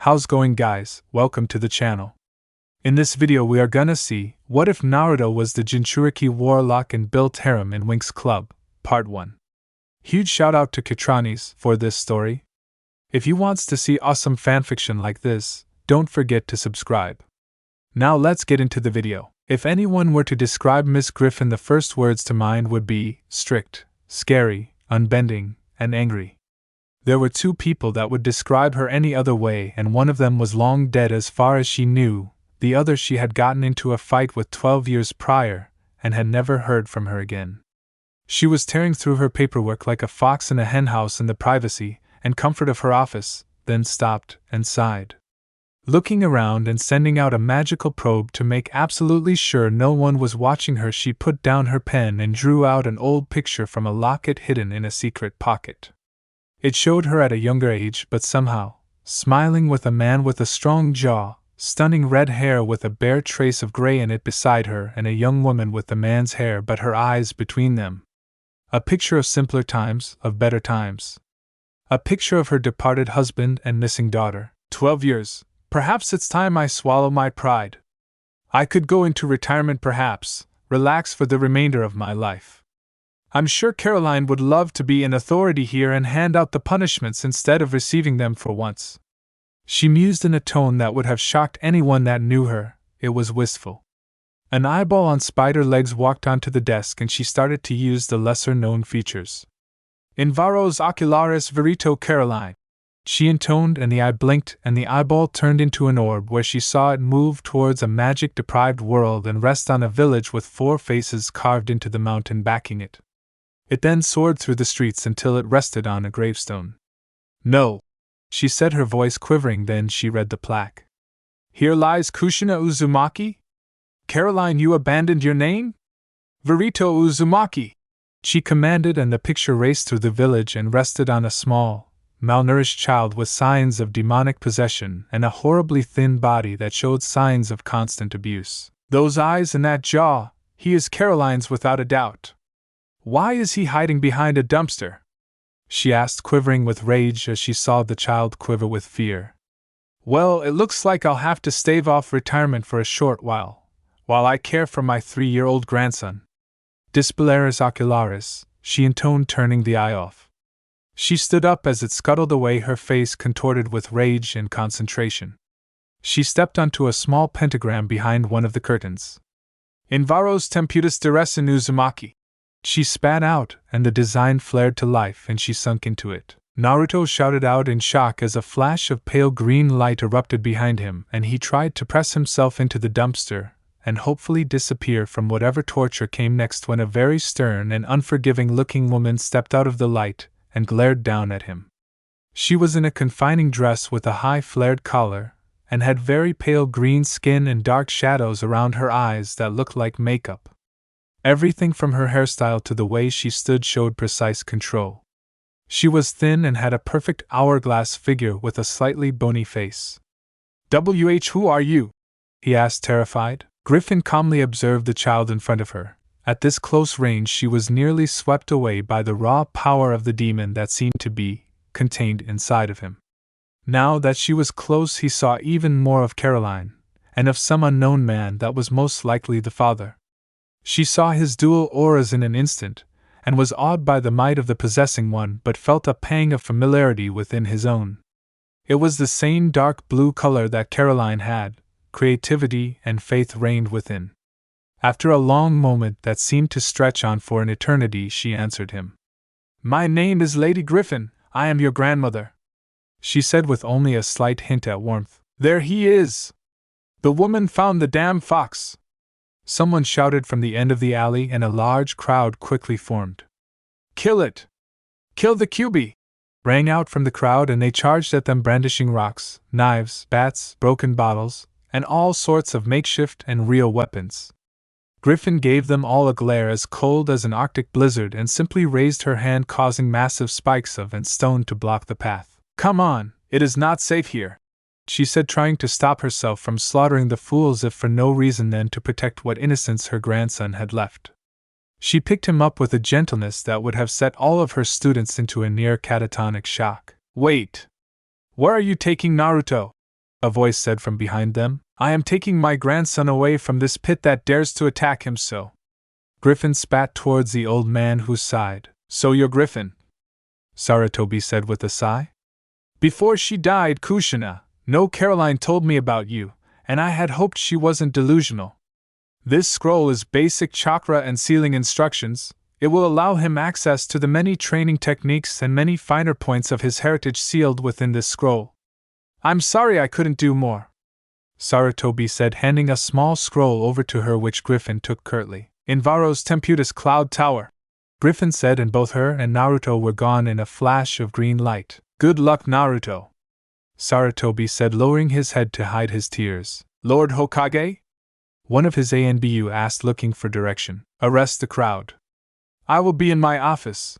How's going, guys? Welcome to the channel. In this video we are gonna see, what if Naruto was the Jinchuriki Warlock and built Harem in Winx Club, Part 1. Huge shout out to Kytranis for this story. If you wants to see awesome fanfiction like this, don't forget to subscribe. Now let's get into the video. If anyone were to describe Miss Griffin, the first words to mind would be strict, scary, unbending, and angry. There were two people that would describe her any other way, and one of them was long dead as far as she knew, the other she had gotten into a fight with 12 years prior, and had never heard from her again. She was tearing through her paperwork like a fox in a henhouse in the privacy and comfort of her office, then stopped and sighed. Looking around and sending out a magical probe to make absolutely sure no one was watching her, she put down her pen and drew out an old picture from a locket hidden in a secret pocket. It showed her at a younger age, but somehow, smiling with a man with a strong jaw, stunning red hair with a bare trace of gray in it beside her, and a young woman with the man's hair but her eyes between them. A picture of simpler times, of better times. A picture of her departed husband and missing daughter. 12 years. Perhaps it's time I swallow my pride. I could go into retirement, perhaps, relax for the remainder of my life. I'm sure Caroline would love to be in authority here and hand out the punishments instead of receiving them for once. She mused in a tone that would have shocked anyone that knew her. It was wistful. An eyeball on spider legs walked onto the desk and she started to use the lesser-known features. In varos ocularis verito Caroline, she intoned, and the eye blinked and the eyeball turned into an orb where she saw it move towards a magic-deprived world and rest on a village with 4 faces carved into the mountain backing it. It then soared through the streets until it rested on a gravestone. No, she said, her voice quivering. Then she read the plaque. Here lies Kushina Uzumaki? Caroline, you abandoned your name? Verito Uzumaki, she commanded, and the picture raced through the village and rested on a small, malnourished child with signs of demonic possession and a horribly thin body that showed signs of constant abuse. Those eyes and that jaw, he is Caroline's without a doubt. Why is he hiding behind a dumpster? She asked, quivering with rage as she saw the child quiver with fear. Well, it looks like I'll have to stave off retirement for a short while I care for my 3-year-old grandson. Dispeleris ocularis, she intoned, turning the eye off. She stood up as it scuttled away, her face contorted with rage and concentration. She stepped onto a small pentagram behind one of the curtains. In varos temputus deresin Uzumaki, she spat out, and the design flared to life and she sunk into it. Naruto shouted out in shock as a flash of pale green light erupted behind him, and he tried to press himself into the dumpster and hopefully disappear from whatever torture came next, when a very stern and unforgiving-looking woman stepped out of the light and glared down at him. She was in a confining dress with a high flared collar, and had very pale green skin and dark shadows around her eyes that looked like makeup. Everything from her hairstyle to the way she stood showed precise control. She was thin and had a perfect hourglass figure with a slightly bony face. Who are you? He asked, terrified. Griffin calmly observed the child in front of her. At this close range she was nearly swept away by the raw power of the demon that seemed to be contained inside of him. Now that she was close, he saw even more of Caroline, and of some unknown man that was most likely the father. She saw his dual auras in an instant, and was awed by the might of the possessing one, but felt a pang of familiarity within his own. It was the same dark blue color that Caroline had. Creativity and faith reigned within. After a long moment that seemed to stretch on for an eternity, she answered him. My name is Lady Griffin, I am your grandmother, she said with only a slight hint at warmth. There he is! The woman found the damn fox! Someone shouted from the end of the alley, and a large crowd quickly formed. Kill it! Kill the QB! Rang out from the crowd, and they charged at them, brandishing rocks, knives, bats, broken bottles, and all sorts of makeshift and real weapons. Griffin gave them all a glare as cold as an Arctic blizzard and simply raised her hand, causing massive spikes of and stone to block the path. Come on, it is not safe here, she said, trying to stop herself from slaughtering the fools if for no reason than to protect what innocence her grandson had left. She picked him up with a gentleness that would have set all of her students into a near catatonic shock. Wait! Where are you taking Naruto? a voice said from behind them. I am taking my grandson away from this pit that dares to attack him so. Griffin spat towards the old man who sighed. So you're Griffin? Sarutobi said with a sigh. Before she died, Kushina, no, Caroline told me about you, and I had hoped she wasn't delusional. This scroll is basic chakra and sealing instructions. It will allow him access to the many training techniques and many finer points of his heritage sealed within this scroll. I'm sorry I couldn't do more, Sarutobi said, handing a small scroll over to her, which Griffin took curtly. In Varo's Temputus Cloud Tower, Griffin said, and both her and Naruto were gone in a flash of green light. Good luck, Naruto, Sarutobi said, lowering his head to hide his tears. Lord Hokage? One of his ANBU asked, looking for direction. Arrest the crowd. I will be in my office,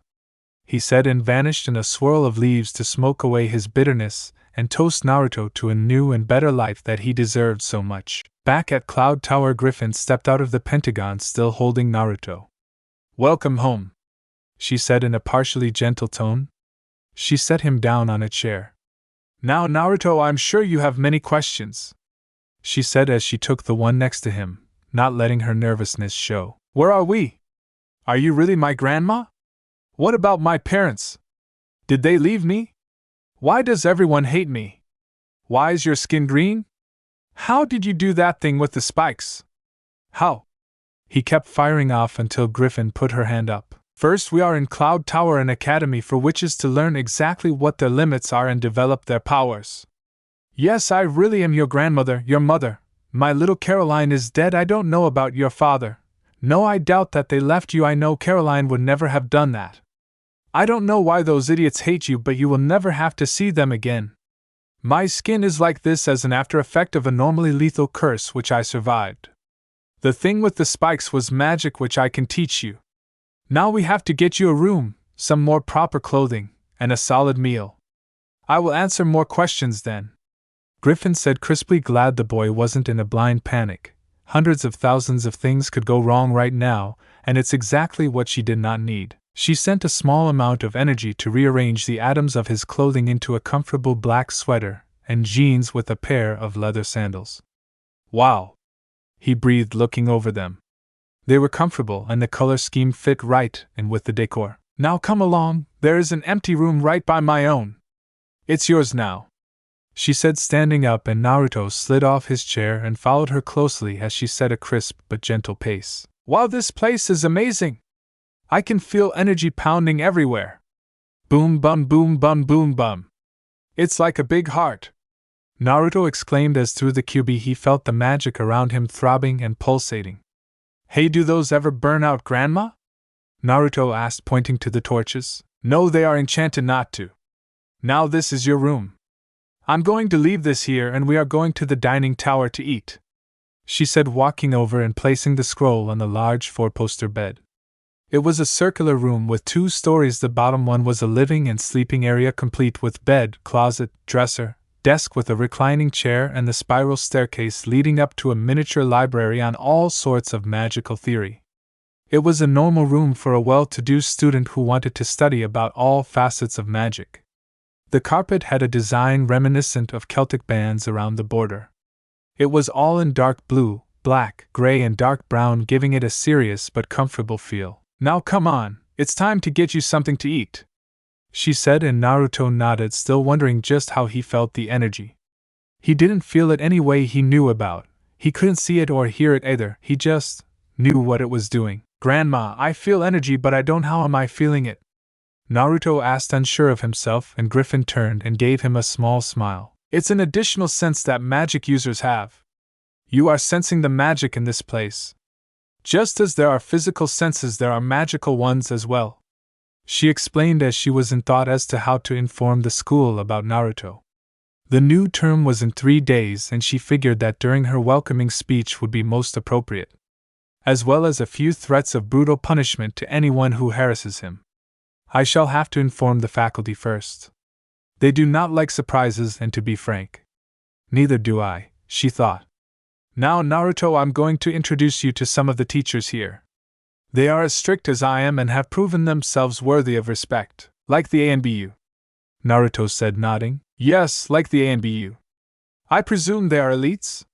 he said, and vanished in a swirl of leaves to smoke away his bitterness and toast Naruto to a new and better life that he deserved so much. Back at Cloud Tower, Griffin stepped out of the Pentagon, still holding Naruto. Welcome home, she said in a partially gentle tone. She set him down on a chair. Now, Naruto, I'm sure you have many questions, she said as she took the one next to him, not letting her nervousness show. Where are we? Are you really my grandma? What about my parents? Did they leave me? Why does everyone hate me? Why is your skin green? How did you do that thing with the spikes? How? He kept firing off until Griffin put her hand up. First, we are in Cloud Tower, an academy for witches to learn exactly what their limits are and develop their powers. Yes, I really am your grandmother, your mother. My little Caroline is dead. I don't know about your father. No, I doubt that they left you. I know Caroline would never have done that. I don't know why those idiots hate you, but you will never have to see them again. My skin is like this as an after effect of a normally lethal curse which I survived. The thing with the spikes was magic, which I can teach you. Now we have to get you a room, some more proper clothing, and a solid meal. I will answer more questions then, Griffin said crisply, glad the boy wasn't in a blind panic. Hundreds of thousands of things could go wrong right now, and it's exactly what she did not need. She sent a small amount of energy to rearrange the atoms of his clothing into a comfortable black sweater and jeans with a pair of leather sandals. Wow! He breathed, looking over them. They were comfortable and the color scheme fit right in with the decor. Now come along, there is an empty room right by my own. It's yours now, she said, standing up, and Naruto slid off his chair and followed her closely as she set a crisp but gentle pace. Wow, this place is amazing! I can feel energy pounding everywhere. Boom bum boom bum boom bum. It's like a big heart, Naruto exclaimed as through the QB he felt the magic around him throbbing and pulsating. Hey, do those ever burn out, Grandma? Naruto asked, pointing to the torches. No, they are enchanted not to. Now this is your room. I'm going to leave this here and we are going to the dining tower to eat, she said, walking over and placing the scroll on the large four-poster bed. It was a circular room with 2 stories. The bottom one was a living and sleeping area complete with bed, closet, dresser, desk with a reclining chair, and the spiral staircase leading up to a miniature library on all sorts of magical theory. It was a normal room for a well-to-do student who wanted to study about all facets of magic. The carpet had a design reminiscent of Celtic bands around the border. It was all in dark blue, black, gray, and dark brown, giving it a serious but comfortable feel. Now come on, it's time to get you something to eat, she said, and Naruto nodded, still wondering just how he felt the energy. He didn't feel it any way he knew about. He couldn't see it or hear it either. He just knew what it was doing. Grandma, I feel energy, but I don't. How am I feeling it? Naruto asked, unsure of himself, and Griffin turned and gave him a small smile. It's an additional sense that magic users have. You are sensing the magic in this place. Just as there are physical senses, there are magical ones as well, she explained as she was in thought as to how to inform the school about Naruto. The new term was in 3 days, and she figured that during her welcoming speech would be most appropriate, as well as a few threats of brutal punishment to anyone who harasses him. I shall have to inform the faculty first. They do not like surprises, and to be frank, neither do I, she thought. Now, Naruto, I'm going to introduce you to some of the teachers here. They are as strict as I am and have proven themselves worthy of respect. Like the ANBU, Naruto said, nodding. Yes, like the ANBU. I presume they are elites?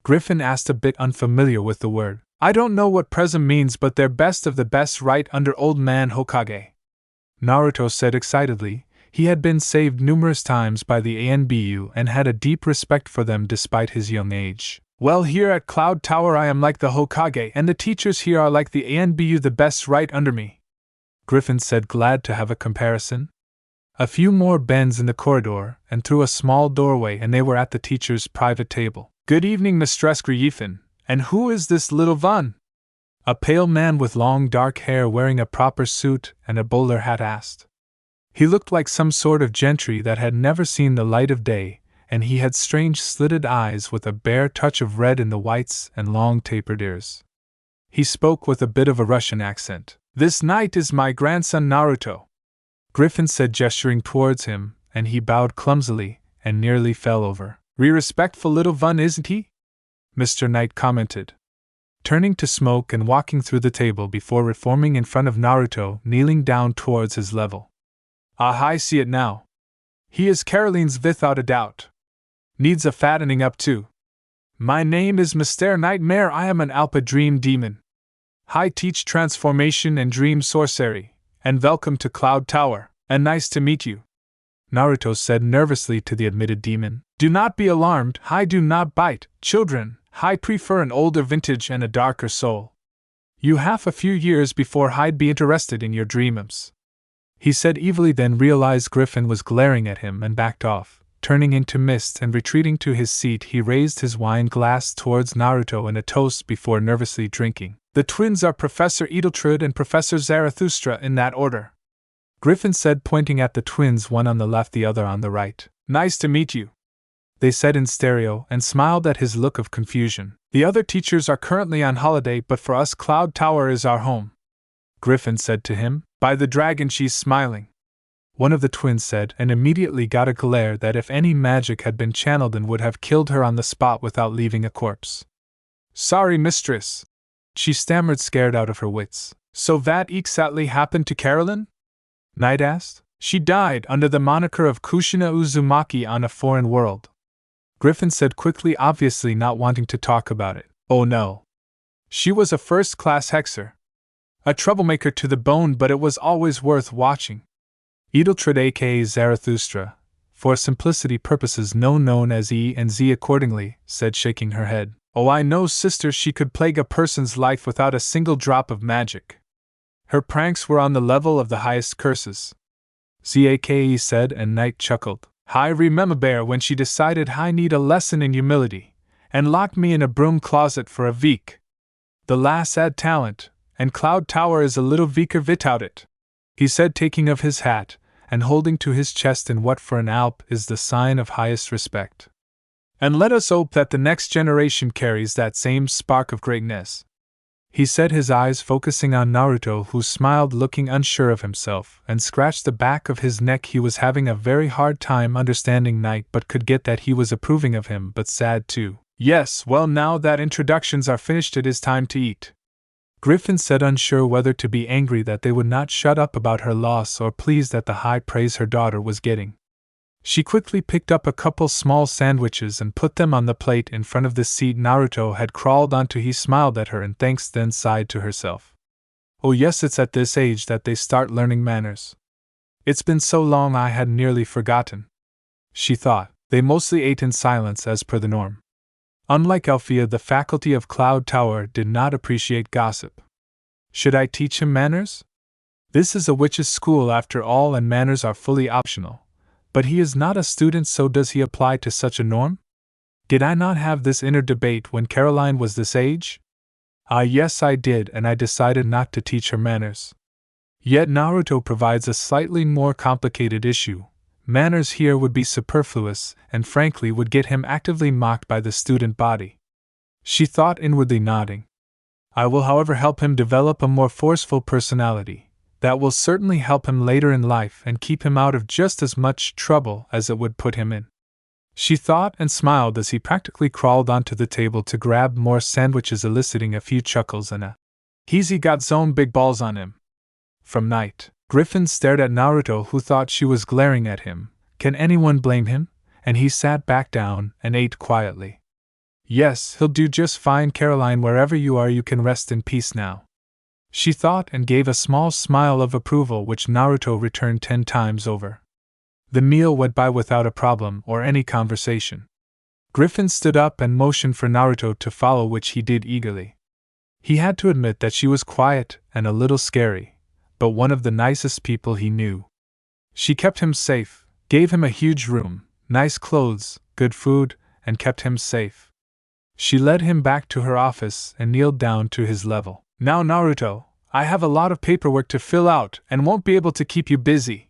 Griffin asked, a bit unfamiliar with the word. I don't know what presum means, but they're best of the best right under Old Man Hokage. Naruto said excitedly. He had been saved numerous times by the ANBU and had a deep respect for them despite his young age. Well, here at Cloud Tower I am like the Hokage, and the teachers here are like the ANBU, the best right under me. Griffin said, glad to have a comparison. A few more bends in the corridor, and through a small doorway, and they were at the teacher's private table. Good evening, Mistress Griffin. And who is this little Van? A pale man with long dark hair wearing a proper suit and a bowler hat asked. He looked like some sort of gentry that had never seen the light of day, and he had strange slitted eyes with a bare touch of red in the whites and long tapered ears. He spoke with a bit of a Russian accent. This knight is my grandson Naruto, Griffin said, gesturing towards him, and he bowed clumsily and nearly fell over. Respectful little Van, isn't he? Mr. Knight commented, turning to Smoke and walking through the table before reforming in front of Naruto, kneeling down towards his level. Ah, I see it now. He is Caroline's without a doubt. Needs a fattening up too. My name is Mr. Nightmare. I am an Alpha Dream Demon. I teach transformation and dream sorcery, and welcome to Cloud Tower, and nice to meet you, Naruto said nervously to the admitted demon. Do not be alarmed, I do not bite children. I prefer an older vintage and a darker soul. You have a few years before I'd be interested in your dreams, he said evilly, then realized Griffin was glaring at him and backed off. Turning into mist and retreating to his seat, he raised his wine glass towards Naruto in a toast before nervously drinking. The twins are Professor Edeltrud and Professor Zarathustra in that order, Griffin said, pointing at the twins, one on the left, the other on the right. Nice to meet you, they said in stereo, and smiled at his look of confusion. The other teachers are currently on holiday, but for us Cloud Tower is our home, Griffin said to him. By the dragon, she's smiling, one of the twins said, and immediately got a glare that if any magic had been channeled in would have killed her on the spot without leaving a corpse. Sorry, mistress, she stammered, scared out of her wits. So that exactly happened to Caroline? Knight asked. She died under the moniker of Kushina Uzumaki on a foreign world, Griffin said quickly, obviously not wanting to talk about it. Oh no. She was a first-class hexer. A troublemaker to the bone, but it was always worth watching. Edeltrud aka Zarathustra, for simplicity purposes known as E and Z accordingly, said, shaking her head. Oh, I know, sister, she could plague a person's life without a single drop of magic. Her pranks were on the level of the highest curses, Zake said, and Knight chuckled. I remember when she decided I need a lesson in humility, and locked me in a broom closet for a week. The lass had talent, and Cloud Tower is a little weaker without it, he said, taking off his hat and holding to his chest in what for an Alp is the sign of highest respect. And let us hope that the next generation carries that same spark of greatness, he said, his eyes focusing on Naruto, who smiled, looking unsure of himself, and scratched the back of his neck. He was having a very hard time understanding Knight, but could get that he was approving of him, but sad too. Yes, well, now that introductions are finished, it is time to eat, Griffin said, unsure whether to be angry that they would not shut up about her loss or pleased at the high praise her daughter was getting. She quickly picked up a couple small sandwiches and put them on the plate in front of the seat Naruto had crawled onto. He smiled at her and thanks, then sighed to herself. Oh yes, it's at this age that they start learning manners. It's been so long I had nearly forgotten, she thought. They mostly ate in silence as per the norm. Unlike Althea, the faculty of Cloud Tower did not appreciate gossip. Should I teach him manners? This is a witch's school after all, and manners are fully optional. But he is not a student, so does he apply to such a norm? Did I not have this inner debate when Caroline was this age? Ah yes, I did, and I decided not to teach her manners. Yet Naruto provides a slightly more complicated issue. Manners here would be superfluous, and frankly would get him actively mocked by the student body, she thought, inwardly nodding. I will, however, help him develop a more forceful personality. That will certainly help him later in life and keep him out of just as much trouble as it would put him in, she thought, and smiled as he practically crawled onto the table to grab more sandwiches, eliciting a few chuckles and a "He's got zone big balls on him" from Knight. Griffin stared at Naruto, who thought she was glaring at him. Can anyone blame him? and he sat back down and ate quietly. Yes, he'll do just fine, Caroline. Wherever you are, you can rest in peace now, she thought, and gave a small smile of approval which Naruto returned 10 times over. The meal went by without a problem or any conversation. Griffin stood up and motioned for Naruto to follow, which he did eagerly. He had to admit that she was quiet and a little scary, but one of the nicest people he knew. She kept him safe, gave him a huge room, nice clothes, good food, and kept him safe. She led him back to her office and kneeled down to his level. Now, Naruto, I have a lot of paperwork to fill out and won't be able to keep you busy.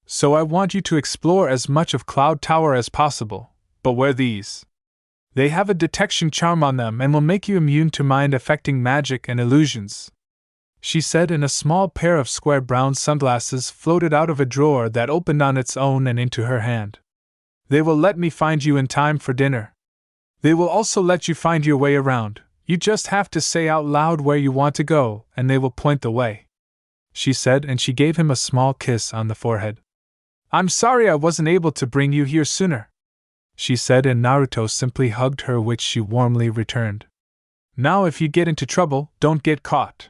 So I want you to explore as much of Cloud Tower as possible, but wear these. They have a detection charm on them and will make you immune to mind-affecting magic and illusions, she said, and a small pair of square brown sunglasses floated out of a drawer that opened on its own and into her hand. They will let me find you in time for dinner. They will also let you find your way around. You just have to say out loud where you want to go, and they will point the way, she said, and she gave him a small kiss on the forehead. I'm sorry I wasn't able to bring you here sooner, she said, and Naruto simply hugged her, which she warmly returned. Now if you get into trouble, don't get caught,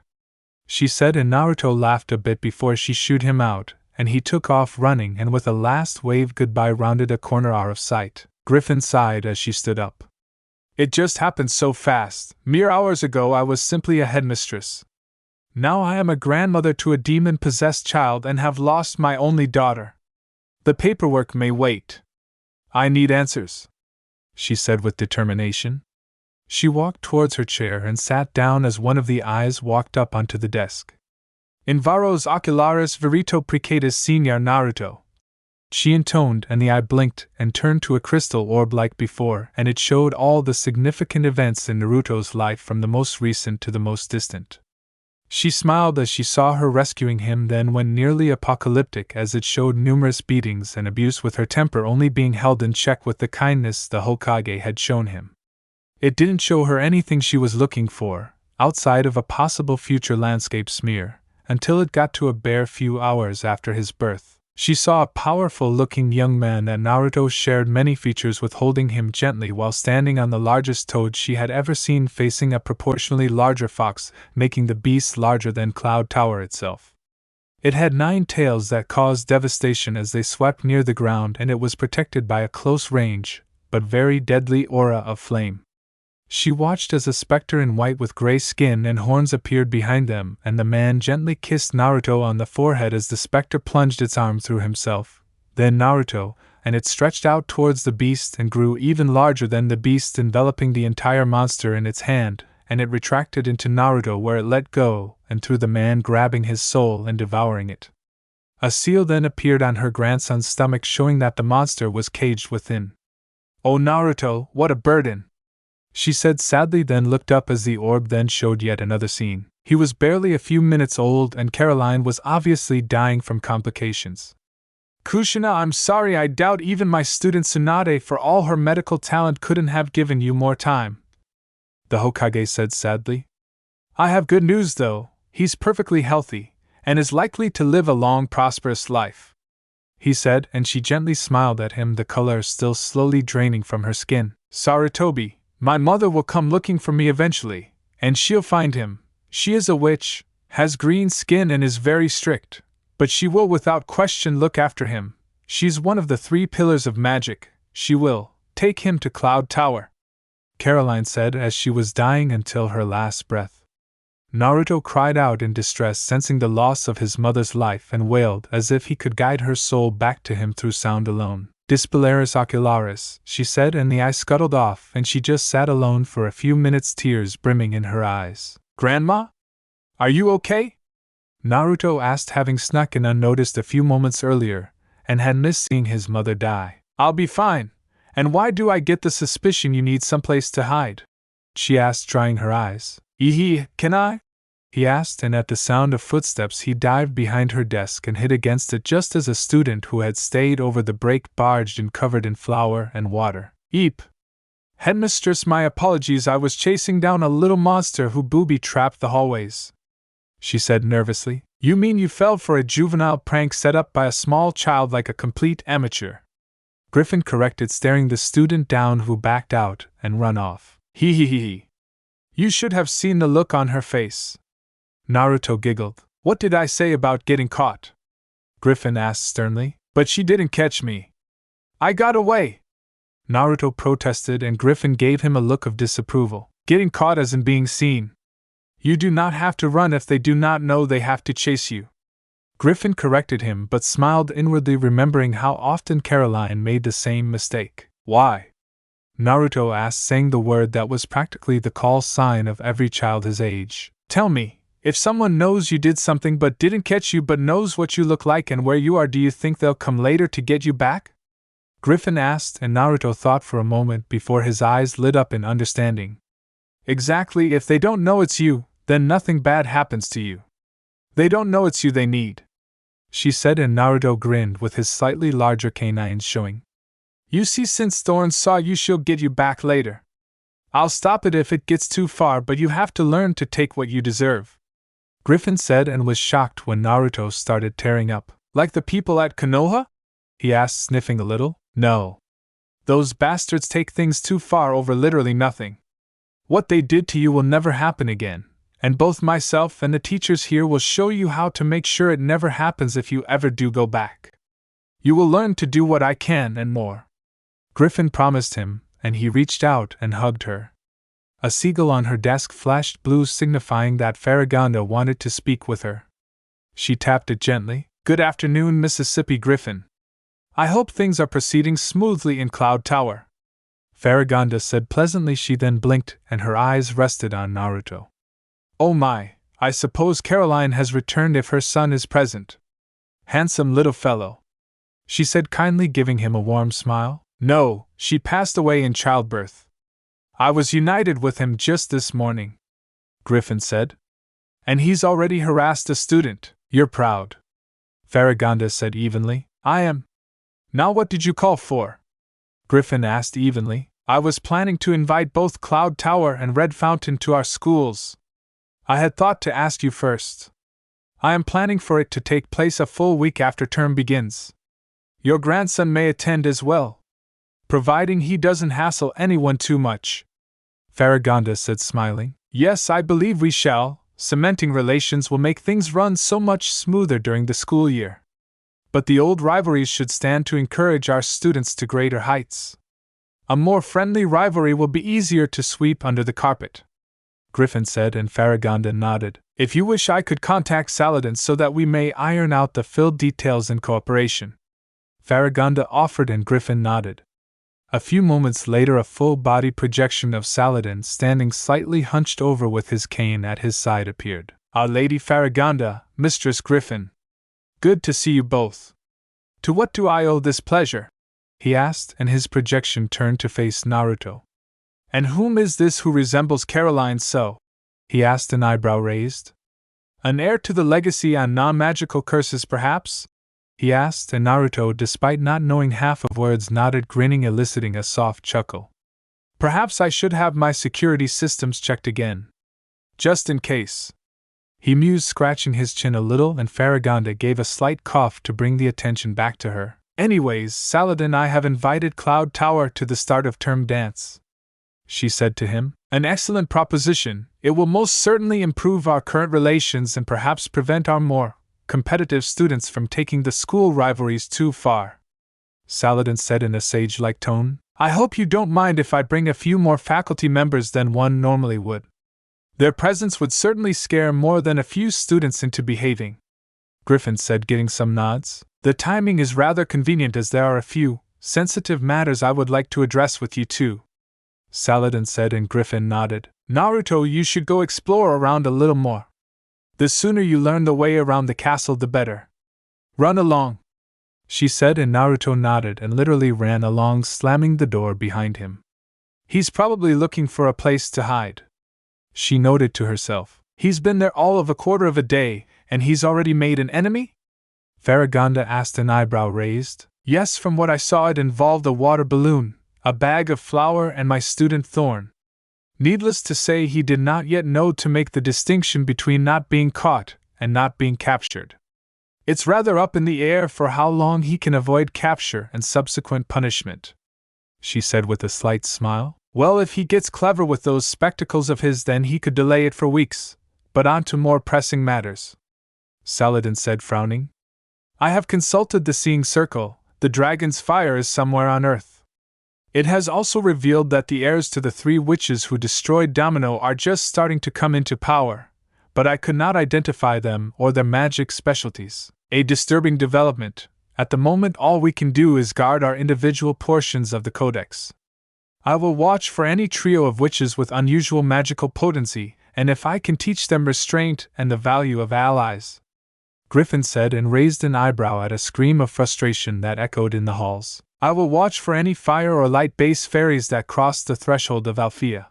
she said, and Naruto laughed a bit before she shooed him out, and he took off running and with a last wave goodbye rounded a corner out of sight. Griffin sighed as she stood up. It just happened so fast. Mere hours ago I was simply a headmistress. Now I am a grandmother to a demon-possessed child and have lost my only daughter. The paperwork may wait. I need answers, she said with determination. She walked towards her chair and sat down as one of the eyes walked up onto the desk. Invaros ocularis verito precatus senior Naruto, she intoned, and the eye blinked and turned to a crystal orb like before, and it showed all the significant events in Naruto's life from the most recent to the most distant. She smiled as she saw her rescuing him then when nearly apocalyptic, as it showed numerous beatings and abuse, with her temper only being held in check with the kindness the Hokage had shown him. It didn't show her anything she was looking for, outside of a possible future landscape smear, until it got to a bare few hours after his birth. She saw a powerful-looking young man that Naruto shared many features with, holding him gently while standing on the largest toad she had ever seen, facing a proportionally larger fox, making the beast larger than Cloud Tower itself. It had 9 tails that caused devastation as they swept near the ground, and it was protected by a close-range, but very deadly aura of flame. She watched as a specter in white with gray skin and horns appeared behind them, and the man gently kissed Naruto on the forehead as the specter plunged its arm through himself, then Naruto, and it stretched out towards the beast and grew even larger than the beast, enveloping the entire monster in its hand, and it retracted into Naruto where it let go, and through the man, grabbing his soul and devouring it. A seal then appeared on her grandson's stomach, showing that the monster was caged within. Oh Naruto, what a burden! She said sadly, then looked up as the orb then showed yet another scene. He was barely a few minutes old and Caroline was obviously dying from complications. Kushina, I'm sorry, I doubt even my student Tsunade, for all her medical talent, couldn't have given you more time, the Hokage said sadly. I have good news though, he's perfectly healthy, and is likely to live a long prosperous life, he said, and she gently smiled at him, the color still slowly draining from her skin. Sarutobi, my mother will come looking for me eventually, and she'll find him. She is a witch, has green skin and is very strict, but she will without question look after him. She's one of the 3 pillars of magic. She will take him to Cloud Tower, Caroline said as she was dying until her last breath. Naruto cried out in distress, sensing the loss of his mother's life, and wailed as if he could guide her soul back to him through sound alone. Dispolaris ocularis, she said, and the eye scuttled off, and she just sat alone for a few minutes, tears brimming in her eyes. Grandma? Are you okay? Naruto asked, having snuck in unnoticed a few moments earlier, and had missed seeing his mother die. I'll be fine. And why do I get the suspicion you need someplace to hide? She asked, drying her eyes. Can I? He asked, and at the sound of footsteps he dived behind her desk and hid against it, just as a student who had stayed over the break barged in covered in flour and water. Eep! Headmistress, my apologies, I was chasing down a little monster who booby-trapped the hallways, she said nervously. You mean you fell for a juvenile prank set up by a small child like a complete amateur? Griffin corrected, staring the student down, who backed out and run off. Hee hee hee hee. You should have seen the look on her face. Naruto giggled. What did I say about getting caught? Griffin asked sternly. But she didn't catch me. I got away. Naruto protested, and Griffin gave him a look of disapproval. Getting caught as in being seen. You do not have to run if they do not know they have to chase you. Griffin corrected him, but smiled inwardly, remembering how often Caroline made the same mistake. Why? Naruto asked, saying the word that was practically the call sign of every child his age. Tell me, if someone knows you did something but didn't catch you, but knows what you look like and where you are, do you think they'll come later to get you back? Griffin asked, and Naruto thought for a moment before his eyes lit up in understanding. Exactly, if they don't know it's you, then nothing bad happens to you. They don't know it's you they need, she said, and Naruto grinned with his slightly larger canines showing. You see, since Thorn saw you, she'll get you back later. I'll stop it if it gets too far, but you have to learn to take what you deserve. Griffin said, and was shocked when Naruto started tearing up. Like the people at Konoha? He asked, sniffing a little. No. Those bastards take things too far over literally nothing. What they did to you will never happen again, and both myself and the teachers here will show you how to make sure it never happens if you ever do go back. You will learn to do what I can and more. Griffin promised him, and he reached out and hugged her. A seagull on her desk flashed blue, signifying that Farragonda wanted to speak with her. She tapped it gently. Good afternoon, Mississippi Griffin. I hope things are proceeding smoothly in Cloud Tower. Farragonda said pleasantly. She then blinked, and her eyes rested on Naruto. Oh my, I suppose Caroline has returned if her son is present. Handsome little fellow, she said kindly, giving him a warm smile. No, she passed away in childbirth. I was united with him just this morning, Griffin said. And he's already harassed a student. You're proud, Farragonda said evenly. I am. Now what did you call for? Griffin asked evenly. I was planning to invite both Cloud Tower and Red Fountain to our schools. I had thought to ask you first. I am planning for it to take place a full week after term begins. Your grandson may attend as well, providing he doesn't hassle anyone too much, Farragonda said, smiling. Yes, I believe we shall. Cementing relations will make things run so much smoother during the school year. But the old rivalries should stand to encourage our students to greater heights. A more friendly rivalry will be easier to sweep under the carpet, Griffin said, and Farragonda nodded. If you wish, I could contact Saladin so that we may iron out the filled details in cooperation, Farragonda offered, and Griffin nodded. A few moments later, a full-body projection of Saladin, standing slightly hunched over with his cane at his side, appeared. Our Lady Farragonda, Mistress Griffin. Good to see you both. To what do I owe this pleasure? He asked, and his projection turned to face Naruto. And whom is this who resembles Caroline so? He asked, an eyebrow raised. An heir to the legacy on non-magical curses, perhaps? He asked, and Naruto, despite not knowing half of words, nodded, grinning, eliciting a soft chuckle. Perhaps I should have my security systems checked again, just in case, he mused, scratching his chin a little, and Farragonda gave a slight cough to bring the attention back to her. Anyways, Saladin and I have invited Cloud Tower to the start of term dance, she said to him. An excellent proposition. It will most certainly improve our current relations and perhaps prevent our more competitive students from taking the school rivalries too far, Saladin said in a sage-like tone. I hope you don't mind if I bring a few more faculty members than one normally would. Their presence would certainly scare more than a few students into behaving, Griffin said, getting some nods. The timing is rather convenient, as there are a few sensitive matters I would like to address with you too, Saladin said, and Griffin nodded. Naruto, you should go explore around a little more. The sooner you learn the way around the castle, the better. Run along, she said, and Naruto nodded and literally ran along, slamming the door behind him. He's probably looking for a place to hide, she noted to herself. He's been there all of a quarter of a day, and he's already made an enemy? Farragonda asked, an eyebrow raised. Yes, from what I saw it involved a water balloon, a bag of flour, and my student Thorn. Needless to say, he did not yet know to make the distinction between not being caught and not being captured. It's rather up in the air for how long he can avoid capture and subsequent punishment," she said with a slight smile. "Well, if he gets clever with those spectacles of his, then he could delay it for weeks. But on to more pressing matters," Saladin said, frowning. "I have consulted the Seeing Circle. The dragon's fire is somewhere on Earth. It has also revealed that the heirs to the 3 witches who destroyed Domino are just starting to come into power, but I could not identify them or their magic specialties. A disturbing development. At the moment, all we can do is guard our individual portions of the Codex. I will watch for any trio of witches with unusual magical potency, and if I can teach them restraint and the value of allies," Griffin said, and raised an eyebrow at a scream of frustration that echoed in the halls. "I will watch for any fire or light-based fairies that cross the threshold of Althea.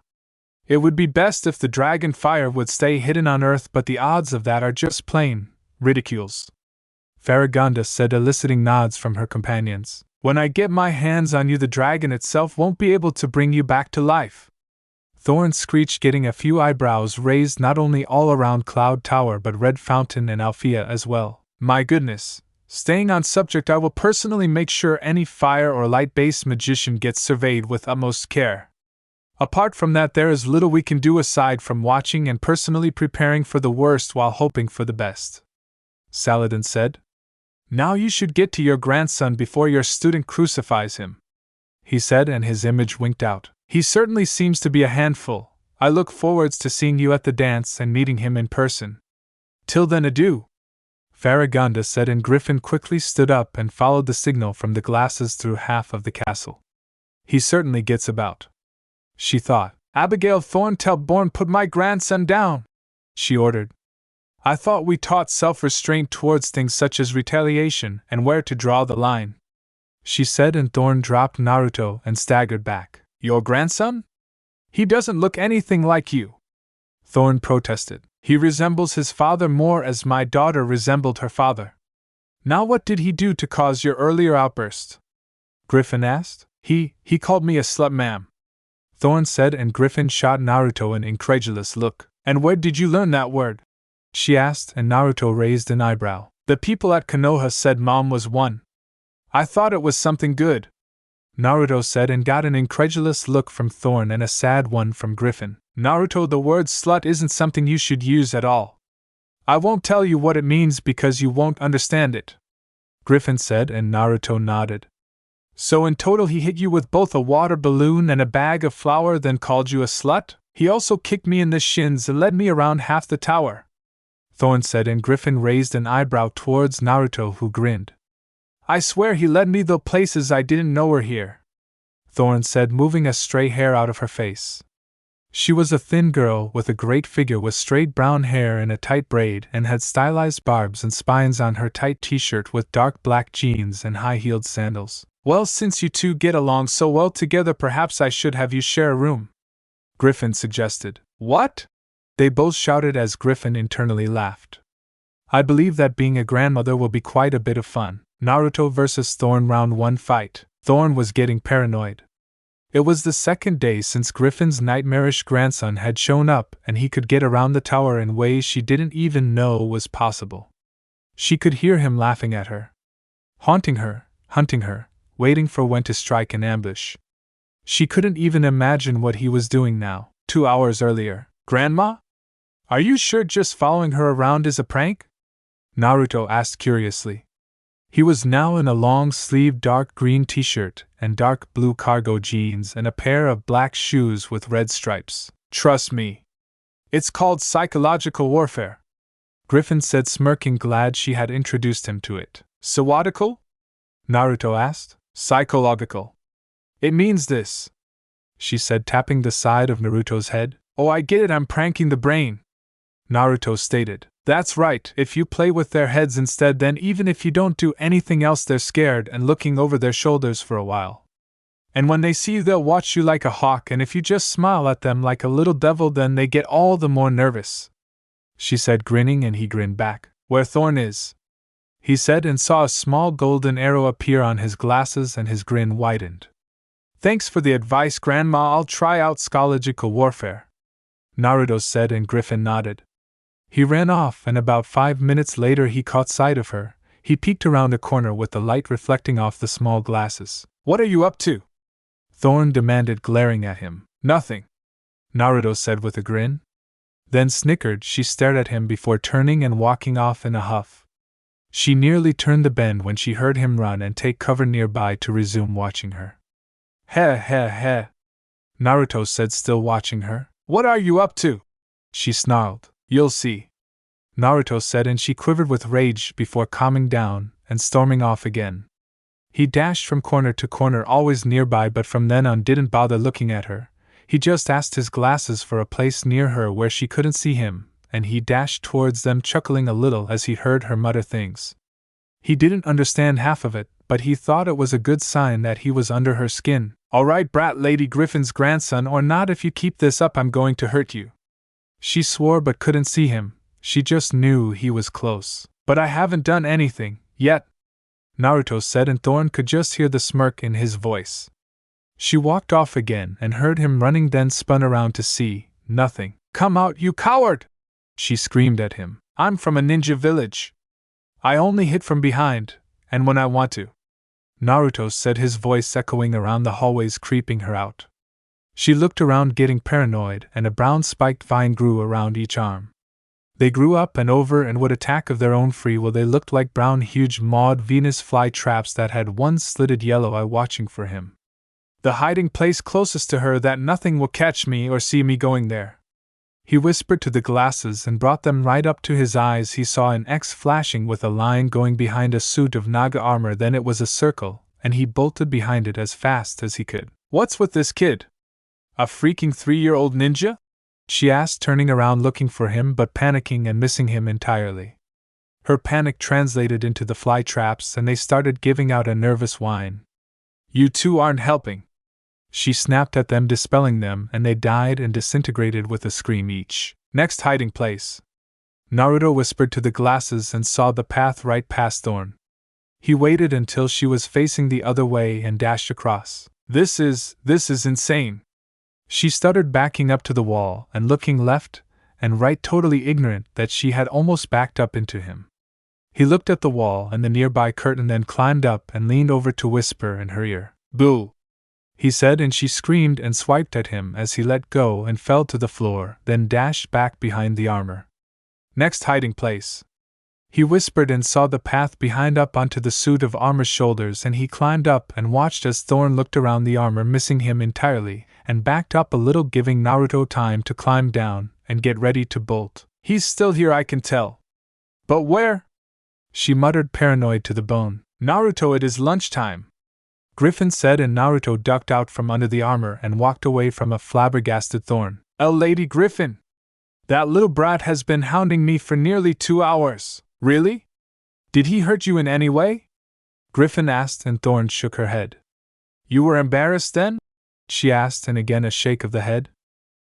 It would be best if the dragon fire would stay hidden on Earth, but the odds of that are just plain ridiculous," Farragonda said, eliciting nods from her companions. "When I get my hands on you, the dragon itself won't be able to bring you back to life," Thorn screeched, getting a few eyebrows raised not only all around Cloud Tower but Red Fountain and Althea as well. "My goodness. Staying on subject, I will personally make sure any fire or light-based magician gets surveyed with utmost care. Apart from that, there is little we can do aside from watching and personally preparing for the worst while hoping for the best," Saladin said. "Now you should get to your grandson before your student crucifies him," he said, and his image winked out. "He certainly seems to be a handful. I look forwards to seeing you at the dance and meeting him in person. Till then, adieu," Farragonda said, and Griffin quickly stood up and followed the signal from the glasses through half of the castle. "He certainly gets about," she thought. "Abigail Thorn, tell Bourne put my grandson down," she ordered. "I thought we taught self-restraint towards things such as retaliation and where to draw the line," she said, and Thorn dropped Naruto and staggered back. "Your grandson? He doesn't look anything like you," Thorn protested. "He resembles his father more as my daughter resembled her father." "Now what did he do to cause your earlier outburst?" Griffin asked. He called me a slut, ma'am," Thorn said, and Griffin shot Naruto an incredulous look. "And where did you learn that word?" she asked, and Naruto raised an eyebrow. "The people at Konoha said Mom was one. I thought it was something good," Naruto said, and got an incredulous look from Thorn and a sad one from Griffin. "Naruto, the word slut isn't something you should use at all. I won't tell you what it means because you won't understand it," Griffin said, and Naruto nodded. "So in total he hit you with both a water balloon and a bag of flour, then called you a slut? He also kicked me in the shins and led me around half the tower," Thorn said, and Griffin raised an eyebrow towards Naruto, who grinned. "I swear he led me though places I didn't know were here," Thorn said, moving a stray hair out of her face. She was a thin girl with a great figure, with straight brown hair in a tight braid, and had stylized barbs and spines on her tight t-shirt with dark black jeans and high-heeled sandals. "Well, since you two get along so well together, perhaps I should have you share a room," Griffin suggested. "What?" they both shouted as Griffin internally laughed. "I believe that being a grandmother will be quite a bit of fun." Naruto vs. Thorn Round 1 fight. Thorn was getting paranoid. It was the second day since Griffin's nightmarish grandson had shown up, and he could get around the tower in ways she didn't even know was possible. She could hear him laughing at her, haunting her, hunting her, waiting for when to strike an ambush. She couldn't even imagine what he was doing now. 2 hours earlier. "Grandma? Are you sure just following her around is a prank?" Naruto asked curiously. He was now in a long-sleeved dark green t-shirt and dark blue cargo jeans and a pair of black shoes with red stripes. "Trust me. It's called psychological warfare," Griffin said, smirking, glad she had introduced him to it. "Sawadical?" Naruto asked. "Psychological. It means this," she said, tapping the side of Naruto's head. "Oh, I get it, I'm pranking the brain," Naruto stated. "That's right, if you play with their heads instead, then even if you don't do anything else, they're scared and looking over their shoulders for a while. And when they see you, they'll watch you like a hawk, and if you just smile at them like a little devil, then they get all the more nervous," she said, grinning, and he grinned back. "Where Thorn is," he said, and saw a small golden arrow appear on his glasses, and his grin widened. "Thanks for the advice, Grandma. I'll try out psychological warfare," Naruto said, and Griffin nodded. He ran off, and about 5 minutes later he caught sight of her. He peeked around a corner with the light reflecting off the small glasses. "What are you up to?" Thorn demanded, glaring at him. "Nothing," Naruto said with a grin. Then snickered. She stared at him before turning and walking off in a huff. She nearly turned the bend when she heard him run and take cover nearby to resume watching her. "Heh heh heh," Naruto said, still watching her. "What are you up to?" she snarled. "You'll see," Naruto said, and she quivered with rage before calming down and storming off again. He dashed from corner to corner, always nearby, but from then on didn't bother looking at her. He just asked his glasses for a place near her where she couldn't see him, and he dashed towards them, chuckling a little as he heard her mutter things. He didn't understand half of it, but he thought it was a good sign that he was under her skin. "All right, brat, Lady Griffin's grandson or not, if you keep this up I'm going to hurt you." She swore but couldn't see him. She just knew he was close. "But I haven't done anything, yet," Naruto said, and Thorn could just hear the smirk in his voice. She walked off again and heard him running, then spun around to see nothing. "Come out, you coward!" she screamed at him. "I'm from a ninja village. I only hit from behind, and when I want to," Naruto said, his voice echoing around the hallways, creeping her out. She looked around, getting paranoid, and a brown spiked vine grew around each arm. They grew up and over and would attack of their own free will. They looked like brown, huge mauve Venus fly traps that had one slitted yellow eye watching for him. "The hiding place closest to her, that nothing will catch me or see me going there," he whispered to the glasses and brought them right up to his eyes. He saw an X flashing with a line going behind a suit of Naga armor, then it was a circle, and he bolted behind it as fast as he could. "What's with this kid? A freaking 3-year-old ninja?" she asked, turning around looking for him but panicking and missing him entirely. Her panic translated into the fly traps and they started giving out a nervous whine. "You two aren't helping," she snapped at them, dispelling them, and they died and disintegrated with a scream each. "Next hiding place," Naruto whispered to the glasses and saw the path right past Thorn. He waited until she was facing the other way and dashed across. This is insane," she stuttered, backing up to the wall and looking left and right, totally ignorant that she had almost backed up into him. He looked at the wall and the nearby curtain, then climbed up and leaned over to whisper in her ear. "Boo!" he said, and she screamed and swiped at him as he let go and fell to the floor, then dashed back behind the armor. "Next hiding place," he whispered, and saw the path behind up onto the suit of armor's shoulders, and he climbed up and watched as Thorn looked around the armor, missing him entirely, and backed up a little, giving Naruto time to climb down and get ready to bolt. "He's still here, I can tell." "But where?" she muttered, paranoid to the bone. "Naruto, it is lunchtime," Griffin said, and Naruto ducked out from under the armor and walked away from a flabbergasted Thorn. Lady Griffin! That little brat has been hounding me for nearly 2 hours. Really? Did he hurt you in any way?" Griffin asked, and Thorn shook her head. "You were embarrassed then?" she asked, and again a shake of the head.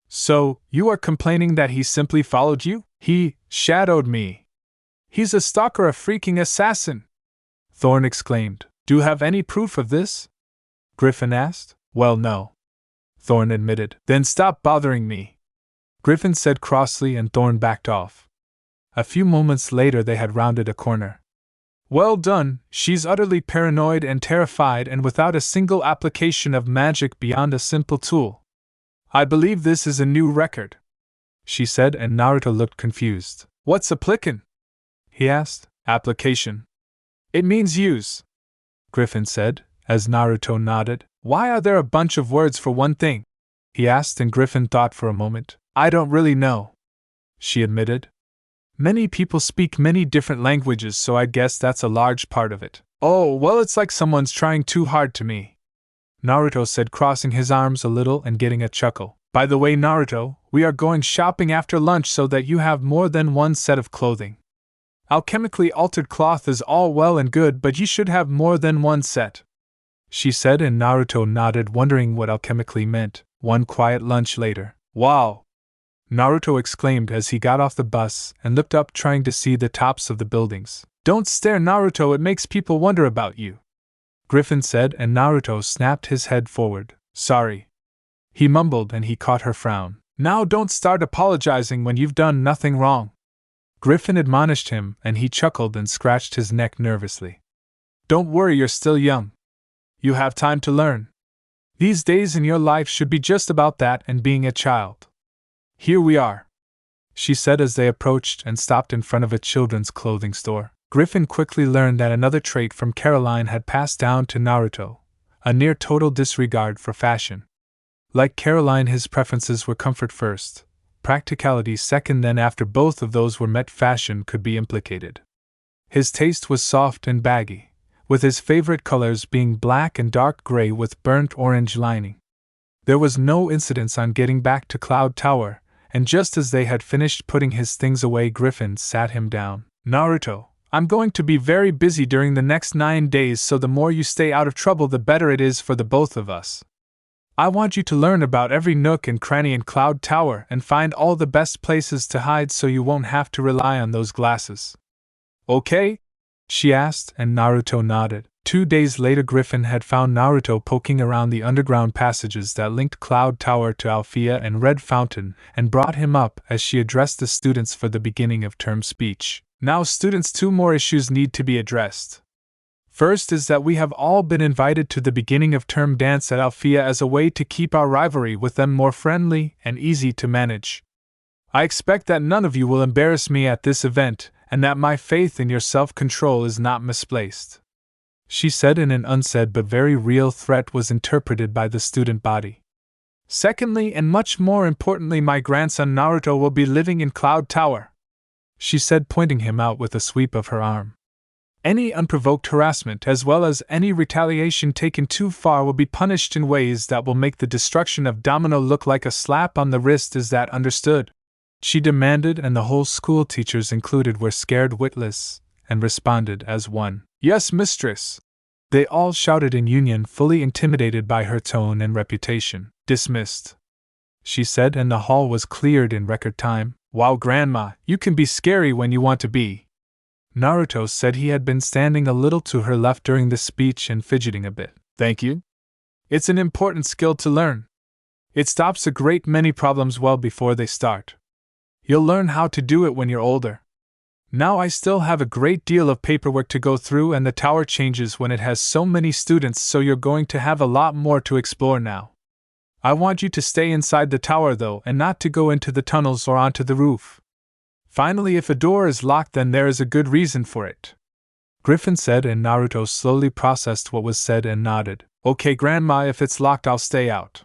"So, you are complaining that he simply followed you?" "He shadowed me. He's a stalker, a freaking assassin!" Thorn exclaimed. "Do you have any proof of this?" Griffin asked. "Well, no," Thorn admitted. "Then stop bothering me," Griffin said crossly, and Thorn backed off. A few moments later they had rounded a corner. "Well done, she's utterly paranoid and terrified and without a single application of magic beyond a simple tool. I believe this is a new record," she said, and Naruto looked confused. "What's applican?" he asked. "Application. It means use," Griffin said, as Naruto nodded. "Why are there a bunch of words for one thing?" he asked, and Griffin thought for a moment. "I don't really know," she admitted. "Many people speak many different languages, so I guess that's a large part of it." "Oh, well, it's like someone's trying too hard to me," Naruto said, crossing his arms a little and getting a chuckle. "By the way, Naruto, we are going shopping after lunch so that you have more than one set of clothing. Alchemically altered cloth is all well and good, but you should have more than one set," she said, and Naruto nodded, wondering what alchemically meant. One quiet lunch later. "Wow!" Naruto exclaimed as he got off the bus and looked up, trying to see the tops of the buildings. "Don't stare, Naruto, it makes people wonder about you," Griffin said, and Naruto snapped his head forward. "Sorry," he mumbled, and he caught her frown. "Now don't start apologizing when you've done nothing wrong," Griffin admonished him, and he chuckled and scratched his neck nervously. Don't worry, you're still young. You have time to learn. These days in your life should be just about that and being a child. Here we are, she said as they approached and stopped in front of a children's clothing store. Griffin quickly learned that another trait from Caroline had passed down to Naruto, a near total disregard for fashion. Like Caroline, his preferences were comfort first, practicality second, then after both of those were met, fashion could be implicated. His taste was soft and baggy, with his favorite colors being black and dark gray with burnt orange lining. There was no incidence on getting back to Cloud Tower, and just as they had finished putting his things away, Griffin sat him down. Naruto, I'm going to be very busy during the next 9 days, so the more you stay out of trouble, the better it is for the both of us. I want you to learn about every nook and cranny in Cloud Tower and find all the best places to hide so you won't have to rely on those glasses. Okay? She asked, and Naruto nodded. 2 days later, Griffin had found Naruto poking around the underground passages that linked Cloud Tower to Althea and Red Fountain, and brought him up as she addressed the students for the beginning of term speech. Now, students, 2 more issues need to be addressed. First is that we have all been invited to the beginning of term dance at Althea as a way to keep our rivalry with them more friendly and easy to manage. I expect that none of you will embarrass me at this event, and that my faith in your self-control is not misplaced. She said, in an unsaid but very real threat was interpreted by the student body. Secondly, and much more importantly, my grandson Naruto will be living in Cloud Tower, she said, pointing him out with a sweep of her arm. Any unprovoked harassment as well as any retaliation taken too far will be punished in ways that will make the destruction of Domino look like a slap on the wrist. Is that understood? She demanded, and the whole school, teachers included, were scared witless, and responded as one. Yes, mistress. They all shouted in union, fully intimidated by her tone and reputation. Dismissed, she said, and the hall was cleared in record time. Wow, Grandma, you can be scary when you want to be. Naruto said. He had been standing a little to her left during the speech and fidgeting a bit. Thank you. It's an important skill to learn. It stops a great many problems well before they start. You'll learn how to do it when you're older. Now I still have a great deal of paperwork to go through, and the tower changes when it has so many students, so you're going to have a lot more to explore now. I want you to stay inside the tower though, and not to go into the tunnels or onto the roof. Finally, if a door is locked, then there is a good reason for it, Griffin said, and Naruto slowly processed what was said and nodded. Okay, Grandma, if it's locked I'll stay out,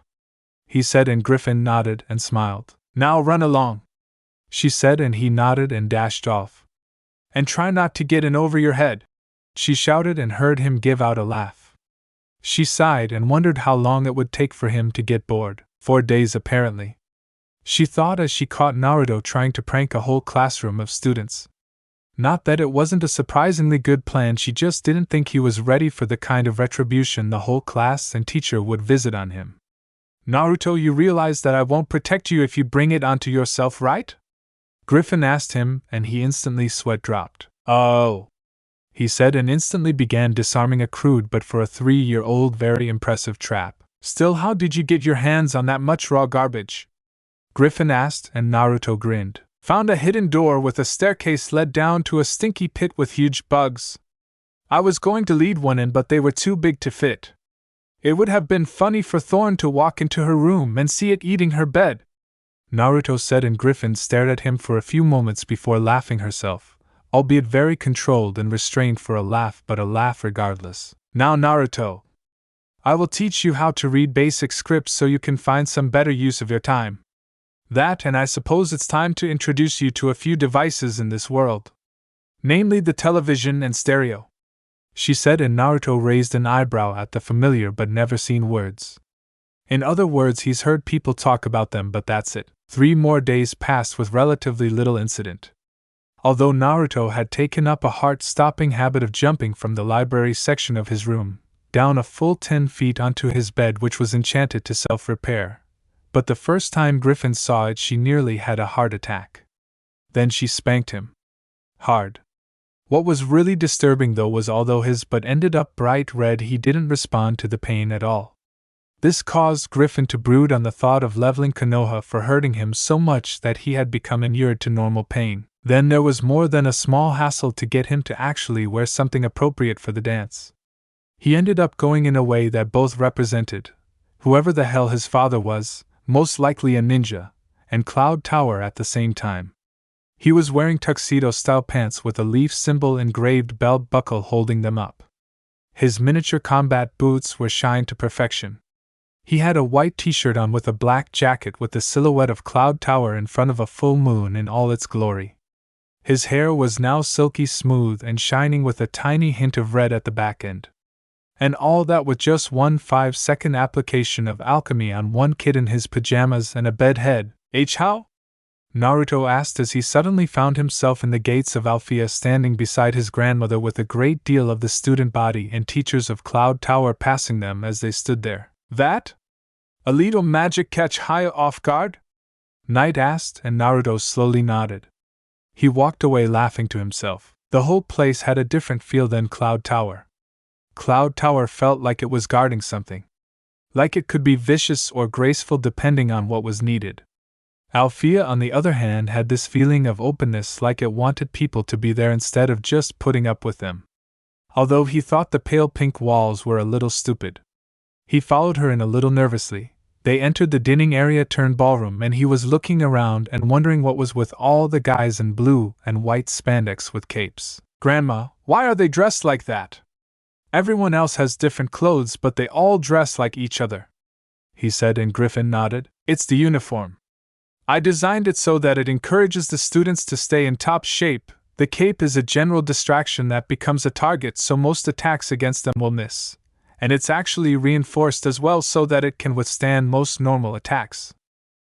he said, and Griffin nodded and smiled. Now run along, she said, and he nodded and dashed off. And try not to get in over your head, she shouted, and heard him give out a laugh. She sighed and wondered how long it would take for him to get bored. 4 days apparently, she thought as she caught Naruto trying to prank a whole classroom of students. Not that it wasn't a surprisingly good plan, she just didn't think he was ready for the kind of retribution the whole class and teacher would visit on him. Naruto, you realize that I won't protect you if you bring it onto yourself, right? Griffin asked him, and he instantly sweat dropped. Oh, he said, and instantly began disarming a crude but for a 3-year-old very impressive trap. Still, how did you get your hands on that much raw garbage? Griffin asked, and Naruto grinned. Found a hidden door with a staircase led down to a stinky pit with huge bugs. I was going to lead one in, but they were too big to fit. It would have been funny for Thorn to walk into her room and see it eating her bed, Naruto said, and Griffin stared at him for a few moments before laughing herself, albeit very controlled and restrained for a laugh, but a laugh regardless. Now, Naruto, I will teach you how to read basic scripts so you can find some better use of your time. That, and I suppose it's time to introduce you to a few devices in this world. Namely the television and stereo, she said, and Naruto raised an eyebrow at the familiar but never seen words. In other words, he's heard people talk about them, but that's it. 3 more days passed with relatively little incident. Although Naruto had taken up a heart-stopping habit of jumping from the library section of his room, down a full 10 feet onto his bed, which was enchanted to self-repair, but the first time Griffin saw it she nearly had a heart attack. Then she spanked him. Hard. What was really disturbing though was although his butt ended up bright red, he didn't respond to the pain at all. This caused Griffin to brood on the thought of leveling Konoha for hurting him so much that he had become inured to normal pain. Then there was more than a small hassle to get him to actually wear something appropriate for the dance. He ended up going in a way that both represented whoever the hell his father was, most likely a ninja, and Cloud Tower at the same time. He was wearing tuxedo-style pants with a leaf symbol engraved belt buckle holding them up. His miniature combat boots were shined to perfection. He had a white t-shirt on with a black jacket with the silhouette of Cloud Tower in front of a full moon in all its glory. His hair was now silky smooth and shining with a tiny hint of red at the back end. And all that with just one 5-second application of alchemy on one kid in his pajamas and a bed head. How? Naruto asked as he suddenly found himself in the gates of Alphea standing beside his grandmother with a great deal of the student body and teachers of Cloud Tower passing them as they stood there. That? A little magic catch high off guard? Knight asked, and Naruto slowly nodded. He walked away laughing to himself. The whole place had a different feel than Cloud Tower. Cloud Tower felt like it was guarding something. Like it could be vicious or graceful depending on what was needed. Alphea, on the other hand, had this feeling of openness, like it wanted people to be there instead of just putting up with them. Although he thought the pale pink walls were a little stupid. He followed her in a little nervously. They entered the dining area turned ballroom, and he was looking around and wondering what was with all the guys in blue and white spandex with capes. Grandma, why are they dressed like that? Everyone else has different clothes, but they all dress like each other, he said, and Griffin nodded. It's the uniform. I designed it so that it encourages the students to stay in top shape. The cape is a general distraction that becomes a target, so most attacks against them will miss. And it's actually reinforced as well so that it can withstand most normal attacks,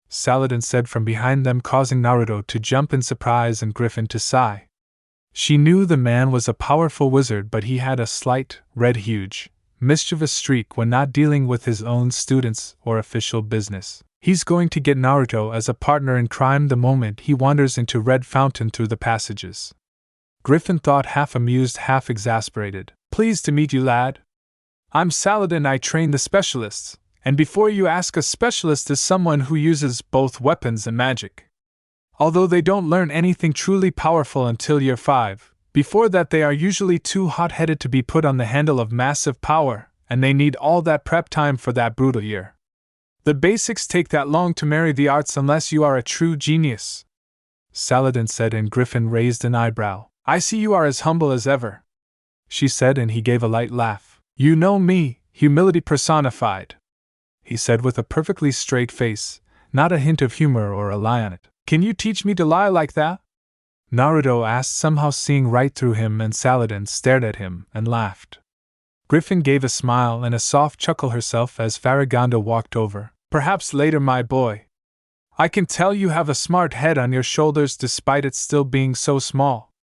Saladin said from behind them, causing Naruto to jump in surprise and Griffin to sigh. She knew the man was a powerful wizard, but he had a slight, red-huge, mischievous streak when not dealing with his own students or official business. He's going to get Naruto as a partner in crime the moment he wanders into Red Fountain through the passages. Griffin thought, half amused, half exasperated. Pleased to meet you, lad. I'm Saladin, I train the specialists, and before you ask, a specialist is someone who uses both weapons and magic. Although they don't learn anything truly powerful until year 5, before that they are usually too hot-headed to be put on the handle of massive power, and they need all that prep time for that brutal year. The basics take that long to marry the arts unless you are a true genius, Saladin said, and Griffin raised an eyebrow. I see you are as humble as ever, she said, and he gave a light laugh. You know me, humility personified, he said with a perfectly straight face, not a hint of humor or a lie on it. Can you teach me to lie like that? Naruto asked, somehow seeing right through him, and Saladin stared at him and laughed. Griffin gave a smile and a soft chuckle herself as Farragonda walked over. Perhaps later, my boy. I can tell you have a smart head on your shoulders despite it still being so small,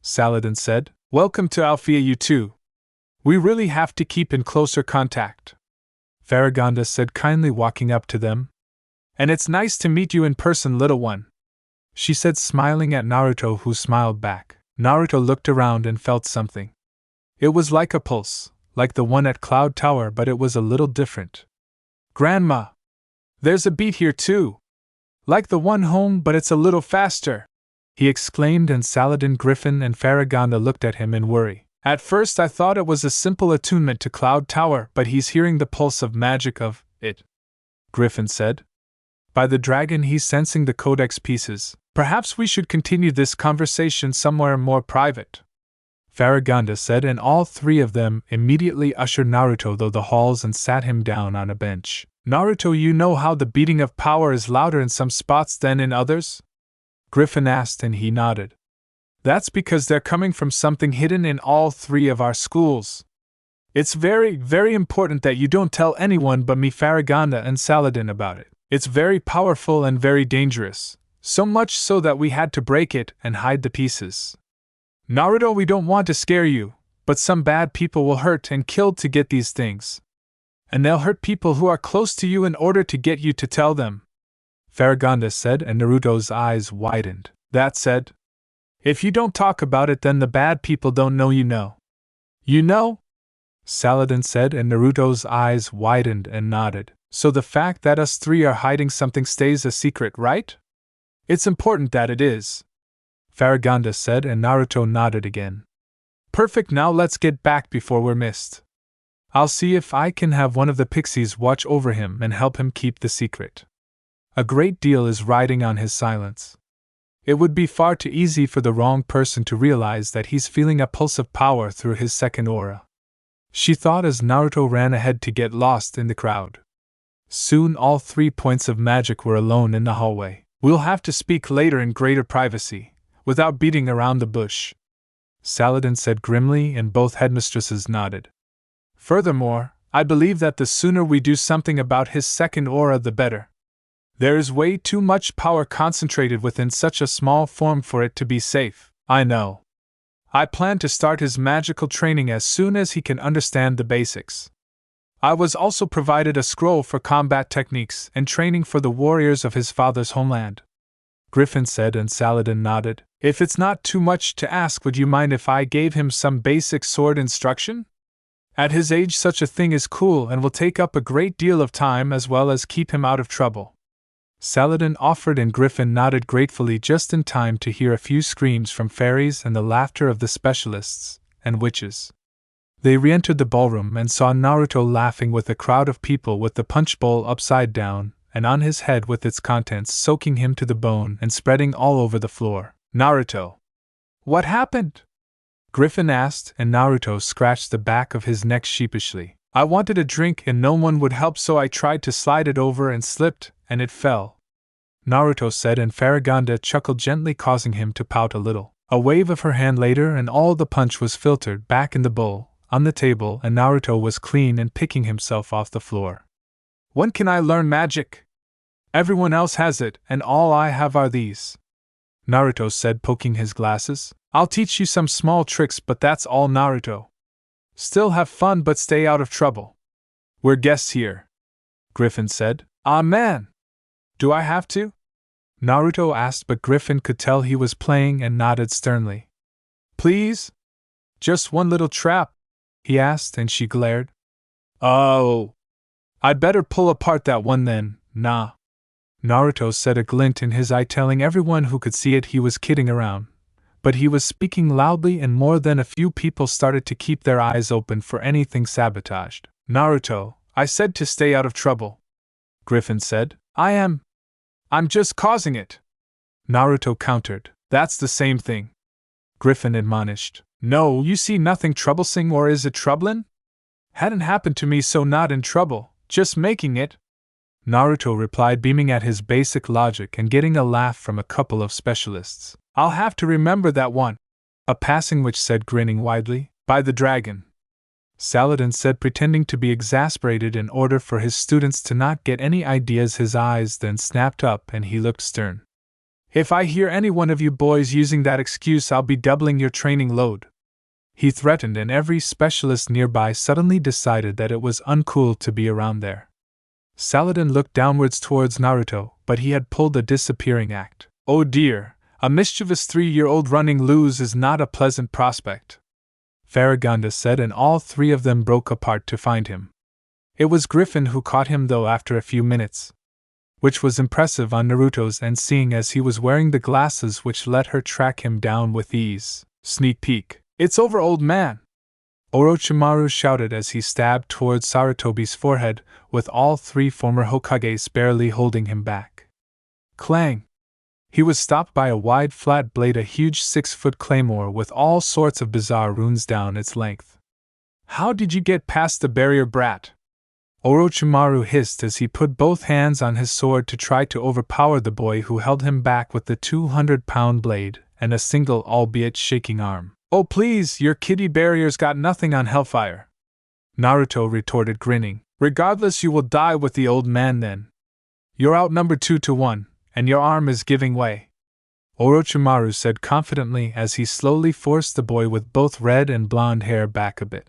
Saladin said. Welcome to Alphea, you two. We really have to keep in closer contact, Farragonda said kindly, walking up to them. And it's nice to meet you in person, little one, she said, smiling at Naruto, who smiled back. Naruto looked around and felt something. It was like a pulse, like the one at Cloud Tower, but it was a little different. Grandma! There's a beat here too! Like the one home, but it's a little faster, he exclaimed, and Saladin, Griffin, and Farragonda looked at him in worry. At first I thought it was a simple attunement to Cloud Tower, but he's hearing the pulse of magic of it, Griffin said. By the dragon, he's sensing the codex pieces. Perhaps we should continue this conversation somewhere more private, Farragonda said, and all three of them immediately ushered Naruto through the halls and sat him down on a bench. Naruto, you know how the beating of power is louder in some spots than in others? Griffin asked, and he nodded. That's because they're coming from something hidden in all three of our schools. It's very, very important that you don't tell anyone but me, Farragonda and Saladin, about it. It's very powerful and very dangerous, so much so that we had to break it and hide the pieces. Naruto, we don't want to scare you, but some bad people will hurt and kill to get these things. And they'll hurt people who are close to you in order to get you to tell them, Farragonda said, and Naruto's eyes widened. That said, if you don't talk about it, then the bad people don't know you know. You know? Saladin said, and Naruto's eyes widened and nodded. So the fact that us three are hiding something stays a secret, right? It's important that it is, Faraganda said, and Naruto nodded again. Perfect, now let's get back before we're missed. I'll see if I can have one of the pixies watch over him and help him keep the secret. A great deal is riding on his silence. It would be far too easy for the wrong person to realize that he's feeling a pulse of power through his second aura. She thought as Naruto ran ahead to get lost in the crowd. Soon all 3 points of magic were alone in the hallway. We'll have to speak later in greater privacy, without beating around the bush, Saladin said grimly, and both headmistresses nodded. Furthermore, I believe that the sooner we do something about his second aura the better. There is way too much power concentrated within such a small form for it to be safe. I know. I plan to start his magical training as soon as he can understand the basics. I was also provided a scroll for combat techniques and training for the warriors of his father's homeland, Griffin said, and Saladin nodded. If it's not too much to ask, would you mind if I gave him some basic sword instruction? At his age, such a thing is cool and will take up a great deal of time as well as keep him out of trouble. Saladin offered, and Griffin nodded gratefully, just in time to hear a few screams from fairies and the laughter of the specialists and witches. They re-entered the ballroom and saw Naruto laughing with a crowd of people, with the punch bowl upside down and on his head with its contents soaking him to the bone and spreading all over the floor. Naruto! What happened? Griffin asked, and Naruto scratched the back of his neck sheepishly. I wanted a drink and no one would help, so I tried to slide it over and slipped, and it fell, Naruto said, and Faraganda chuckled gently, causing him to pout a little. A wave of her hand later, and all the punch was filtered back in the bowl, on the table, and Naruto was clean and picking himself off the floor. When can I learn magic? Everyone else has it, and all I have are these, Naruto said, poking his glasses. I'll teach you some small tricks, but that's all, Naruto. Still have fun, but stay out of trouble. We're guests here, Griffin said. Ah man! Do I have to? Naruto asked, but Griffin could tell he was playing and nodded sternly. Please? Just one little trap? He asked, and she glared. Oh! I'd better pull apart that one then, nah. Naruto said, a glint in his eye telling everyone who could see it he was kidding around. But he was speaking loudly, and more than a few people started to keep their eyes open for anything sabotaged. Naruto, I said to stay out of trouble, Griffin said. I'm just causing it, Naruto countered. That's the same thing, Griffin admonished. No, you see nothing troublesome, or is it troublin'? Hadn't happened to me, so not in trouble, just making it, Naruto replied, beaming at his basic logic and getting a laugh from a couple of specialists. I'll have to remember that one, a passing witch said, grinning widely. By the dragon, Saladin said, pretending to be exasperated in order for his students to not get any ideas. His eyes then snapped up and he looked stern. If I hear any one of you boys using that excuse, I'll be doubling your training load, he threatened, and every specialist nearby suddenly decided that it was uncool to be around there. Saladin looked downwards towards Naruto, but he had pulled a disappearing act. Oh dear, a mischievous 3-year-old running loose is not a pleasant prospect, Faraganda said, and all 3 of them broke apart to find him. It was Griffin who caught him, though, after a few minutes, which was impressive on Naruto's end, seeing as he was wearing the glasses which let her track him down with ease. Sneak peek. It's over, old man, Orochimaru shouted as he stabbed towards Sarutobi's forehead, with all 3 former Hokages barely holding him back. Clang! He was stopped by a wide flat blade, a huge 6-foot claymore with all sorts of bizarre runes down its length. How did you get past the barrier, brat? Orochimaru hissed as he put both hands on his sword to try to overpower the boy who held him back with the 200-pound blade and a single, albeit shaking, arm. Oh please, your kiddie barrier's got nothing on Hellfire, Naruto retorted, grinning. Regardless, you will die with the old man then. You're outnumbered 2-1, and your arm is giving way, Orochimaru said confidently as he slowly forced the boy with both red and blonde hair back a bit.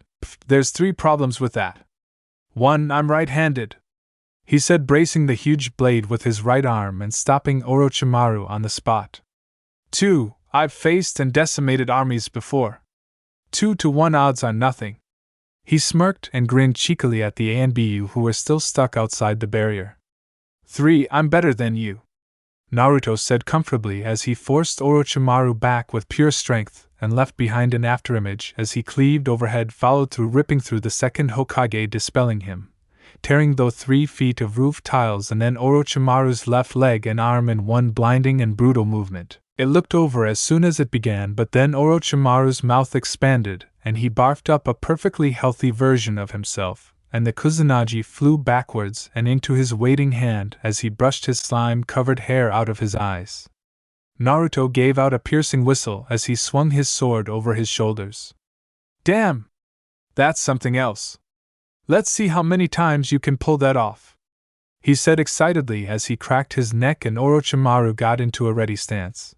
There's 3 problems with that. 1, I'm right-handed, he said, bracing the huge blade with his right arm and stopping Orochimaru on the spot. 2, I've faced and decimated armies before. 2-1 odds on nothing. He smirked and grinned cheekily at the ANBU who were still stuck outside the barrier. 3, I'm better than you. Naruto said comfortably as he forced Orochimaru back with pure strength and left behind an afterimage as he cleaved overhead, followed through, ripping through the second Hokage, dispelling him, tearing through 3 feet of roof tiles and then Orochimaru's left leg and arm in one blinding and brutal movement. It looked over as soon as it began, but then Orochimaru's mouth expanded and he barfed up a perfectly healthy version of himself, and the Kusanagi flew backwards and into his waiting hand as he brushed his slime-covered hair out of his eyes. Naruto gave out a piercing whistle as he swung his sword over his shoulders. "Damn! That's something else. Let's see how many times you can pull that off," he said excitedly as he cracked his neck and Orochimaru got into a ready stance.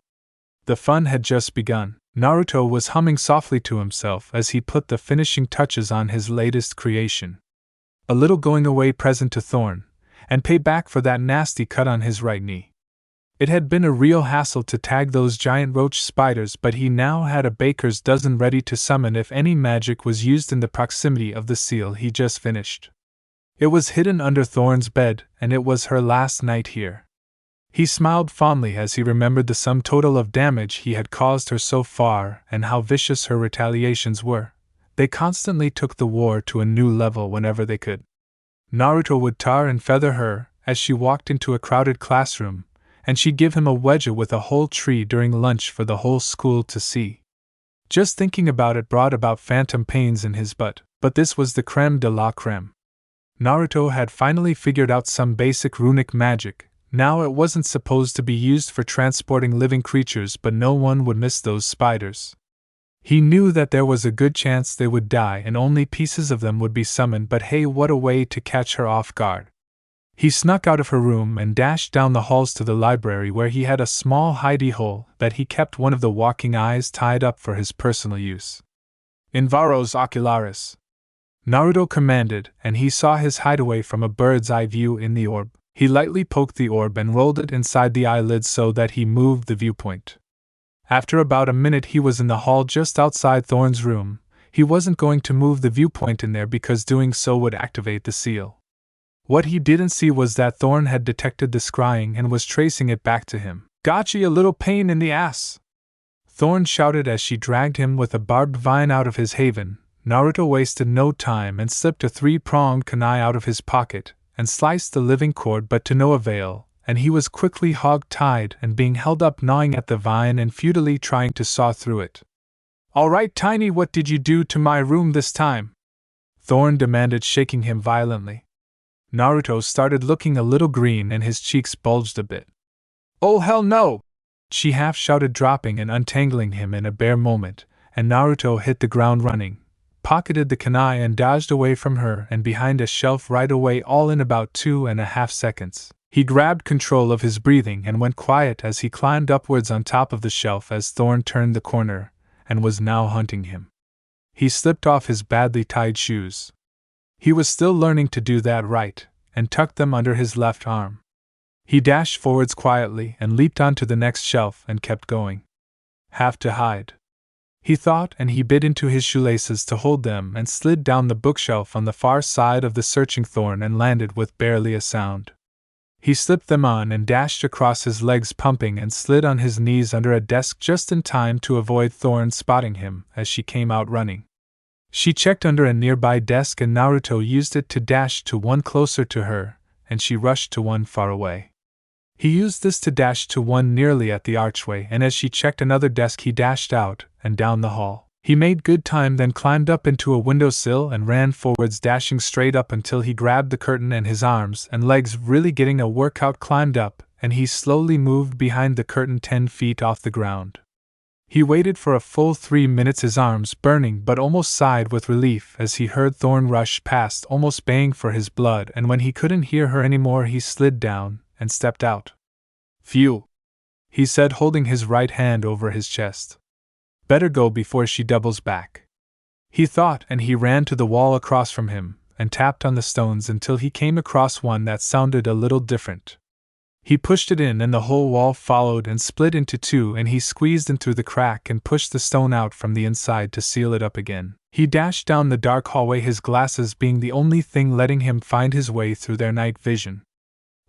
The fun had just begun. Naruto was humming softly to himself as he put the finishing touches on his latest creation. A little going-away present to Thorn, and pay back for that nasty cut on his right knee. It had been a real hassle to tag those giant roach spiders, but he now had a baker's dozen ready to summon if any magic was used in the proximity of the seal he just finished. It was hidden under Thorn's bed, and it was her last night here. He smiled fondly as he remembered the sum total of damage he had caused her so far and how vicious her retaliations were. They constantly took the war to a new level whenever they could. Naruto would tar and feather her as she walked into a crowded classroom, and she'd give him a wedgie with a whole tree during lunch for the whole school to see. Just thinking about it brought about phantom pains in his butt, but this was the creme de la creme. Naruto had finally figured out some basic runic magic. Now it wasn't supposed to be used for transporting living creatures, but no one would miss those spiders. He knew that there was a good chance they would die and only pieces of them would be summoned, but hey, what a way to catch her off guard. He snuck out of her room and dashed down the halls to the library, where he had a small hidey hole that he kept one of the walking eyes tied up for his personal use. "Invaros ocularis," Naruto commanded, and he saw his hideaway from a bird's eye view in the orb. He lightly poked the orb and rolled it inside the eyelids so that he moved the viewpoint. After about a minute he was in the hall just outside Thorn's room. He wasn't going to move the viewpoint in there because doing so would activate the seal. What he didn't see was that Thorn had detected the scrying and was tracing it back to him. "Gotcha, you little pain in the ass!" Thorn shouted as she dragged him with a barbed vine out of his haven. Naruto wasted no time and slipped a 3-pronged kunai out of his pocket and sliced the living cord, but to no avail, and he was quickly hog-tied and being held up gnawing at the vine and futilely trying to saw through it. "All right, Tiny, what did you do to my room this time?" Thorn demanded, shaking him violently. Naruto started looking a little green and his cheeks bulged a bit. "Oh hell no!" she half-shouted, dropping and untangling him in a bare moment, and Naruto hit the ground running, pocketed the kunai and dodged away from her and behind a shelf right away, all in about 2.5 seconds. He grabbed control of his breathing and went quiet as he climbed upwards on top of the shelf as Thorn turned the corner and was now hunting him. He slipped off his badly tied shoes. He was still learning to do that right, and tucked them under his left arm. He dashed forwards quietly and leaped onto the next shelf and kept going. "Have to hide," he thought, and he bit into his shoelaces to hold them and slid down the bookshelf on the far side of the searching Thorn and landed with barely a sound. He slipped them on and dashed across his legs, pumping, and slid on his knees under a desk just in time to avoid Thorn spotting him as she came out running. She checked under a nearby desk and Naruto used it to dash to one closer to her, and she rushed to one far away. He used this to dash to one nearly at the archway, and as she checked another desk he dashed out and down the hall. He made good time, then climbed up into a windowsill and ran forwards, dashing straight up until he grabbed the curtain, and his arms and legs really getting a workout, climbed up, and he slowly moved behind the curtain 10 feet off the ground. He waited for a full 3 minutes, his arms burning, but almost sighed with relief as he heard Thorn rush past, almost baying for his blood, and when he couldn't hear her anymore he slid down and stepped out. "Phew," he said, holding his right hand over his chest. "Better go before she doubles back," he thought, and he ran to the wall across from him and tapped on the stones until he came across one that sounded a little different. He pushed it in and the whole wall followed and split into two, and he squeezed in through the crack and pushed the stone out from the inside to seal it up again. He dashed down the dark hallway, his glasses being the only thing letting him find his way through their night vision.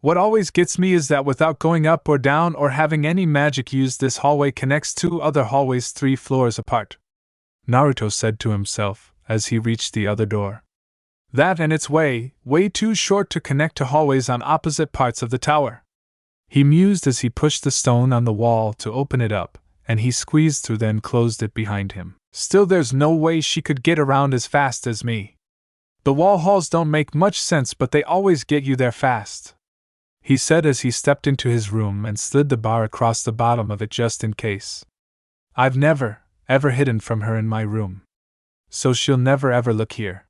What always gets me is that without going up or down or having any magic used, this hallway connects two other hallways 3 floors apart. Naruto said to himself as he reached the other door. That and it's way too short to connect to hallways on opposite parts of the tower. He mused as he pushed the stone on the wall to open it up, and he squeezed through, then closed it behind him. Still, there's no way she could get around as fast as me. The wall halls don't make much sense, but they always get you there fast, he said as he stepped into his room and slid the bar across the bottom of it just in case. I've never, ever hidden from her in my room, so she'll never ever look here,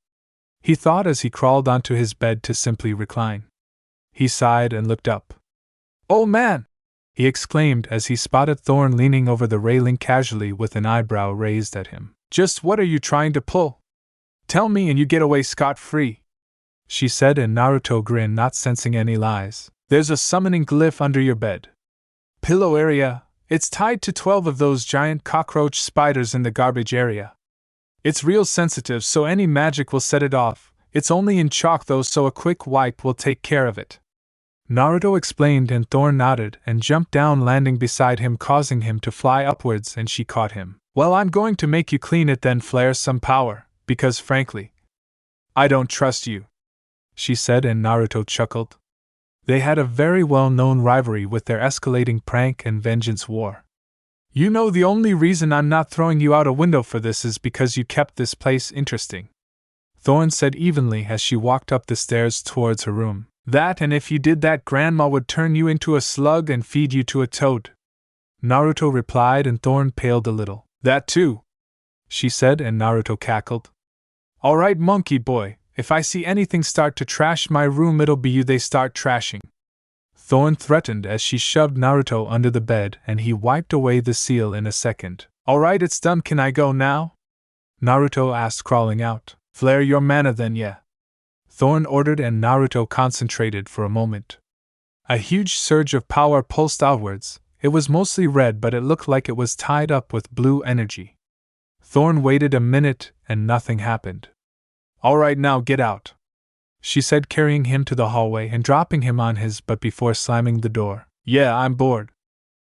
he thought as he crawled onto his bed to simply recline. He sighed and looked up. Oh man! He exclaimed as he spotted Thorn leaning over the railing casually with an eyebrow raised at him. Just what are you trying to pull? Tell me and you get away scot-free, she said, and Naruto grinned, not sensing any lies. There's a summoning glyph under your bed. Pillow area. It's tied to 12 of those giant cockroach spiders in the garbage area. It's real sensitive, so any magic will set it off. It's only in chalk though, so a quick wipe will take care of it, Naruto explained, and Thorn nodded and jumped down, landing beside him, causing him to fly upwards, and she caught him. Well, I'm going to make you clean it, then flare some power, because frankly, I don't trust you, she said, and Naruto chuckled. They had a very well-known rivalry with their escalating prank and vengeance war. You know, the only reason I'm not throwing you out a window for this is because you kept this place interesting, Thorn said evenly as she walked up the stairs towards her room. That, and if you did that, Grandma would turn you into a slug and feed you to a toad, Naruto replied, and Thorn paled a little. That too, she said, and Naruto cackled. Alright, monkey boy, if I see anything start to trash my room, it'll be you they start trashing, Thorn threatened as she shoved Naruto under the bed, and he wiped away the seal in a second. Alright, it's done, can I go now? Naruto asked, crawling out. Flare your mana then, yeah, Thorn ordered, and Naruto concentrated for a moment. A huge surge of power pulsed outwards. It was mostly red, but it looked like it was tied up with blue energy. Thorn waited a minute, and nothing happened. Alright, now get out, she said, carrying him to the hallway and dropping him on his butt before slamming the door. Yeah, I'm bored,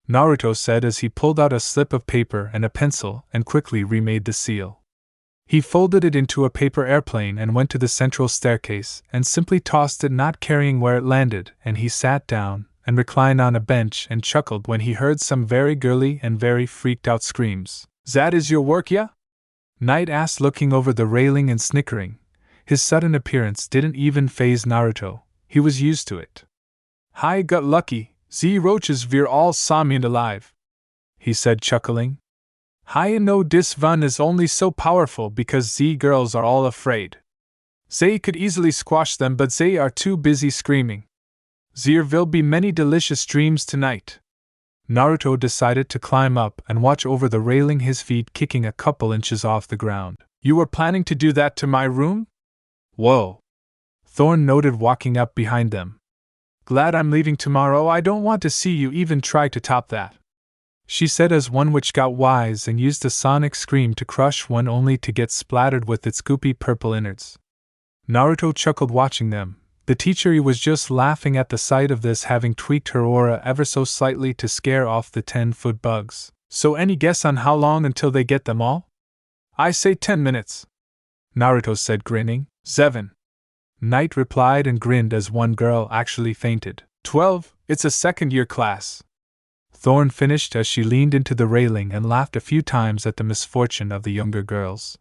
Naruto said as he pulled out a slip of paper and a pencil and quickly remade the seal. He folded it into a paper airplane and went to the central staircase and simply tossed it, not caring where it landed, and he sat down and reclined on a bench and chuckled when he heard some very girly and very freaked out screams. That is your work, yeah? Knight asked, looking over the railing and snickering. His sudden appearance didn't even faze Naruto. He was used to it. I got lucky, Z roaches veer all saw me alive, he said, chuckling. I know this one is only so powerful because Z girls are all afraid. They could easily squash them, but they are too busy screaming. There will be many delicious dreams tonight. Naruto decided to climb up and watch over the railing, his feet kicking a couple inches off the ground. You were planning to do that to my room? Whoa, Thorn noted, walking up behind them. Glad I'm leaving tomorrow. I don't want to see you even try to top that, she said as one which got wise and used a sonic scream to crush one, only to get splattered with its goopy purple innards. Naruto chuckled watching them. The teacher was just laughing at the sight of this, having tweaked her aura ever so slightly to scare off the 10-foot bugs. So any guess on how long until they get them all? I say 10 minutes, Naruto said, grinning. 7. Knight replied and grinned as one girl actually fainted. 12, it's a second-year class, Thorn finished as she leaned into the railing and laughed a few times at the misfortune of the younger girls.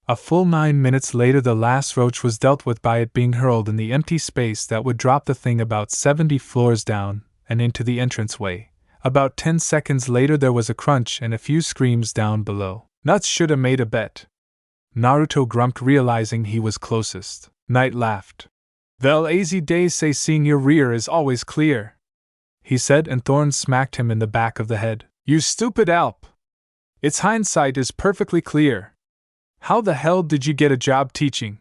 A full 9 minutes later, the last roach was dealt with by it being hurled in the empty space that would drop the thing about 70 floors down and into the entranceway. About 10 seconds later, there was a crunch and a few screams down below. Nuts shoulda made a bet, Naruto grumped, realizing he was closest. Knight laughed. Well, az days say seeing your rear is always clear, he said, and Thorn smacked him in the back of the head. You stupid Alp! Its hindsight is perfectly clear. How the hell did you get a job teaching?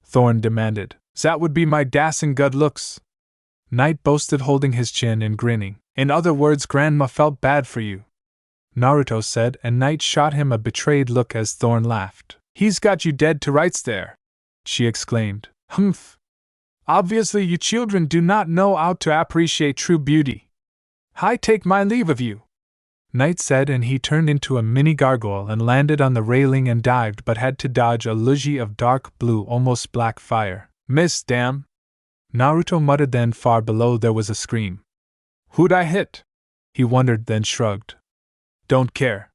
Thorn demanded. That would be my dancing good looks, Knight boasted, holding his chin and grinning. In other words, Grandma felt bad for you, Naruto said, and Knight shot him a betrayed look as Thorn laughed. He's got you dead to rights there, she exclaimed. Humph! Obviously you children do not know how to appreciate true beauty. I take my leave of you, Knight said, and he turned into a mini gargoyle and landed on the railing and dived but had to dodge a luge of dark blue, almost black fire. Miss, damn! Naruto muttered, then far below there was a scream. Who'd I hit? He wondered, then shrugged. Don't care.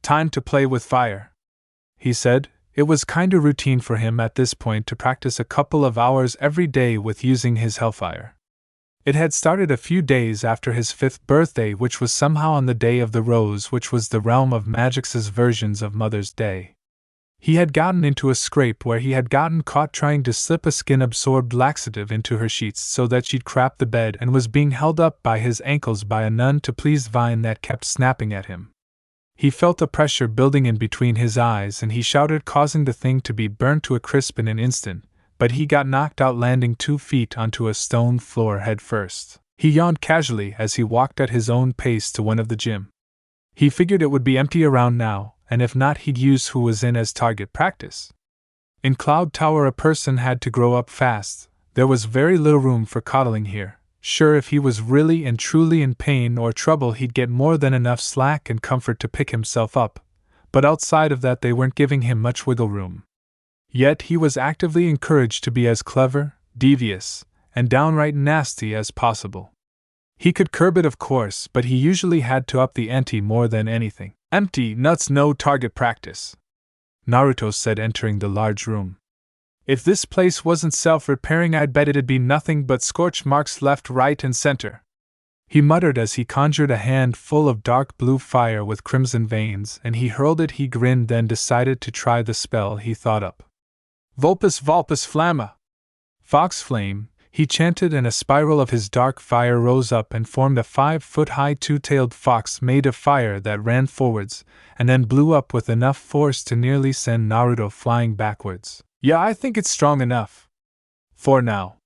Time to play with fire, he said. It was kinda routine for him at this point to practice a couple of hours every day with using his hellfire. It had started a few days after his 5th birthday, which was somehow on the Day of the Rose, which was the realm of Magix's versions of Mother's Day. He had gotten into a scrape where he had gotten caught trying to slip a skin-absorbed laxative into her sheets so that she'd crap the bed, and was being held up by his ankles by a none to please vine that kept snapping at him. He felt a pressure building in between his eyes, and he shouted, causing the thing to be burnt to a crisp in an instant, but he got knocked out, landing 2 feet onto a stone floor head first. He yawned casually as he walked at his own pace to one of the gym. He figured it would be empty around now, and if not, he'd use who was in as target practice. In Cloud Tower, a person had to grow up fast. There was very little room for coddling here. Sure, if he was really and truly in pain or trouble, he'd get more than enough slack and comfort to pick himself up, but outside of that they weren't giving him much wiggle room. Yet he was actively encouraged to be as clever, devious, and downright nasty as possible. He could curb it, of course, but he usually had to up the ante more than anything. Empty nuts, no target practice, Naruto said, entering the large room. If this place wasn't self-repairing, I'd bet it'd be nothing but scorch marks left, right, and center, he muttered as he conjured a hand full of dark blue fire with crimson veins, and he hurled it. He grinned, then decided to try the spell he thought up. Vulpus Vulpus Flamma! Fox Flame, he chanted, and a spiral of his dark fire rose up and formed a 5-foot-high two-tailed fox made of fire that ran forwards, and then blew up with enough force to nearly send Naruto flying backwards. Yeah, I think it's strong enough. For now,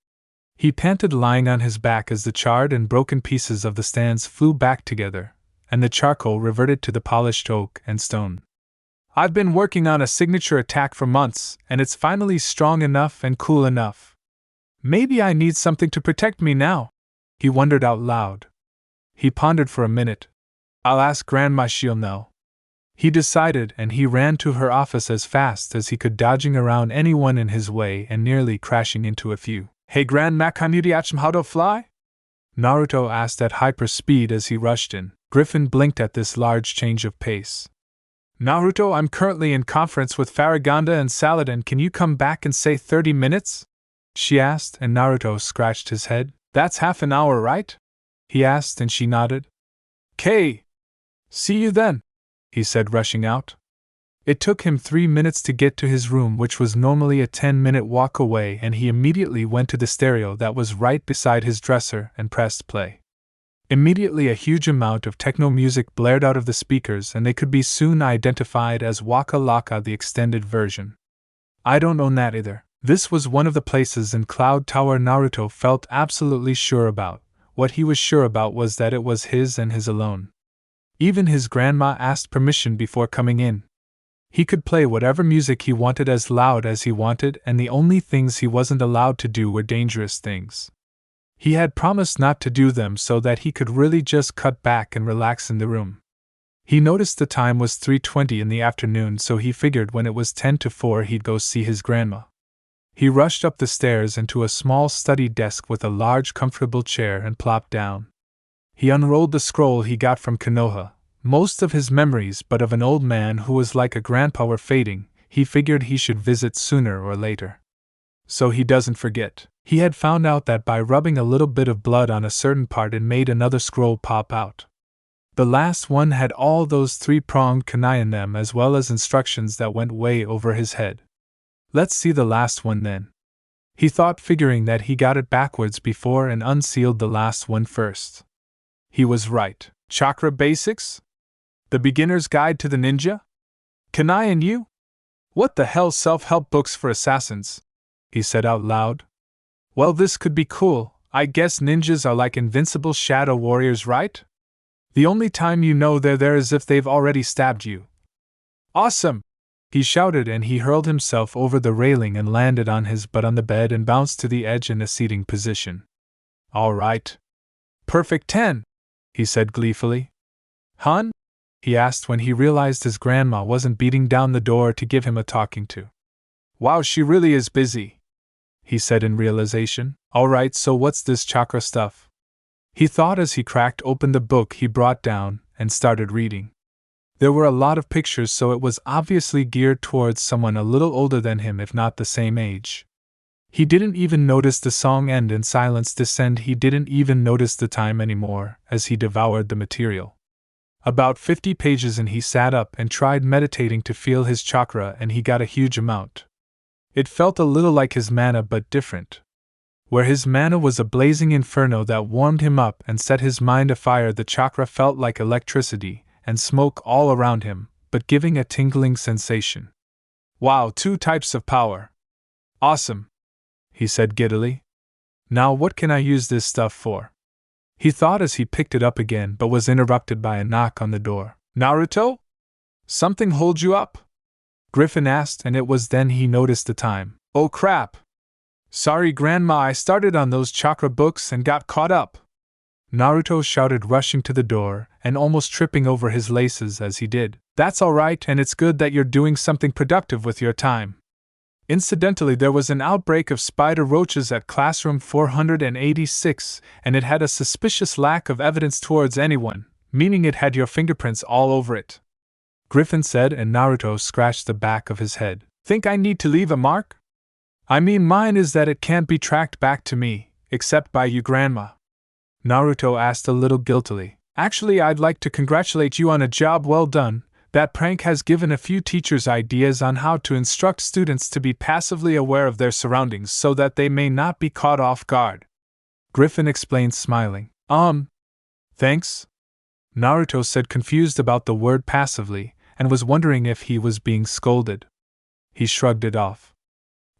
he panted, lying on his back as the charred and broken pieces of the stands flew back together, and the charcoal reverted to the polished oak and stone. I've been working on a signature attack for months, and it's finally strong enough and cool enough. Maybe I need something to protect me now, he wondered out loud. He pondered for a minute. I'll ask Grandma, she'll know, he decided, and he ran to her office as fast as he could, dodging around anyone in his way and nearly crashing into a few. Hey Grandma, can you teach me how to fly? Naruto asked at hyper speed as he rushed in. Griffin blinked at this large change of pace. Naruto, I'm currently in conference with Farragonda and Saladin. Can you come back in, say, 30 minutes? She asked, and Naruto scratched his head. That's half an hour, right? He asked, and she nodded. "'Kay. See you then," he said, rushing out. It took him 3 minutes to get to his room, which was normally a 10-minute walk away, and he immediately went to the stereo that was right beside his dresser and pressed play. Immediately a huge amount of techno music blared out of the speakers, and they could be soon identified as Waka Laka, the extended version. I don't own that either. This was one of the places in Cloud Tower Naruto felt absolutely sure about. What he was sure about was that it was his and his alone. Even his grandma asked permission before coming in. He could play whatever music he wanted as loud as he wanted, and the only things he wasn't allowed to do were dangerous things. He had promised not to do them so that he could really just cut back and relax in the room. He noticed the time was 3:20 in the afternoon, so he figured when it was 10 to 4 he'd go see his grandma. He rushed up the stairs into a small study desk with a large comfortable chair and plopped down. He unrolled the scroll he got from Konoha. Most of his memories but of an old man who was like a grandpa were fading. He figured he should visit sooner or later, so he doesn't forget. He had found out that by rubbing a little bit of blood on a certain part it made another scroll pop out. The last one had all those 3-pronged kunai in them, as well as instructions that went way over his head. Let's see the last one then, he thought, figuring that he got it backwards before and unsealed the last one first. He was right. Chakra Basics? The Beginner's Guide to the Ninja? Kunai and you? What the hell, self-help books for assassins? He said out loud. Well, this could be cool. I guess ninjas are like invincible shadow warriors, right? The only time you know they're there is if they've already stabbed you. Awesome! He shouted and he hurled himself over the railing and landed on his butt on the bed and bounced to the edge in a seating position. All right. Perfect 10, he said gleefully. Hun? He asked when he realized his grandma wasn't beating down the door to give him a talking to. Wow, she really is busy, he said in realization. All right, so what's this chakra stuff? He thought as he cracked open the book he brought down and started reading. There were a lot of pictures, so it was obviously geared towards someone a little older than him, if not the same age. He didn't even notice the song end and silence descend. He didn't even notice the time anymore as he devoured the material. About 50 pages in, he sat up and tried meditating to feel his chakra, and he got a huge amount. It felt a little like his mana, but different. Where his mana was a blazing inferno that warmed him up and set his mind afire, the chakra felt like electricity and smoke all around him, but giving a tingling sensation. Wow, 2 types of power. Awesome, he said giddily. Now what can I use this stuff for? He thought as he picked it up again, but was interrupted by a knock on the door. Naruto? Something hold you up? Griffin asked, and it was then he noticed the time. Oh crap! Sorry, Grandma, I started on those chakra books and got caught up. Naruto shouted, rushing to the door and almost tripping over his laces as he did. That's all right, and it's good that you're doing something productive with your time. Incidentally, there was an outbreak of spider roaches at classroom 486, and it had a suspicious lack of evidence towards anyone, meaning it had your fingerprints all over it. Griffin said, and Naruto scratched the back of his head. Think I need to leave a mark? I mean, mine is that it can't be tracked back to me, except by you, Grandma. Naruto asked a little guiltily. Actually, I'd like to congratulate you on a job well done. That prank has given a few teachers ideas on how to instruct students to be passively aware of their surroundings so that they may not be caught off guard. Griffin explained, smiling. Thanks? Naruto said, confused about the word passively, and was wondering if he was being scolded. He shrugged it off.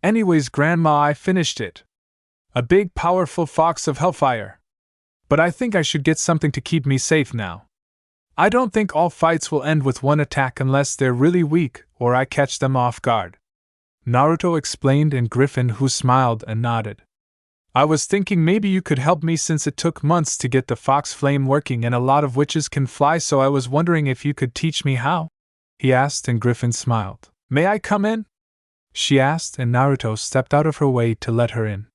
Anyways, Grandma, I finished it. A big, powerful fox of hellfire. But I think I should get something to keep me safe now. I don't think all fights will end with one attack unless they're really weak or I catch them off guard. Naruto explained, and Griffin, who smiled and nodded. I was thinking maybe you could help me since it took months to get the fox flame working and a lot of witches can fly, so I was wondering if you could teach me how? He asked, and Griffin smiled. May I come in? She asked, and Naruto stepped out of her way to let her in.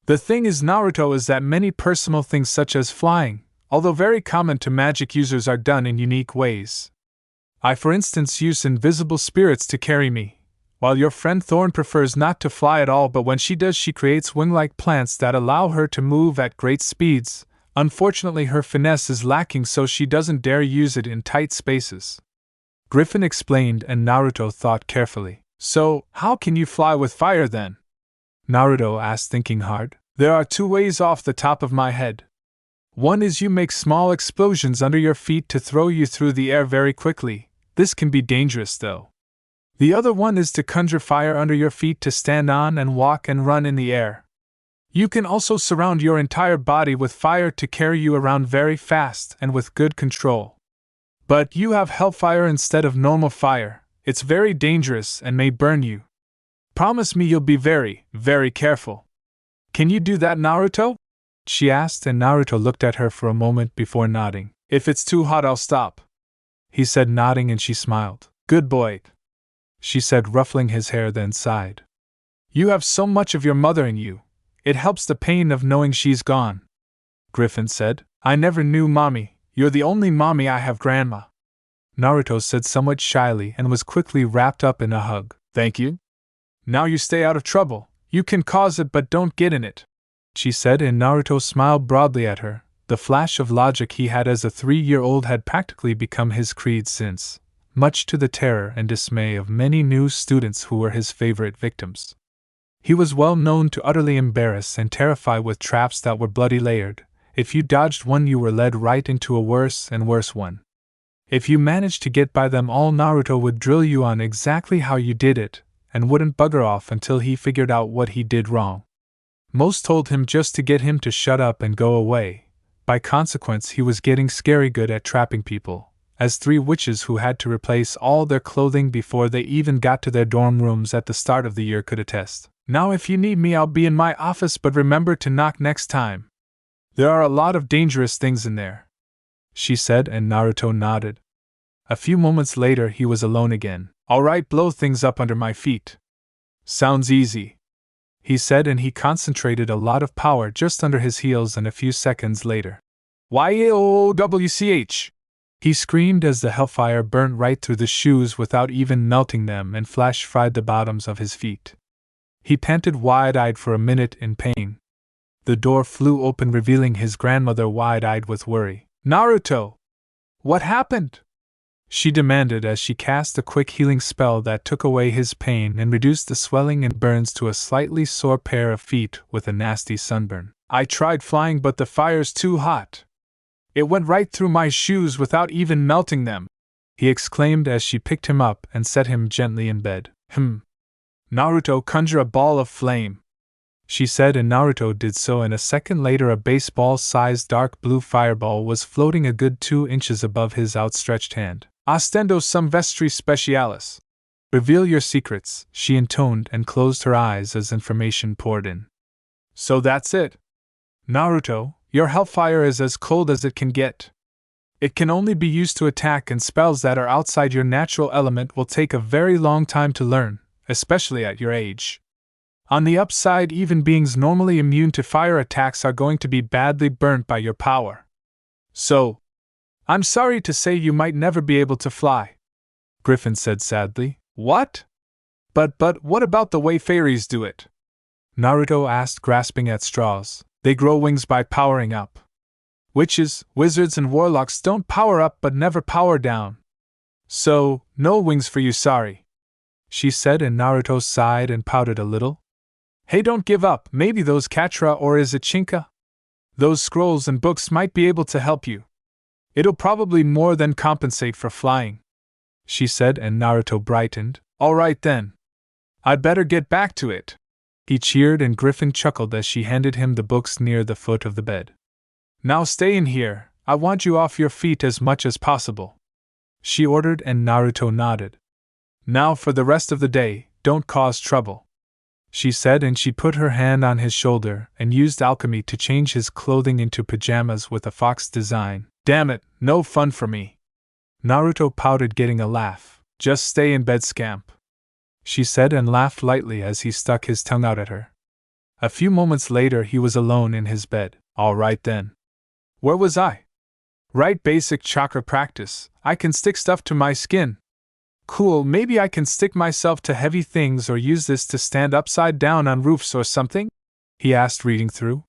The thing is, Naruto, is that many personal things such as flying, although very common to magic users, are done in unique ways. I, for instance, use invisible spirits to carry me, while your friend Thorn prefers not to fly at all, but when she does, she creates wing-like plants that allow her to move at great speeds. Unfortunately, her finesse is lacking, so she doesn't dare use it in tight spaces. Griffin explained, and Naruto thought carefully. So, how can you fly with fire then? Naruto asked, thinking hard. There are 2 ways off the top of my head. One is you make small explosions under your feet to throw you through the air very quickly. This can be dangerous though. The other one is to conjure fire under your feet to stand on and walk and run in the air. You can also surround your entire body with fire to carry you around very fast and with good control. But you have hellfire instead of normal fire. It's very dangerous and may burn you. Promise me you'll be very, very careful. Can you do that, Naruto? She asked, and Naruto looked at her for a moment before nodding. If it's too hot, I'll stop, he said, nodding, and she smiled. Good boy, she said, ruffling his hair, then sighed. You have so much of your mother in you. It helps the pain of knowing she's gone. Griffin said. I never knew Mommy. You're the only Mommy I have, Grandma. Naruto said somewhat shyly and was quickly wrapped up in a hug. Thank you. Now you stay out of trouble. You can cause it, but don't get in it, she said, and Naruto smiled broadly at her. The flash of logic he had as a 3-year-old had practically become his creed since, much to the terror and dismay of many new students who were his favorite victims. He was well known to utterly embarrass and terrify with traps that were bloody layered. If you dodged one, you were led right into a worse and worse one. If you managed to get by them all, Naruto would drill you on exactly how you did it, and wouldn't bugger off until he figured out what he did wrong. Most told him just to get him to shut up and go away. By consequence, he was getting scary good at trapping people, as 3 witches who had to replace all their clothing before they even got to their dorm rooms at the start of the year could attest. Now if you need me, I'll be in my office, but remember to knock next time. There are a lot of dangerous things in there, she said, and Naruto nodded. A few moments later he was alone again. All right, blow things up under my feet. Sounds easy, he said, and he concentrated a lot of power just under his heels, and a few seconds later. YOWCH! He screamed as the hellfire burnt right through the shoes without even melting them and flash fried the bottoms of his feet. He panted wide-eyed for a minute in pain. The door flew open, revealing his grandmother wide-eyed with worry. Naruto! What happened? She demanded as she cast a quick healing spell that took away his pain and reduced the swelling and burns to a slightly sore pair of feet with a nasty sunburn. I tried flying, but the fire's too hot. It went right through my shoes without even melting them, he exclaimed as she picked him up and set him gently in bed. Naruto, conjure a ball of flame, she said, and Naruto did so, and a second later a baseball-sized dark blue fireball was floating a good 2 inches above his outstretched hand. Ostendo sum vestri specialis. Reveal your secrets, she intoned, and closed her eyes as information poured in. So that's it. Naruto, your hellfire is as cold as it can get. It can only be used to attack, and spells that are outside your natural element will take a very long time to learn, especially at your age. On the upside, even beings normally immune to fire attacks are going to be badly burnt by your power. So, I'm sorry to say you might never be able to fly, Griffin said sadly. What? But what about the way fairies do it? Naruto asked, grasping at straws. They grow wings by powering up. Witches, wizards, and warlocks don't power up but never power down. So, no wings for you, sorry, she said, and Naruto sighed and pouted a little. Hey, don't give up, maybe those Katra, or is it Chinka? Those scrolls and books might be able to help you. It'll probably more than compensate for flying, she said, and Naruto brightened. All right then. I'd better get back to it, he cheered, and Griffin chuckled as she handed him the books near the foot of the bed. Now stay in here, I want you off your feet as much as possible, she ordered, and Naruto nodded. Now for the rest of the day, don't cause trouble, she said, and she put her hand on his shoulder and used alchemy to change his clothing into pajamas with a fox design. Damn it, no fun for me. Naruto pouted, getting a laugh. Just stay in bed, scamp, she said, and laughed lightly as he stuck his tongue out at her. A few moments later he was alone in his bed. All right then. Where was I? Right, basic chakra practice. I can stick stuff to my skin. Cool, maybe I can stick myself to heavy things or use this to stand upside down on roofs or something? He asked, reading through.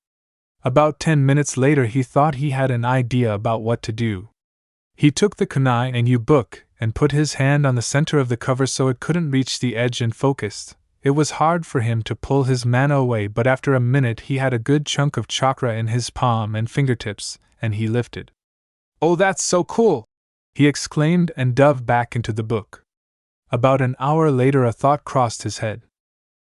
About 10 minutes later he thought he had an idea about what to do. He took the kunai and book and put his hand on the center of the cover so it couldn't reach the edge, and focused. It was hard for him to pull his mana away, but after a minute he had a good chunk of chakra in his palm and fingertips, and he lifted. Oh, that's so cool! He exclaimed and dove back into the book. About an hour later a thought crossed his head.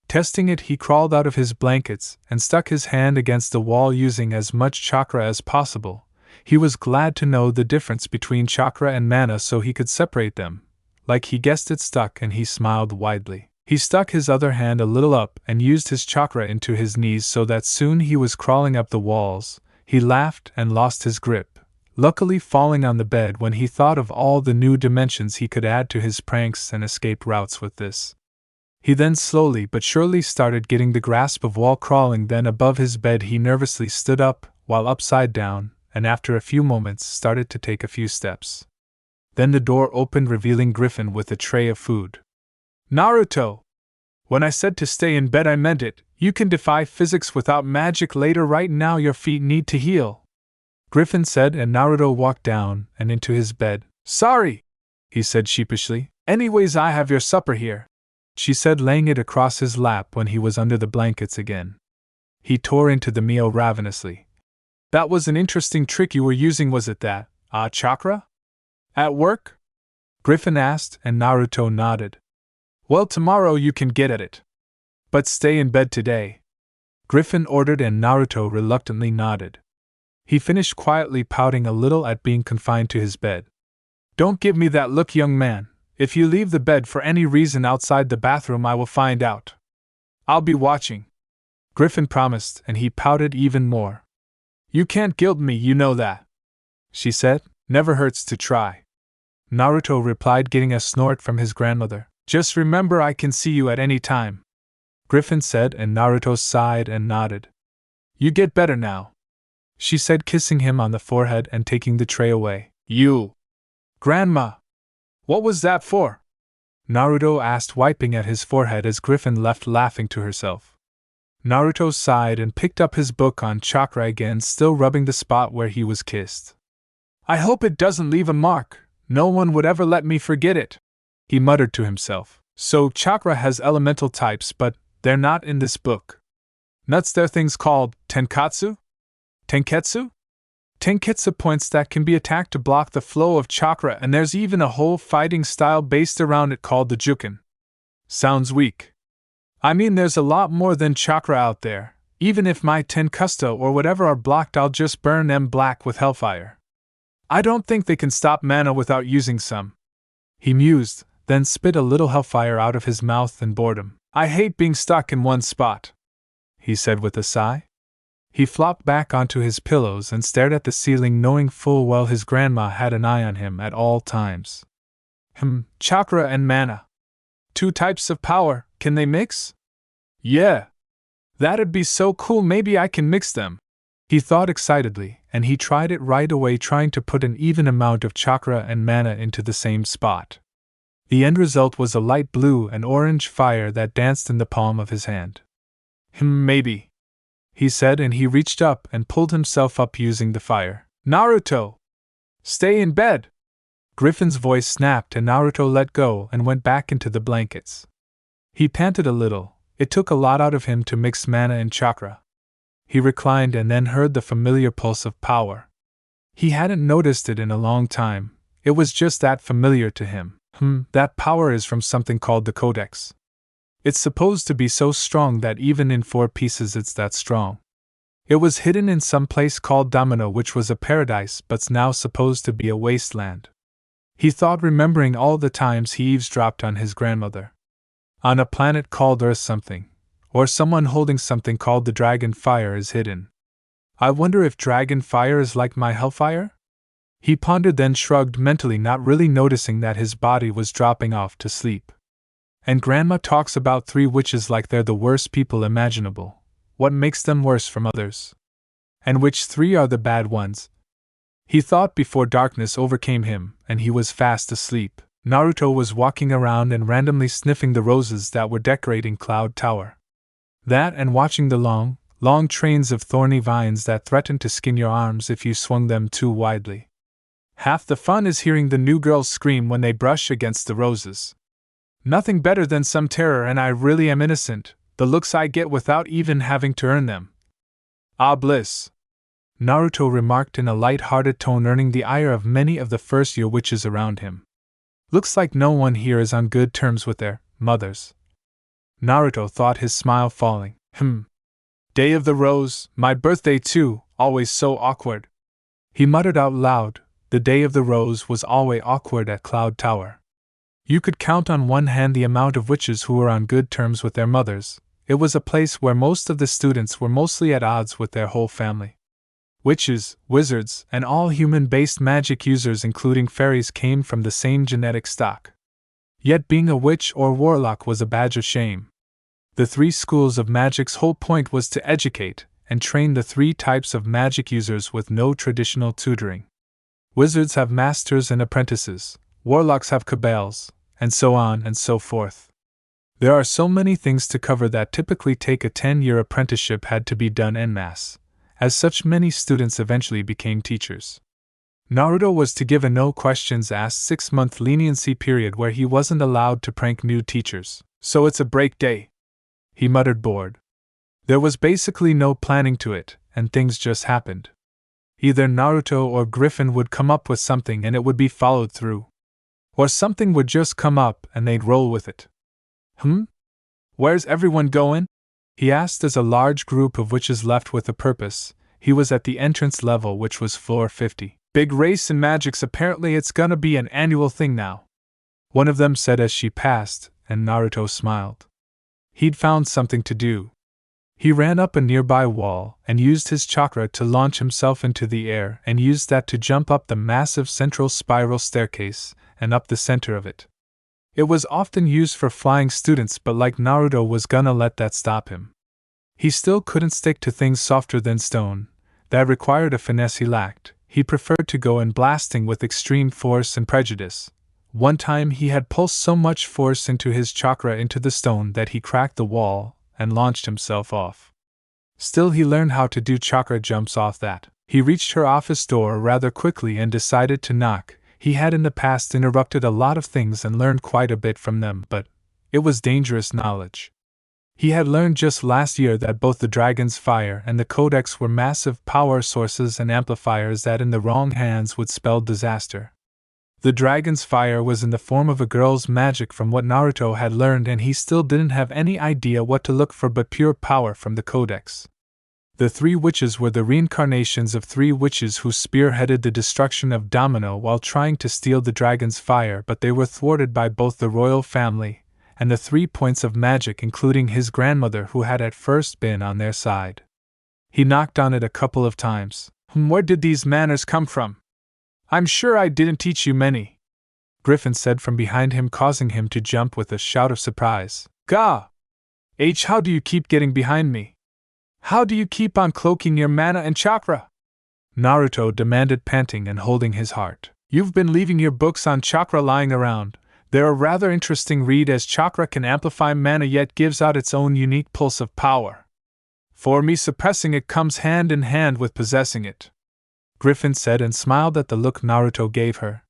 Testing it, he crawled out of his blankets and stuck his hand against the wall, using as much chakra as possible. He was glad to know the difference between chakra and mana so he could separate them. Like he guessed, it stuck, and he smiled widely. He stuck his other hand a little up and used his chakra into his knees so that soon he was crawling up the walls. He laughed and lost his grip, luckily falling on the bed when he thought of all the new dimensions he could add to his pranks and escape routes with this. He then slowly but surely started getting the grasp of wall crawling. Then above his bed he nervously stood up, while upside down, and after a few moments started to take a few steps. Then the door opened, revealing Griffin with a tray of food. Naruto! When I said to stay in bed, I meant it. You can defy physics without magic later. Right now your feet need to heal, Griffin said, and Naruto walked down and into his bed. Sorry, he said sheepishly. Anyways, I have your supper here, she said, laying it across his lap when he was under the blankets again. He tore into the meal ravenously. That was an interesting trick you were using, was it that, chakra? At work? Griffin asked, and Naruto nodded. Well, tomorrow you can get at it. But stay in bed today, Griffin ordered, and Naruto reluctantly nodded. He finished quietly, pouting a little at being confined to his bed. Don't give me that look, young man. If you leave the bed for any reason outside the bathroom, I will find out. I'll be watching. Griffin promised, and he pouted even more. You can't guilt me, you know that, she said. Never hurts to try. Naruto replied, getting a snort from his grandmother. Just remember, I can see you at any time, Griffin said, and Naruto sighed and nodded. You get better now, she said, kissing him on the forehead and taking the tray away. You! Grandma! What was that for? Naruto asked, wiping at his forehead as Griffin left laughing to herself. Naruto sighed and picked up his book on chakra again, still rubbing the spot where he was kissed. I hope it doesn't leave a mark. No one would ever let me forget it, he muttered to himself. So chakra has elemental types, but they're not in this book. Nuts, they're things called tenkatsu? Tenketsu? Tenketsu points that can be attacked to block the flow of chakra, and there's even a whole fighting style based around it called the Juken. Sounds weak. I mean, there's a lot more than chakra out there. Even if my tenkatsu or whatever are blocked, I'll just burn them black with hellfire. I don't think they can stop mana without using some. He mused, then spit a little hellfire out of his mouth in boredom. I hate being stuck in one spot, he said with a sigh. He flopped back onto his pillows and stared at the ceiling, knowing full well his grandma had an eye on him at all times. Chakra and mana. Two types of power, can they mix? Yeah. That'd be so cool, maybe I can mix them, he thought excitedly, and he tried it right away, trying to put an even amount of chakra and mana into the same spot. The end result was a light blue and orange fire that danced in the palm of his hand. Maybe, he said, and he reached up and pulled himself up using the fire. Naruto! Stay in bed! Griffin's voice snapped, and Naruto let go and went back into the blankets. He panted a little. It took a lot out of him to mix mana and chakra. He reclined and then heard the familiar pulse of power. He hadn't noticed it in a long time. It was just that familiar to him. That power is from something called the Codex. It's supposed to be so strong that even in 4 pieces it's that strong. It was hidden in some place called Domino, which was a paradise but's now supposed to be a wasteland. He thought, remembering all the times he eavesdropped on his grandmother. On a planet called Earth, something, or someone holding something called the Dragon Fire is hidden. I wonder if Dragon Fire is like my Hellfire? He pondered, then shrugged mentally, not really noticing that his body was dropping off to sleep. And Grandma talks about 3 witches like they're the worst people imaginable. What makes them worse from others? And which 3 are the bad ones? He thought before darkness overcame him, and he was fast asleep. Naruto was walking around and randomly sniffing the roses that were decorating Cloud Tower. That, and watching the long, long trains of thorny vines that threatened to skin your arms if you swung them too widely. Half the fun is hearing the new girls scream when they brush against the roses. Nothing better than some terror, and I really am innocent, the looks I get without even having to earn them. Ah, bliss! Naruto remarked in a light-hearted tone, earning the ire of many of the first-year witches around him. Looks like no one here is on good terms with their mothers. Naruto thought, his smile falling. Day of the Rose, my birthday too, always so awkward. He muttered out loud. The Day of the Rose was always awkward at Cloud Tower. You could count on one hand the amount of witches who were on good terms with their mothers. It was a place where most of the students were mostly at odds with their whole family. Witches, wizards, and all human-based magic users, including fairies, came from the same genetic stock. Yet being a witch or warlock was a badge of shame. The 3 schools of magic's whole point was to educate and train the 3 types of magic users with no traditional tutoring. Wizards have masters and apprentices, warlocks have cabals, and so on and so forth. There are so many things to cover that typically take a 10-year apprenticeship had to be done en masse. As such, many students eventually became teachers. Naruto was to give a no-questions-asked 6-month leniency period where he wasn't allowed to prank new teachers. So it's a break day, he muttered, bored. There was basically no planning to it, and things just happened. Either Naruto or Griffin would come up with something and it would be followed through. Or something would just come up and they'd roll with it. Where's everyone going? He asked as a large group of witches left with a purpose. He was at the entrance level, which was floor 50. Big race in magics, apparently it's gonna be an annual thing now. One of them said as she passed, and Naruto smiled. He'd found something to do. He ran up a nearby wall and used his chakra to launch himself into the air and used that to jump up the massive central spiral staircase and up the center of it. It was often used for flying students, but like Naruto was gonna let that stop him. He still couldn't stick to things softer than stone. That required a finesse he lacked. He preferred to go in blasting with extreme force and prejudice. One time he had pulsed so much force into his chakra into the stone that he cracked the wall and launched himself off. Still, he learned how to do chakra jumps off that. He reached her office door rather quickly and decided to knock. He had in the past interrupted a lot of things and learned quite a bit from them, but it was dangerous knowledge. He had learned just last year that both the dragon's fire and the codex were massive power sources and amplifiers that in the wrong hands would spell disaster. The dragon's fire was in the form of a girl's magic from what Naruto had learned, and he still didn't have any idea what to look for but pure power from the codex. The three witches were the reincarnations of three witches who spearheaded the destruction of Domino while trying to steal the dragon's fire, but they were thwarted by both the royal family and the 3 points of magic, including his grandmother, who had at first been on their side. He knocked on it a couple of times. Where did these manners come from? I'm sure I didn't teach you many, Griffin said from behind him, causing him to jump with a shout of surprise. Gah! How do you keep getting behind me? How do you keep on cloaking your mana and chakra? Naruto demanded, panting and holding his heart. You've been leaving your books on chakra lying around. They're a rather interesting read, as chakra can amplify mana yet gives out its own unique pulse of power. For me, suppressing it comes hand in hand with possessing it, Griffin said and smiled at the look Naruto gave her.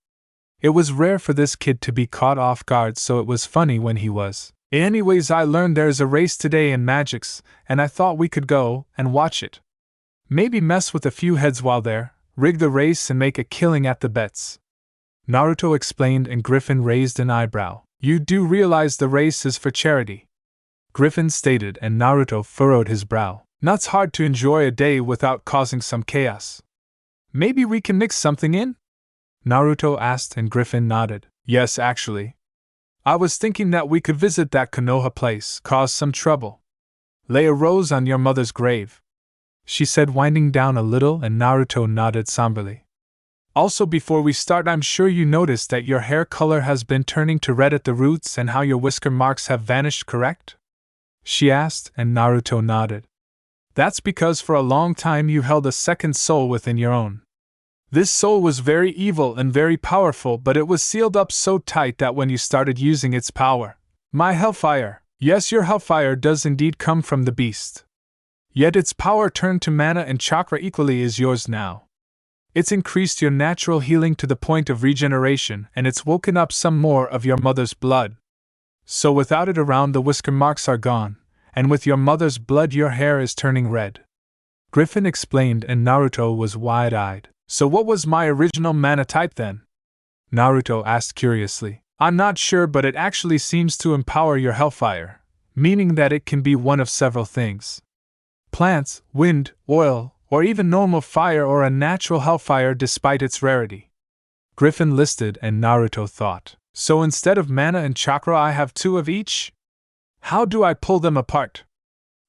It was rare for this kid to be caught off guard, so it was funny when he was. Anyways, I learned there's a race today in magics, and I thought we could go and watch it. Maybe mess with a few heads while there, rig the race and make a killing at the bets, Naruto explained, and Griffin raised an eyebrow. You do realize the race is for charity, Griffin stated, and Naruto furrowed his brow. Not's hard to enjoy a day without causing some chaos. Maybe we can mix something in? Naruto asked, and Griffin nodded. Yes, actually. I was thinking that we could visit that Konoha place, cause some trouble. Lay a rose on your mother's grave, she said, winding down a little, and Naruto nodded somberly. Also, before we start, I'm sure you noticed that your hair color has been turning to red at the roots and how your whisker marks have vanished, correct? She asked, and Naruto nodded. That's because for a long time you held a second soul within your own. This soul was very evil and very powerful, but it was sealed up so tight that when you started using its power, my hellfire, yes, your hellfire does indeed come from the beast. Yet its power turned to mana and chakra equally is yours now. It's increased your natural healing to the point of regeneration, and it's woken up some more of your mother's blood. So without it around, the whisker marks are gone, and with your mother's blood your hair is turning red, Griffin explained, and Naruto was wide-eyed. So what was my original mana type then? Naruto asked curiously. I'm not sure, but it actually seems to empower your hellfire, meaning that it can be one of several things. Plants, wind, oil, or even normal fire, or a natural hellfire despite its rarity, Griffin listed, and Naruto thought. So instead of mana and chakra I have 2 of each? How do I pull them apart?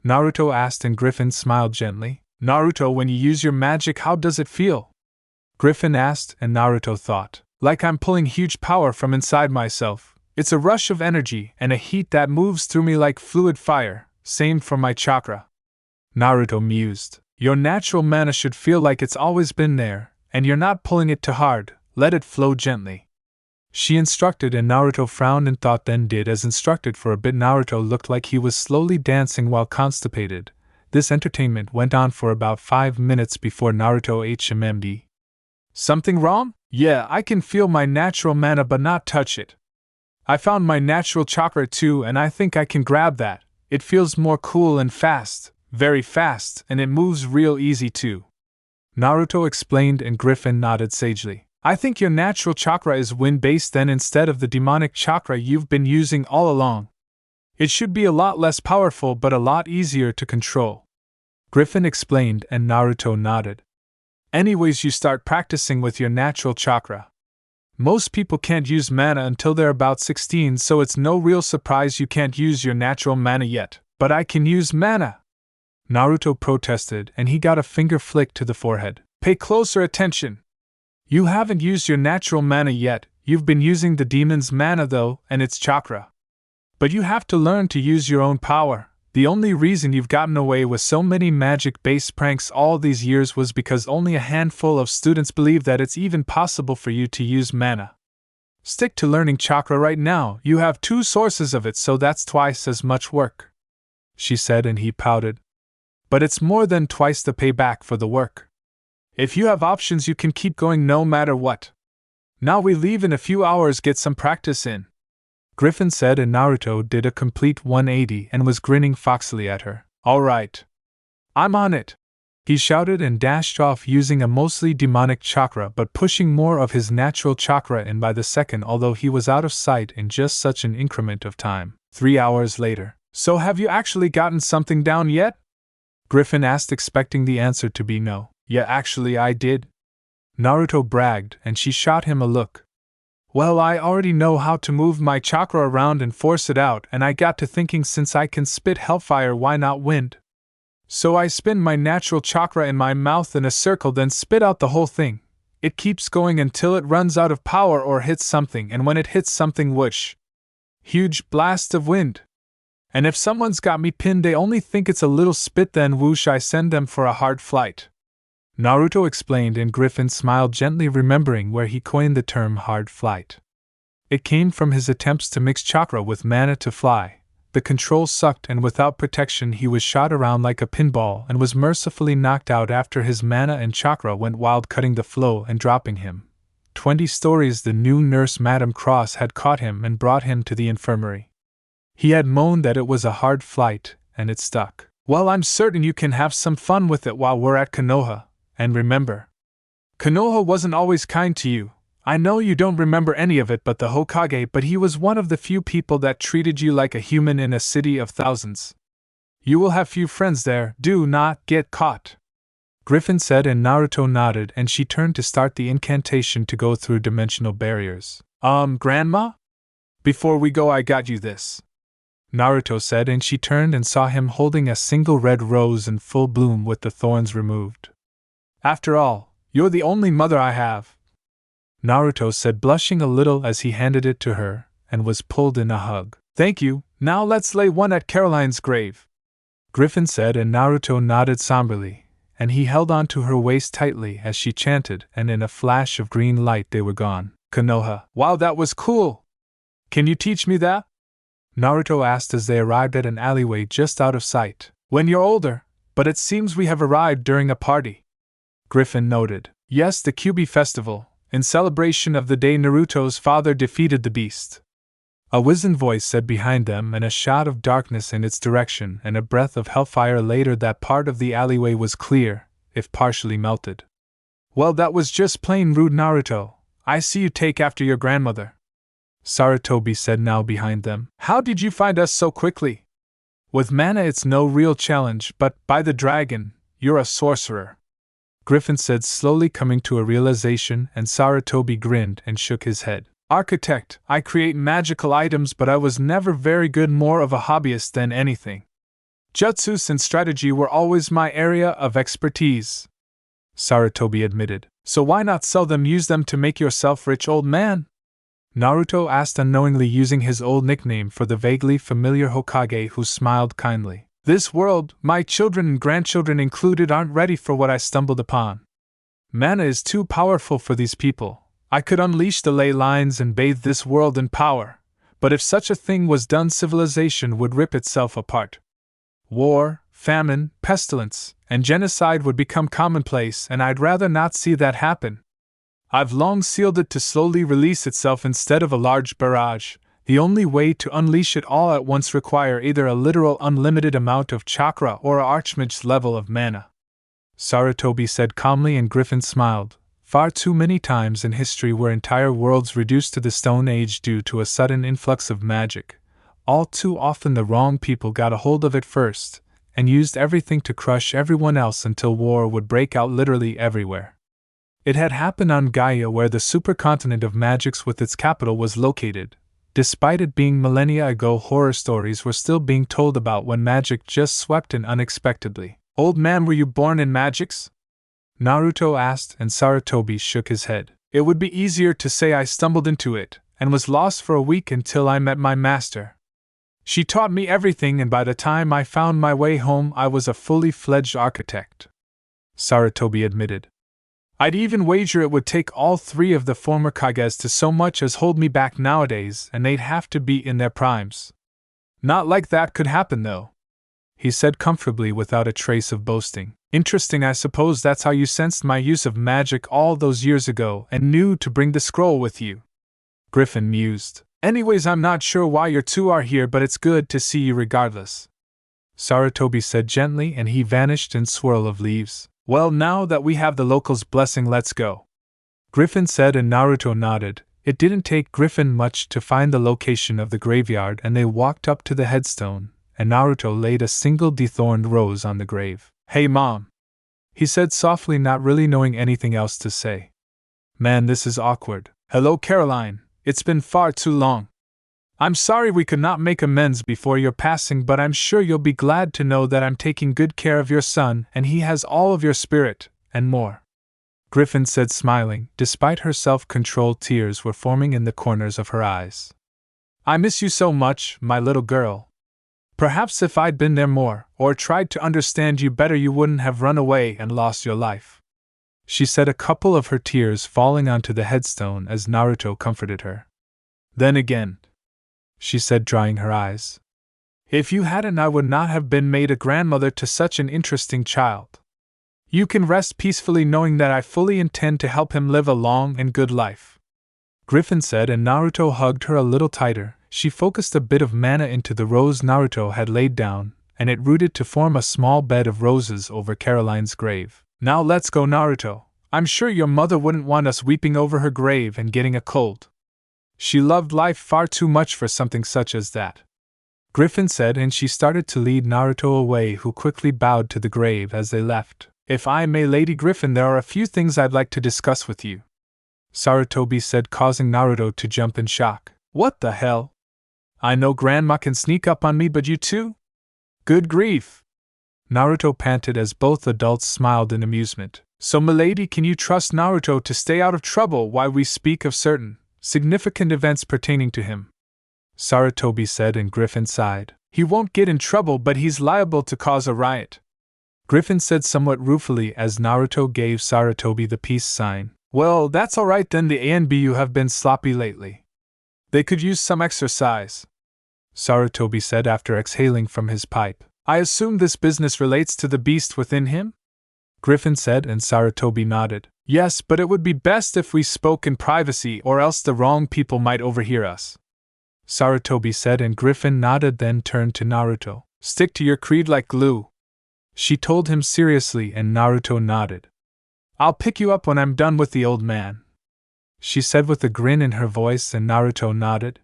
Naruto asked, and Griffin smiled gently. Naruto, when you use your magic, how does it feel? Griffin asked, and Naruto thought. Like I'm pulling huge power from inside myself. It's a rush of energy and a heat that moves through me like fluid fire, same for my chakra. Naruto mused. Your natural mana should feel like it's always been there, and you're not pulling it too hard, let it flow gently, she instructed, and Naruto frowned and thought, then did as instructed. For a bit Naruto looked like he was slowly dancing while constipated. This entertainment went on for about 5 minutes before Naruto HMMD. Something wrong? Yeah, I can feel my natural mana but not touch it. I found my natural chakra too, and I think I can grab that. It feels more cool and fast, very fast, and it moves real easy too, Naruto explained, and Griffin nodded sagely. I think your natural chakra is wind-based then instead of the demonic chakra you've been using all along. It should be a lot less powerful but a lot easier to control, Griffin explained, and Naruto nodded. Anyways, you start practicing with your natural chakra. Most people can't use mana until they're about 16, so it's no real surprise you can't use your natural mana yet. But I can use mana! Naruto protested, and he got a finger flick to the forehead. Pay closer attention! You haven't used your natural mana yet, you've been using the demon's mana though, and its chakra. But you have to learn to use your own power. The only reason you've gotten away with so many magic-based pranks all these years was because only a handful of students believe that it's even possible for you to use mana. Stick to learning chakra right now, you have 2 sources of it, so that's twice as much work, she said, and he pouted. But it's more than twice the payback for the work. If you have options, you can keep going no matter what. Now we leave in a few hours, get some practice in, Griffin said, and Naruto did a complete 180 and was grinning foxily at her. All right. I'm on it, he shouted and dashed off using a mostly demonic chakra but pushing more of his natural chakra in by the second, although he was out of sight in just such an increment of time. 3 hours later. So have you actually gotten something down yet? Griffin asked, expecting the answer to be no. Yeah, actually I did, Naruto bragged, and she shot him a look. Well, I already know how to move my chakra around and force it out, and I got to thinking, since I can spit hellfire, why not wind? So I spin my natural chakra in my mouth in a circle, then spit out the whole thing. It keeps going until it runs out of power or hits something, and when it hits something, whoosh! Huge blast of wind. And if someone's got me pinned, they only think it's a little spit, then whoosh, I send them for a hard flight. Naruto explained, and Griffin smiled gently, remembering where he coined the term hard flight. It came from his attempts to mix chakra with mana to fly. The control sucked, and without protection he was shot around like a pinball and was mercifully knocked out after his mana and chakra went wild, cutting the flow and dropping him. 20 stories. The new nurse, Madame Cross, had caught him and brought him to the infirmary. He had moaned that it was a hard flight, and it stuck. Well, I'm certain you can have some fun with it while we're at Konoha. And remember, Konoha wasn't always kind to you. I know you don't remember any of it, but the Hokage, but he was one of the few people that treated you like a human in a city of thousands. You will have few friends there, do not get caught, Griffin said, and Naruto nodded, and she turned to start the incantation to go through dimensional barriers. Grandma? Before we go, I got you this, Naruto said, and she turned and saw him holding a single red rose in full bloom with the thorns removed. After all, you're the only mother I have, Naruto said, blushing a little as he handed it to her, and was pulled in a hug. Thank you, now let's lay one at Caroline's grave, Griffin said, and Naruto nodded somberly, and he held on to her waist tightly as she chanted, and in a flash of green light they were gone. Konoha. Wow, that was cool! Can you teach me that? Naruto asked as they arrived at an alleyway just out of sight. When you're older, but it seems we have arrived during a party, Griffin noted. Yes, the Kyuubi festival, in celebration of the day Naruto's father defeated the beast, a wizened voice said behind them, and a shot of darkness in its direction and a breath of hellfire later. That part of the alleyway was clear, if partially melted. Well, that was just plain rude, Naruto. I see you take after your grandmother, Sarutobi said now behind them. How did you find us so quickly? With mana it's no real challenge, but, by the dragon, you're a sorcerer, Griffin said, slowly coming to a realization, and Sarutobi grinned and shook his head. Architect, I create magical items, but I was never very good, more of a hobbyist than anything. Jutsus and strategy were always my area of expertise, Sarutobi admitted. So why not sell them, use them to make yourself rich, old man? Naruto asked, unknowingly using his old nickname for the vaguely familiar Hokage, who smiled kindly. This world, my children and grandchildren included, aren't ready for what I stumbled upon. Mana is too powerful for these people. I could unleash the ley lines and bathe this world in power, but if such a thing was done, civilization would rip itself apart. War, famine, pestilence, and genocide would become commonplace, and I'd rather not see that happen. I've long sealed it to slowly release itself instead of a large barrage. The only way to unleash it all at once require either a literal unlimited amount of chakra or a archmage's level of mana, Sarutobi said calmly, and Griffin smiled. Far too many times in history were entire worlds reduced to the Stone Age due to a sudden influx of magic. All too often the wrong people got a hold of it first, and used everything to crush everyone else until war would break out literally everywhere. It had happened on Gaia, where the supercontinent of magics with its capital was located. Despite it being millennia ago, horror stories were still being told about when magic just swept in unexpectedly. "Old man, were you born in magics?" Naruto asked, and Sarutobi shook his head. "It would be easier to say I stumbled into it, and was lost for a week until I met my master. She taught me everything, and by the time I found my way home I was a fully fledged architect," Sarutobi admitted. "I'd even wager it would take all three of the former Kages to so much as hold me back nowadays, and they'd have to be in their primes." "Not like that could happen, though," he said comfortably without a trace of boasting. "Interesting. I suppose that's how you sensed my use of magic all those years ago and knew to bring the scroll with you." Griffin mused. "Anyways, I'm not sure why you two are here, but it's good to see you regardless," Sarutobi said gently, and he vanished in swirl of leaves. "Well, now that we have the locals' blessing, let's go," Griffin said, and Naruto nodded. It didn't take Griffin much to find the location of the graveyard, and they walked up to the headstone, and Naruto laid a single dethorned rose on the grave. "Hey Mom," he said softly, not really knowing anything else to say. "Man, this is awkward." "Hello Caroline, it's been far too long. I'm sorry we could not make amends before your passing, but I'm sure you'll be glad to know that I'm taking good care of your son and he has all of your spirit, and more," Griffin said, smiling. Despite her self-control, tears were forming in the corners of her eyes. "I miss you so much, my little girl. Perhaps if I'd been there more, or tried to understand you better, you wouldn't have run away and lost your life," she said, a couple of her tears falling onto the headstone as Naruto comforted her. "Then again," she said, drying her eyes, "if you hadn't, I would not have been made a grandmother to such an interesting child. You can rest peacefully knowing that I fully intend to help him live a long and good life," Griffin said, and Naruto hugged her a little tighter. She focused a bit of mana into the rose Naruto had laid down, and it rooted to form a small bed of roses over Caroline's grave. "Now let's go, Naruto. I'm sure your mother wouldn't want us weeping over her grave and getting a cold. She loved life far too much for something such as that," Griffin said, and she started to lead Naruto away, who quickly bowed to the grave as they left. "If I may, Lady Griffin, there are a few things I'd like to discuss with you," Sarutobi said, causing Naruto to jump in shock. "What the hell? I know Grandma can sneak up on me, but you too? Good grief!" Naruto panted as both adults smiled in amusement. "So, milady, can you trust Naruto to stay out of trouble while we speak of certain significant events pertaining to him?" Sarutobi said, and Griffin sighed. "He won't get in trouble, but he's liable to cause a riot," Griffin said somewhat ruefully as Naruto gave Sarutobi the peace sign. "Well, that's alright then. The ANBU have been sloppy lately. They could use some exercise," Sarutobi said after exhaling from his pipe. "I assume this business relates to the beast within him?" Griffin said, and Sarutobi nodded. "Yes, but it would be best if we spoke in privacy, or else the wrong people might overhear us," Sarutobi said, and Griffin nodded, then turned to Naruto. "Stick to your creed like glue," she told him seriously, and Naruto nodded. "I'll pick you up when I'm done with the old man," she said with a grin in her voice, and Naruto nodded.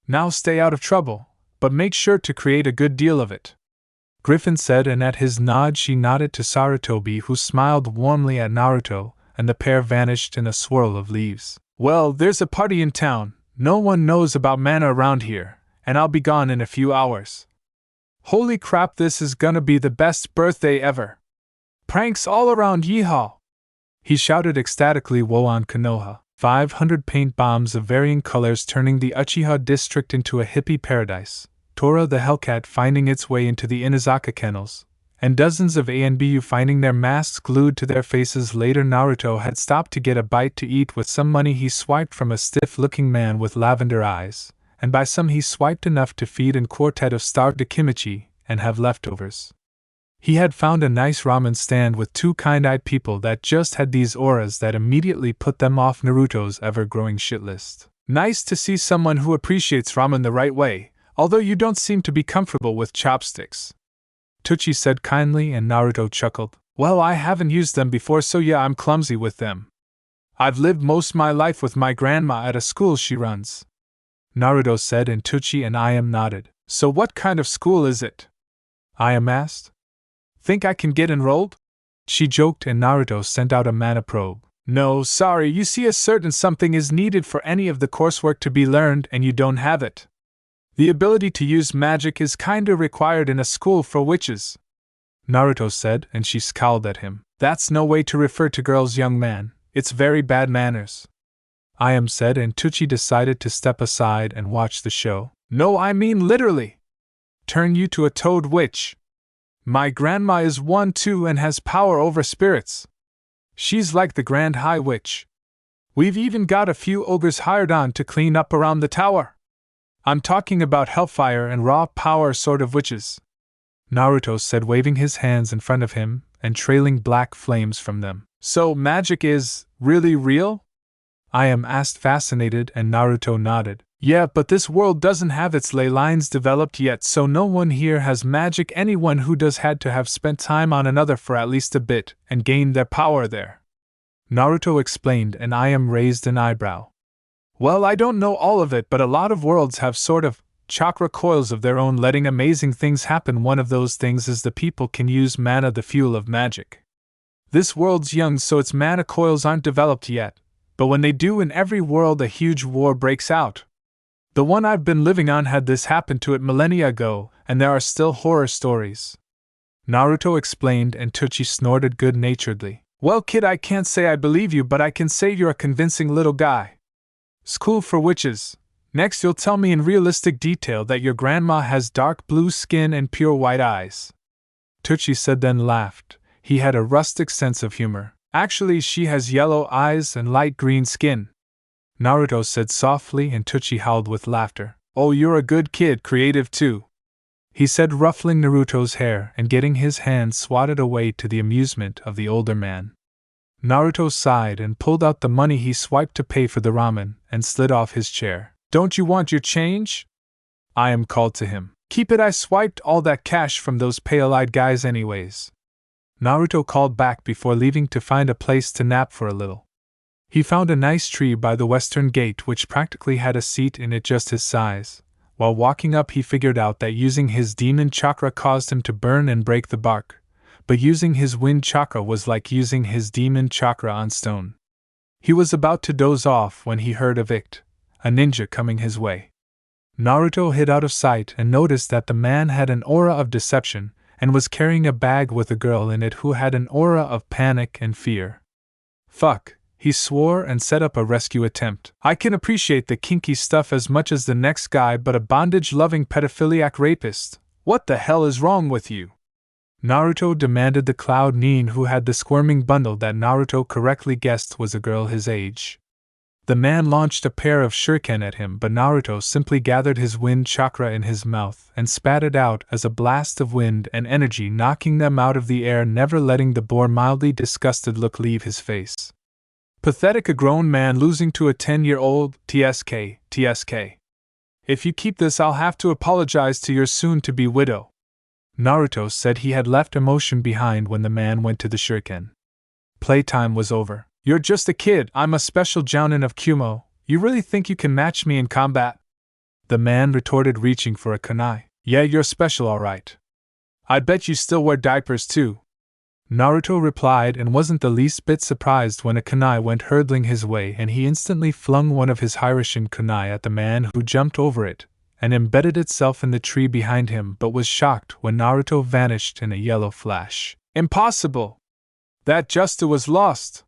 "Now stay out of trouble, but make sure to create a good deal of it," Griffin said, and at his nod she nodded to Sarutobi, who smiled warmly at Naruto, and the pair vanished in a swirl of leaves. "Well, there's a party in town. No one knows about mana around here, and I'll be gone in a few hours. Holy crap, this is gonna be the best birthday ever! Pranks all around, yeehaw!" he shouted ecstatically. Woe on Konoha. 500 paint bombs of varying colors turning the Uchiha district into a hippie paradise, Tora the Hellcat finding its way into the Inazaka kennels, and dozens of ANBU finding their masks glued to their faces. Later, Naruto had stopped to get a bite to eat with some money he swiped from a stiff-looking man with lavender eyes, and by some he swiped enough to feed a quartet of starved Akimichi and have leftovers. He had found a nice ramen stand with two kind-eyed people that just had these auras that immediately put them off Naruto's ever-growing shit list. "Nice to see someone who appreciates ramen the right way, although you don't seem to be comfortable with chopsticks," Tucci said kindly, and Naruto chuckled. "Well, I haven't used them before, so yeah, I'm clumsy with them. I've lived most my life with my grandma at a school she runs," Naruto said, and Tucci and Ayam nodded. "So what kind of school is it?" Ayam asked. "Think I can get enrolled?" she joked, and Naruto sent out a mana probe. No, sorry, you see a certain something is needed for any of the coursework to be learned and you don't have it. The ability to use magic is kinda required in a school for witches, Naruto said, and she scowled at him. That's no way to refer to girls, young man. It's very bad manners. I am said, and Tucci decided to step aside and watch the show. No, I mean literally. Turn you to a toad witch. My grandma is one too and has power over spirits. She's like the Grand High Witch. We've even got a few ogres hired on to clean up around the tower. I'm talking about hellfire and raw power sort of witches, Naruto said, waving his hands in front of him and trailing black flames from them. So magic is really real? I am asked, fascinated, and Naruto nodded. Yeah, but this world doesn't have its ley lines developed yet, so no one here has magic. Anyone who does had to have spent time on another for at least a bit and gained their power there, Naruto explained, and I am raised an eyebrow. Well, I don't know all of it, but a lot of worlds have sort of chakra coils of their own, letting amazing things happen. One of those things is the people can use mana, the fuel of magic. This world's young, so its mana coils aren't developed yet, but when they do, in every world a huge war breaks out. The one I've been living on had this happen to it millennia ago, and there are still horror stories, Naruto explained, and Tucci snorted good-naturedly. Well, kid, I can't say I believe you, but I can say you're a convincing little guy. School for witches. Next, you'll tell me in realistic detail that your grandma has dark blue skin and pure white eyes, Tucci said, then laughed. He had a rustic sense of humor. Actually, she has yellow eyes and light green skin, Naruto said softly, and Tucci howled with laughter. Oh, you're a good kid, creative too, he said, ruffling Naruto's hair and getting his hand swatted away to the amusement of the older man. Naruto sighed and pulled out the money he swiped to pay for the ramen and slid off his chair. Don't you want your change? I am called to him. Keep it, I swiped all that cash from those pale-eyed guys anyways, Naruto called back before leaving to find a place to nap for a little. He found a nice tree by the western gate which practically had a seat in it just his size. While walking up, he figured out that using his demon chakra caused him to burn and break the bark, but using his wind chakra was like using his demon chakra on stone. He was about to doze off when he heard of Icht, a ninja, coming his way. Naruto hid out of sight and noticed that the man had an aura of deception and was carrying a bag with a girl in it who had an aura of panic and fear. Fuck, he swore and set up a rescue attempt. I can appreciate the kinky stuff as much as the next guy, but a bondage-loving pedophiliac rapist? What the hell is wrong with you? Naruto demanded the Cloud Nin, who had the squirming bundle that Naruto correctly guessed was a girl his age. The man launched a pair of shuriken at him, but Naruto simply gathered his wind chakra in his mouth and spat it out as a blast of wind and energy, knocking them out of the air, never letting the boar mildly disgusted look leave his face. Pathetic, a grown man losing to a 10-year-old, TSK. If you keep this, I'll have to apologize to your soon-to-be widow, Naruto said. He had left emotion behind when the man went to the shuriken. Playtime was over. You're just a kid, I'm a special jounin of Kumo. You really think you can match me in combat? The man retorted, reaching for a kunai. Yeah, you're special alright. I bet you still wear diapers too, Naruto replied, and wasn't the least bit surprised when a kunai went hurtling his way, and he instantly flung one of his Hiraishin kunai at the man, who jumped over it and embedded itself in the tree behind him, but was shocked when Naruto vanished in a yellow flash. Impossible! That Justa was lost!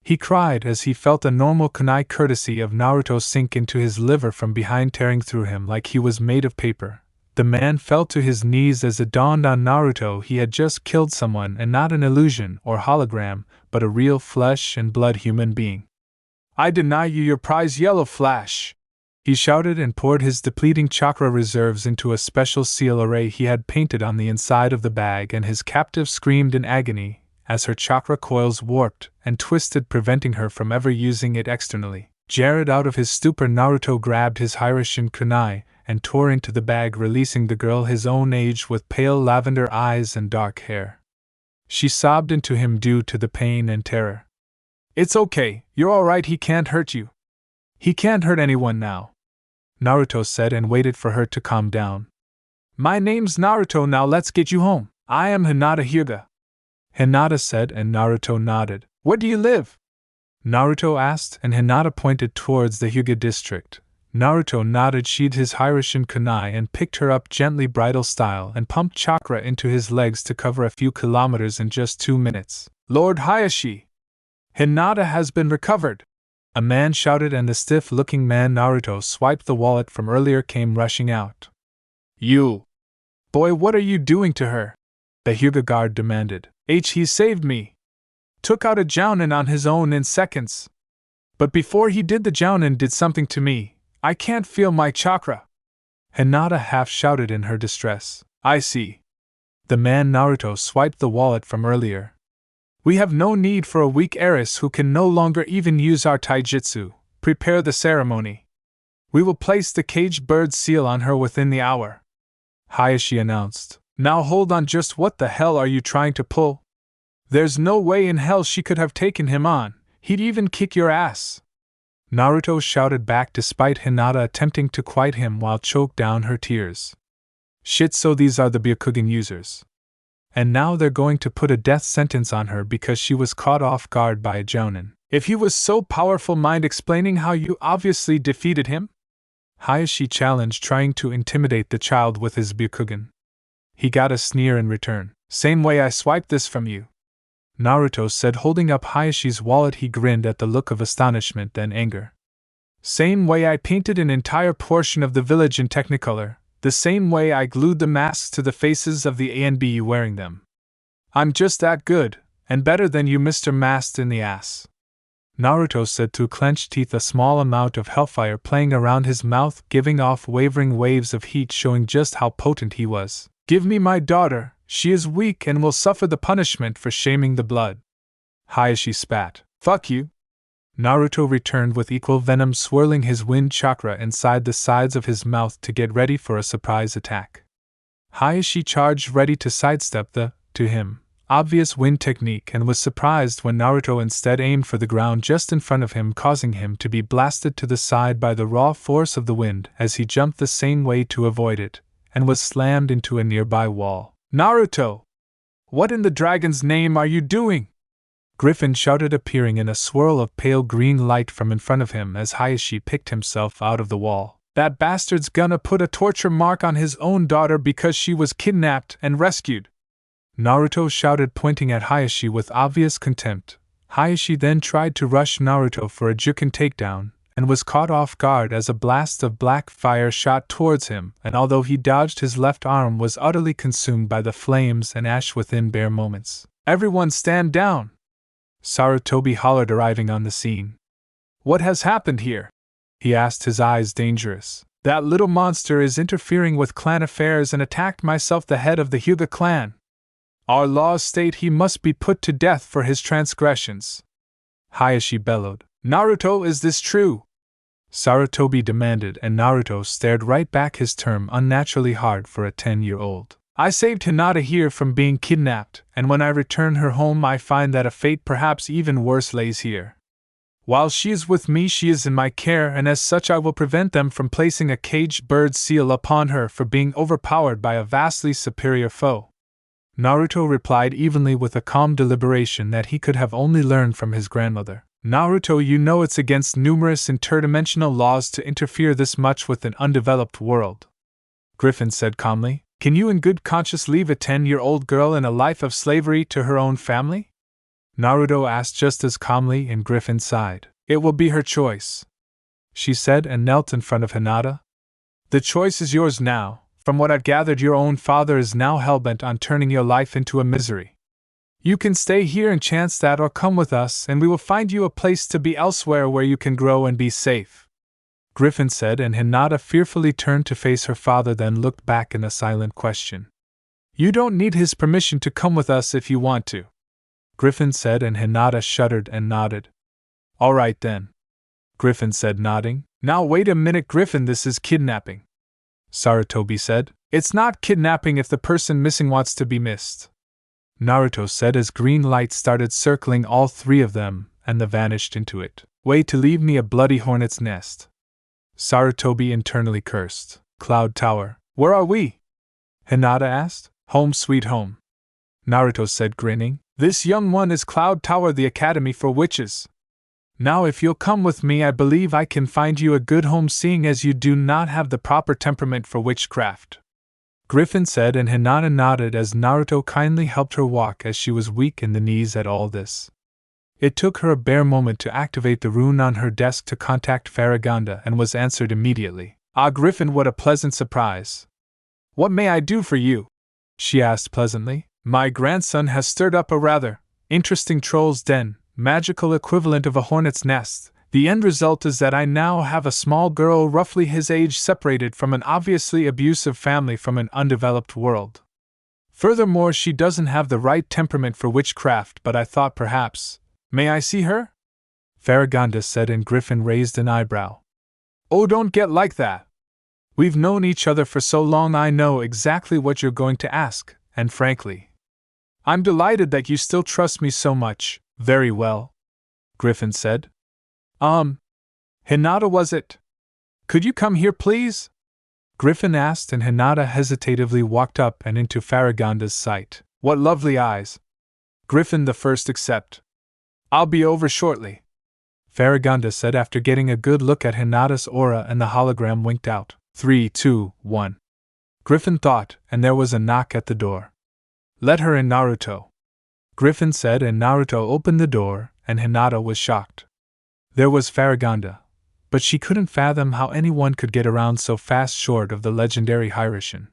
He cried as he felt a normal kunai courtesy of Naruto sink into his liver from behind, tearing through him like he was made of paper. The man fell to his knees as it dawned on Naruto he had just killed someone, and not an illusion or hologram, but a real flesh and blood human being. I deny you your prize, Yellow Flash! He shouted and poured his depleting chakra reserves into a special seal array he had painted on the inside of the bag, and his captive screamed in agony as her chakra coils warped and twisted, preventing her from ever using it externally. Jarred out of his stupor, Naruto grabbed his Hiraishin kunai and tore into the bag, releasing the girl his own age with pale lavender eyes and dark hair. She sobbed into him due to the pain and terror. It's okay, you're alright, he can't hurt you. He can't hurt anyone now, Naruto said, and waited for her to calm down. My name's Naruto, now let's get you home. I am Hinata Hyuga, Hinata said, and Naruto nodded. Where do you live? Naruto asked, and Hinata pointed towards the Hyuga district. Naruto nodded, sheathed his Hiroshin kunai and picked her up gently bridal style and pumped chakra into his legs to cover a few kilometers in just 2 minutes. Lord Hayashi! Hinata has been recovered! A man shouted, and the stiff-looking man Naruto swiped the wallet from earlier came rushing out. You! Boy, what are you doing to her? The Hyuga guard demanded. He saved me! Took out a jounin on his own in seconds. But before he did, the jounin did something to me. I can't feel my chakra. Hinata half shouted in her distress. I see. The man Naruto swiped the wallet from earlier. We have no need for a weak heiress who can no longer even use our taijutsu. Prepare the ceremony. We will place the caged bird seal on her within the hour. Hayashi announced. Now hold on, just what the hell are you trying to pull? There's no way in hell she could have taken him on. He'd even kick your ass. Naruto shouted back despite Hinata attempting to quiet him while choked down her tears. Shit, so these are the Byakugan users. And now they're going to put a death sentence on her because she was caught off guard by a jounin. If he was so powerful, mind explaining how you obviously defeated him? Hayashi challenged, trying to intimidate the child with his Byakugan. He got a sneer in return. Same way I swiped this from you, Naruto said, holding up Hayashi's wallet. He grinned at the look of astonishment and anger. Same way I painted an entire portion of the village in Technicolor. The same way I glued the masks to the faces of the A and B wearing them. I'm just that good, and better than you, Mr. Masked in the Ass. Naruto said through clenched teeth, a small amount of hellfire playing around his mouth, giving off wavering waves of heat, showing just how potent he was. Give me my daughter, she is weak and will suffer the punishment for shaming the blood. Hayashi spat. Fuck you. Naruto returned with equal venom, swirling his wind chakra inside the sides of his mouth to get ready for a surprise attack. Hayashi charged, ready to sidestep the, to him, obvious wind technique, and was surprised when Naruto instead aimed for the ground just in front of him, causing him to be blasted to the side by the raw force of the wind as he jumped the same way to avoid it, and was slammed into a nearby wall. Naruto! What in the dragon's name are you doing? Griffin shouted, appearing in a swirl of pale green light from in front of him as Hayashi picked himself out of the wall. That bastard's gonna put a torture mark on his own daughter because she was kidnapped and rescued. Naruto shouted, pointing at Hayashi with obvious contempt. Hayashi then tried to rush Naruto for a Juken takedown, and was caught off guard as a blast of black fire shot towards him, and although he dodged, his left arm was utterly consumed by the flames and ash within bare moments. Everyone stand down! Sarutobi hollered, arriving on the scene. What has happened here? He asked, his eyes dangerous. That little monster is interfering with clan affairs and attacked myself, the head of the Hyuga clan. Our laws state he must be put to death for his transgressions. Hayashi bellowed. Naruto, is this true? Sarutobi demanded, and Naruto stared right back, his term unnaturally hard for a 10-year-old. I saved Hinata here from being kidnapped, and when I return her home I find that a fate perhaps even worse lays here. While she is with me, she is in my care, and as such I will prevent them from placing a caged bird seal upon her for being overpowered by a vastly superior foe. Naruto replied evenly, with a calm deliberation that he could have only learned from his grandmother. Naruto, you know it's against numerous interdimensional laws to interfere this much with an undeveloped world. Griffin said calmly. Can you in good conscience leave a 10-year-old girl in a life of slavery to her own family? Naruto asked just as calmly, and Griffin sighed. It will be her choice, she said, and knelt in front of Hinata. The choice is yours now. From what I've gathered, your own father is now hellbent on turning your life into a misery. You can stay here and chance that, or come with us and we will find you a place to be elsewhere where you can grow and be safe, Griffin said, and Hinata fearfully turned to face her father, then looked back in a silent question. You don't need his permission to come with us if you want to, Griffin said, and Hinata shuddered and nodded. All right then, Griffin said, nodding. Now wait a minute, Griffin, this is kidnapping, Sarutobi said. It's not kidnapping if the person missing wants to be missed, Naruto said as green light started circling all three of them, and they vanished into it. Way to leave me a bloody hornet's nest, Sarutobi internally cursed. Cloud Tower. Where are we? Hinata asked. Home sweet home, Naruto said, grinning. This young one is Cloud Tower, the academy for witches. Now if you'll come with me, I believe I can find you a good home, seeing as you do not have the proper temperament for witchcraft," Griffin said, and Hinata nodded as Naruto kindly helped her walk, as she was weak in the knees at all this. It took her a bare moment to activate the rune on her desk to contact Farragonda, and was answered immediately. "Ah, Griffin, what a pleasant surprise! What may I do for you?" she asked pleasantly. "My grandson has stirred up a rather interesting troll's den, magical equivalent of a hornet's nest. The end result is that I now have a small girl roughly his age, separated from an obviously abusive family from an undeveloped world. Furthermore, she doesn't have the right temperament for witchcraft, but I thought perhaps— May I see her?" Farragonda said, and Griffin raised an eyebrow. "Oh, don't get like that. We've known each other for so long, I know exactly what you're going to ask, and frankly, I'm delighted that you still trust me so much." "Very well," Griffin said. Hinata, was it? Could you come here, please?" Griffin asked, and Hinata hesitatively walked up and into Farragonda's sight. "What lovely eyes!" Griffin the first accept. "I'll be over shortly," Farragonda said after getting a good look at Hinata's aura, and the hologram winked out. 3, 2, 1. Griffin thought, and there was a knock at the door. "Let her in, Naruto," Griffin said, and Naruto opened the door, and Hinata was shocked. There was Farragonda, but she couldn't fathom how anyone could get around so fast short of the legendary Hirishin.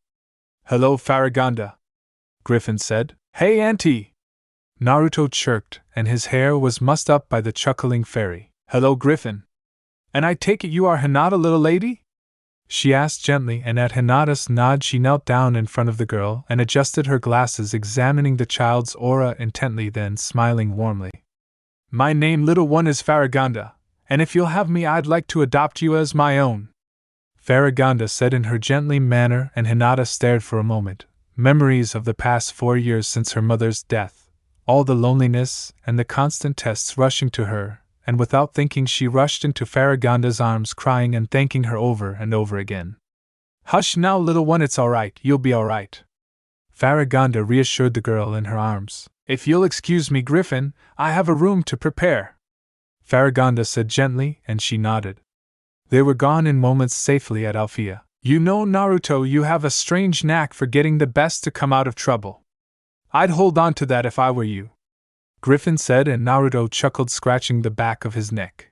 "Hello, Farragonda," Griffin said. "Hey, Auntie," Naruto chirped, and his hair was mussed up by the chuckling fairy. "Hello, Griffin. And I take it you are Hinata, little lady?" she asked gently, and at Hinata's nod she knelt down in front of the girl and adjusted her glasses, examining the child's aura intently, then smiling warmly. "My name, little one, is Farragonda, and if you'll have me, I'd like to adopt you as my own," Farragonda said in her gently manner, and Hinata stared for a moment. Memories of the past 4 years since her mother's death, all the loneliness and the constant tests rushing to her, and without thinking she rushed into Farragonda's arms, crying and thanking her over and over again. "Hush now, little one, it's all right, you'll be all right," Farragonda reassured the girl in her arms. "If you'll excuse me, Griffin, I have a room to prepare," Farragonda said gently, and she nodded. They were gone in moments safely at Althea. "You know, Naruto, you have a strange knack for getting the best to come out of trouble. I'd hold on to that if I were you," Griffin said, and Naruto chuckled, scratching the back of his neck.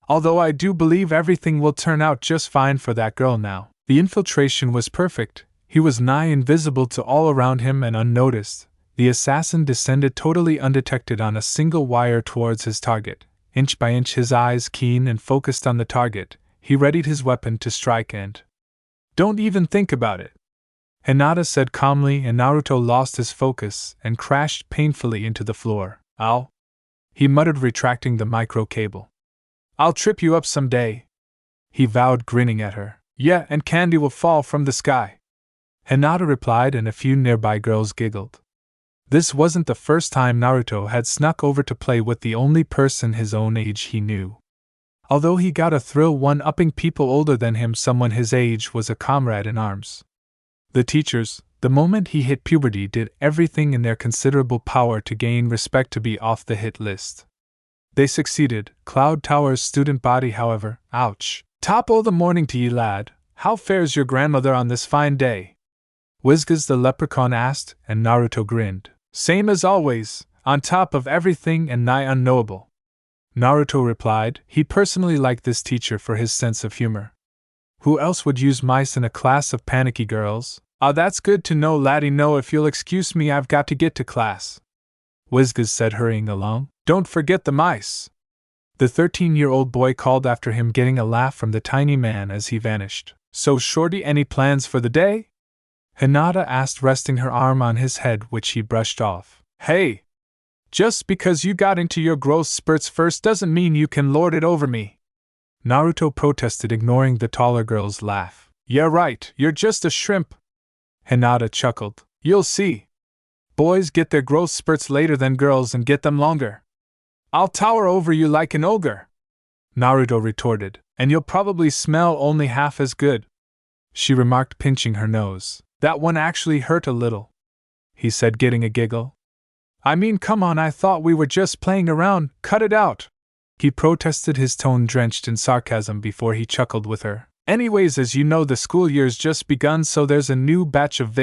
"Although I do believe everything will turn out just fine for that girl now." The infiltration was perfect. He was nigh invisible to all around him and unnoticed. The assassin descended totally undetected on a single wire towards his target. Inch by inch, his eyes keen and focused on the target, he readied his weapon to strike and— "Don't even think about it," Hinata said calmly, and Naruto lost his focus and crashed painfully into the floor. "Ow," he muttered, retracting the micro cable. "I'll trip you up some day," he vowed, grinning at her. "Yeah, and candy will fall from the sky," Hinata replied, and a few nearby girls giggled. This wasn't the first time Naruto had snuck over to play with the only person his own age he knew. Although he got a thrill one-upping people older than him, someone his age was a comrade in arms. The teachers, the moment he hit puberty, did everything in their considerable power to gain respect, to be off the hit list. They succeeded. Cloud Tower's student body, however— ouch. "Top o' the morning to ye, lad. How fares your grandmother on this fine day?" Whizgaz the leprechaun asked, and Naruto grinned. "Same as always, on top of everything and nigh unknowable," Naruto replied. He personally liked this teacher for his sense of humor. Who else would use mice in a class of panicky girls? "Ah, that's good to know, laddie. No, if you'll excuse me, I've got to get to class," Whizgaz said, hurrying along. "Don't forget the mice," the 13-year-old boy called after him, getting a laugh from the tiny man as he vanished. "So, Shorty, any plans for the day?" Hinata asked, resting her arm on his head, which he brushed off. "Hey! Just because you got into your growth spurts first doesn't mean you can lord it over me," Naruto protested, ignoring the taller girl's laugh. "Yeah, right, you're just a shrimp," Hinata chuckled. "You'll see. Boys get their growth spurts later than girls, and get them longer." "I'll tower over you like an ogre," Naruto retorted. "And you'll probably smell only half as good," she remarked, pinching her nose. "That one actually hurt a little," he said, getting a giggle. "I mean, come on, I thought we were just playing around, cut it out." He protested, his tone drenched in sarcasm before he chuckled with her. Anyways, as you know, the school year's just begun, so there's a new batch of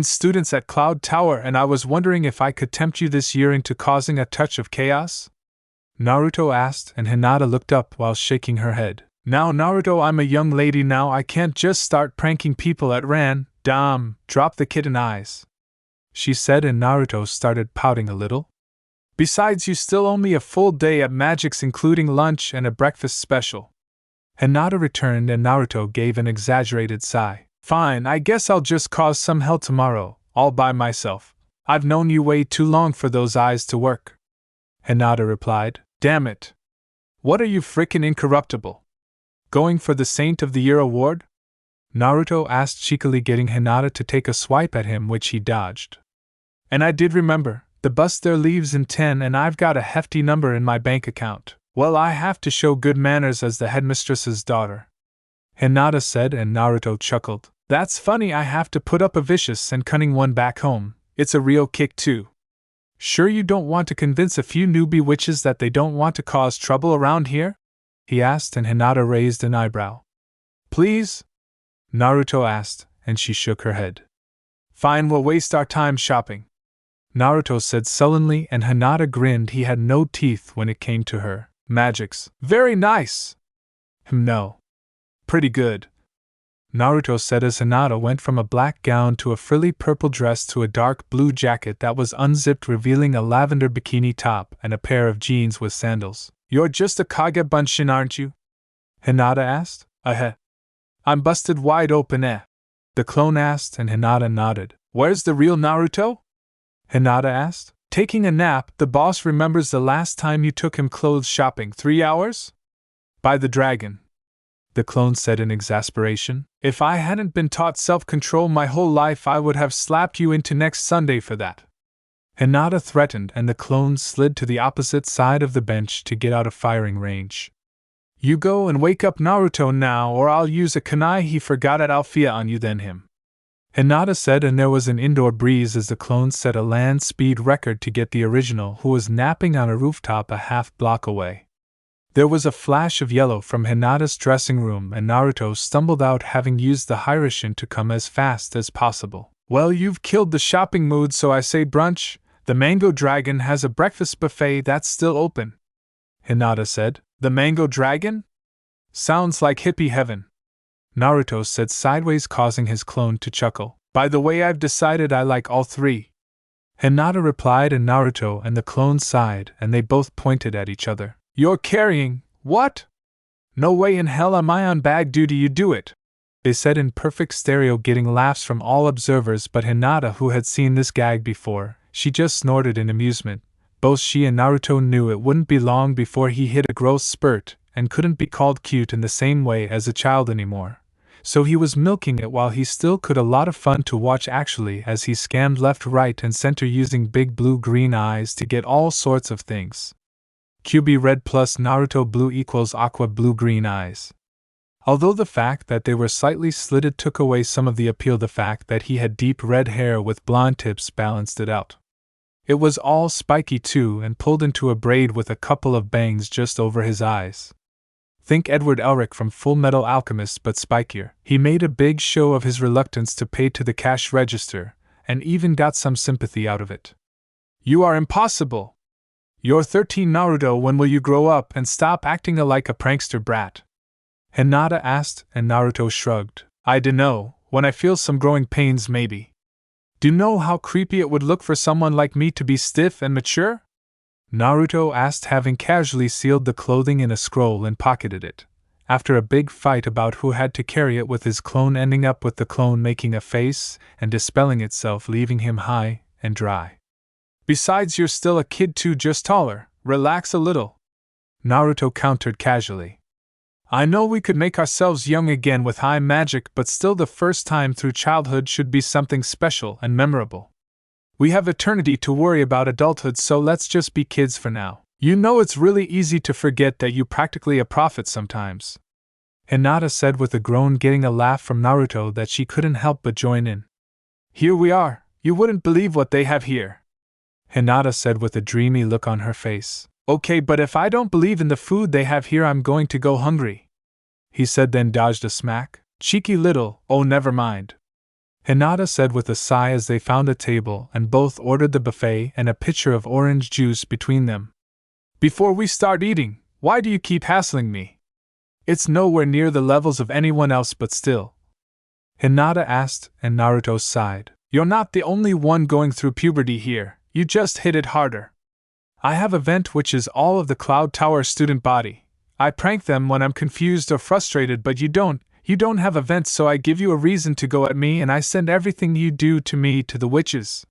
students at Cloud Tower, and I was wondering if I could tempt you this year into causing a touch of chaos? Naruto asked, and Hinata looked up while shaking her head. Now, Naruto, I'm a young lady now, I can't just start pranking people at drop the kitten eyes, she said, and Naruto started pouting a little. Besides, you still owe me a full day at Magic's, including lunch and a breakfast special. Hinata returned, and Naruto gave an exaggerated sigh. Fine, I guess I'll just cause some hell tomorrow, all by myself. I've known you way too long for those eyes to work. Hinata replied. Damn it. What are you, frickin' incorruptible? Going for the Saint of the Year award? Naruto asked cheekily, getting Hinata to take a swipe at him, which he dodged. And I did remember, the bus there leaves in 10 and I've got a hefty number in my bank account. Well, I have to show good manners as the headmistress's daughter, Hinata said, and Naruto chuckled. That's funny, I have to put up a vicious and cunning one back home. It's a real kick too. Sure you don't want to convince a few newbie witches that they don't want to cause trouble around here? He asked, and Hinata raised an eyebrow. Please? Naruto asked, and she shook her head. Fine, we'll waste our time shopping, Naruto said sullenly, and Hinata grinned. He had no teeth when it came to her magics. Very nice. No. Pretty good, Naruto said as Hinata went from a black gown to a frilly purple dress to a dark blue jacket that was unzipped, revealing a lavender bikini top and a pair of jeans with sandals. You're just a Kage Bunshin, aren't you? Hinata asked. I'm busted wide open, the clone asked, and Hinata nodded. Where's the real Naruto? Hinata asked. Taking a nap. The boss remembers the last time you took him clothes shopping. 3 hours? By the dragon, the clone said in exasperation. If I hadn't been taught self-control my whole life, I would have slapped you into next Sunday for that, Hinata threatened, and the clone slid to the opposite side of the bench to get out of firing range. You go and wake up Naruto now, or I'll use a kunai he forgot at Althea on you, then him, Hinata said, and there was an indoor breeze as the clone set a land speed record to get the original, who was napping on a rooftop a half block away. There was a flash of yellow from Hinata's dressing room, and Naruto stumbled out, having used the Hyroshin to come as fast as possible. Well, you've killed the shopping mood, so I say brunch. The Mango Dragon has a breakfast buffet that's still open, Hinata said. The Mango Dragon? Sounds like hippie heaven, Naruto said sideways, causing his clone to chuckle. By the way, I've decided I like all three, Hinata replied, and Naruto and the clone sighed, and they both pointed at each other. You're carrying, what? No way in hell am I on bag duty, you do it, they said in perfect stereo, getting laughs from all observers but Hinata, who had seen this gag before. She just snorted in amusement. Both she and Naruto knew it wouldn't be long before he hit a growth spurt, and couldn't be called cute in the same way as a child anymore. So he was milking it while he still could. A lot of fun to watch actually, as he scammed left, right, and center using big blue-green eyes to get all sorts of things. QB red plus Naruto blue equals aqua blue-green eyes. Although the fact that they were slightly slitted took away some of the appeal, the fact that he had deep red hair with blonde tips balanced it out. It was all spiky too, and pulled into a braid with a couple of bangs just over his eyes. Think Edward Elric from Full Metal Alchemist, but spikier. He made a big show of his reluctance to pay to the cash register, and even got some sympathy out of it. You are impossible! You're 13, Naruto, when will you grow up and stop acting like a prankster brat? Hinata asked, and Naruto shrugged. I dunno, when I feel some growing pains maybe. Do you know how creepy it would look for someone like me to be stiff and mature? Naruto asked, having casually sealed the clothing in a scroll and pocketed it, after a big fight about who had to carry it, with his clone ending up with the clone making a face and dispelling itself, leaving him high and dry. Besides, you're still a kid too, just taller. Relax a little, Naruto countered casually. I know we could make ourselves young again with high magic, but still the first time through childhood should be something special and memorable. We have eternity to worry about adulthood, so let's just be kids for now. You know it's really easy to forget that you're practically a prophet sometimes, Hinata said with a groan, getting a laugh from Naruto that she couldn't help but join in. Here we are, you wouldn't believe what they have here, Hinata said with a dreamy look on her face. Okay, but if I don't believe in the food they have here, I'm going to go hungry, he said, then dodged a smack. Cheeky little, oh never mind, Hinata said with a sigh as they found a table and both ordered the buffet and a pitcher of orange juice between them. Before we start eating, why do you keep hassling me? It's nowhere near the levels of anyone else, but still, Hinata asked, and Naruto sighed. You're not the only one going through puberty here, you just hit it harder. I have a vent which is all of the Cloud Tower student body. I prank them when I'm confused or frustrated, but you don't have a vent, so I give you a reason to go at me and I send everything you do to me to the witches,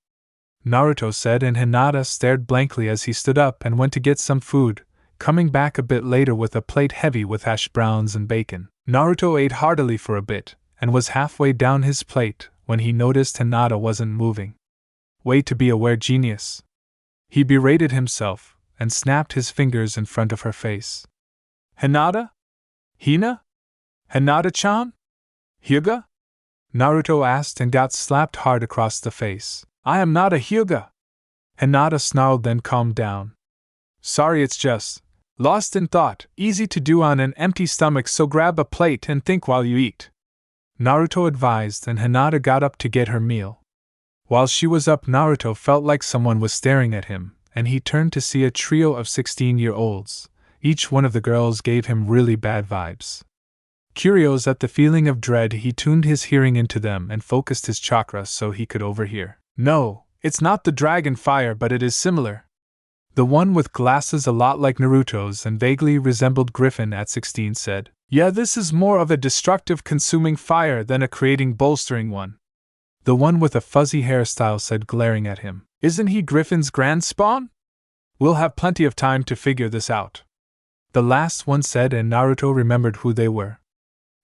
Naruto said, and Hinata stared blankly as he stood up and went to get some food, coming back a bit later with a plate heavy with hash browns and bacon. Naruto ate heartily for a bit, and was halfway down his plate when he noticed Hinata wasn't moving. Way to be a weird genius, he berated himself, and snapped his fingers in front of her face. Hinata? Hina? Hinata-chan? Hyuga? Naruto asked and got slapped hard across the face. I am not a Hyuga, Hinata snarled, then calmed down. Sorry, it's just lost in thought, easy to do on an empty stomach, so grab a plate and think while you eat, Naruto advised, and Hinata got up to get her meal. While she was up, Naruto felt like someone was staring at him, and he turned to see a trio of 16-year-olds. Each one of the girls gave him really bad vibes. Curious at the feeling of dread, he tuned his hearing into them and focused his chakra so he could overhear. No, it's not the dragon fire, but it is similar. The one with glasses a lot like Naruto's and vaguely resembled Griffin at 16 said. Yeah, this is more of a destructive consuming fire than a creating bolstering one. The one with a fuzzy hairstyle said, glaring at him. Isn't he Griffin's grand spawn? We'll have plenty of time to figure this out, the last one said, and Naruto remembered who they were.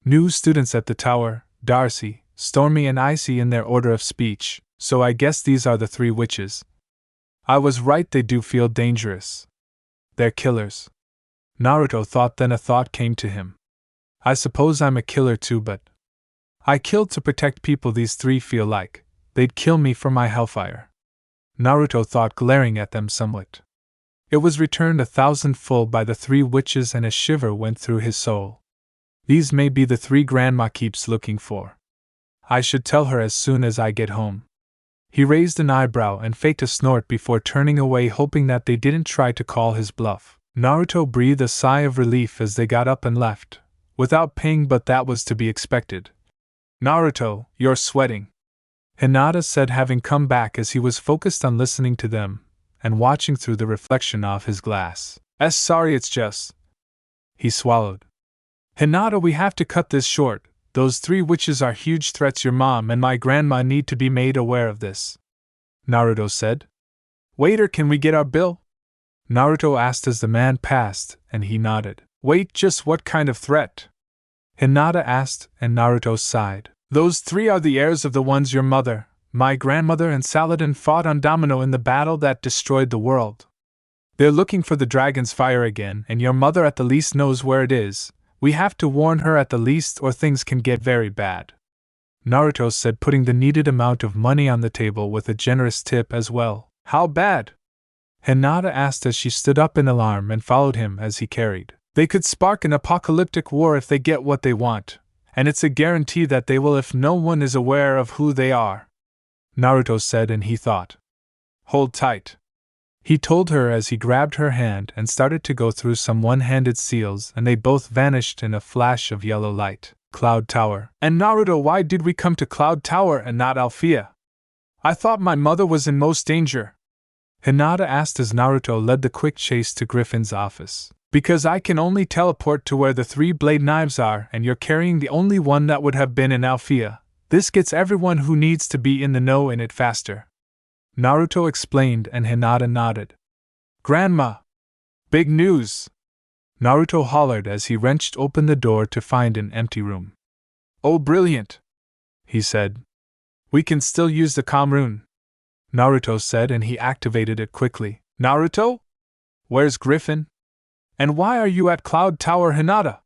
New students at the tower, Darcy, Stormy and Icy in their order of speech, so I guess these are the three witches. I was right, they do feel dangerous. They're killers, Naruto thought, then a thought came to him. I suppose I'm a killer too, but I killed to protect people. These three feel like they'd kill me for my hellfire, Naruto thought, glaring at them somewhat. It was returned 1,000-fold by the three witches, and a shiver went through his soul. These may be the three Grandma keeps looking for. I should tell her as soon as I get home. He raised an eyebrow and faked a snort before turning away, hoping that they didn't try to call his bluff. Naruto breathed a sigh of relief as they got up and left, without paying, but that was to be expected. Naruto, you're sweating, Hinata said, having come back as he was focused on listening to them and watching through the reflection of his glass. Sorry, it's just. He swallowed. Hinata, we have to cut this short. Those three witches are huge threats. Your mom and my grandma need to be made aware of this, Naruto said. Waiter, can we get our bill? Naruto asked as the man passed, and he nodded. Wait, just what kind of threat? Hinata asked, and Naruto sighed. Those three are the heirs of the ones your mother, my grandmother, and Saladin fought on Domino in the battle that destroyed the world. They're looking for the dragon's fire again, and your mother at the least knows where it is. We have to warn her at the least, or things can get very bad, Naruto said, putting the needed amount of money on the table with a generous tip as well. How bad? Hinata asked as she stood up in alarm and followed him as he carried. They could spark an apocalyptic war if they get what they want, and it's a guarantee that they will if no one is aware of who they are, Naruto said, and he thought. Hold tight, he told her as he grabbed her hand and started to go through some one-handed seals, and they both vanished in a flash of yellow light. Cloud Tower. And Naruto, why did we come to Cloud Tower and not Alphea? I thought my mother was in most danger, Hinata asked as Naruto led the quick chase to Griffin's office. Because I can only teleport to where the three blade knives are, and you're carrying the only one that would have been in Alphea. This gets everyone who needs to be in the know in it faster, Naruto explained, and Hinata nodded. Grandma! Big news! Naruto hollered as he wrenched open the door to find an empty room. Oh, brilliant! He said. We can still use the calm rune, Naruto said, and he activated it quickly. Naruto? Where's Griffin? And why are you at Cloud Tower, Hinata?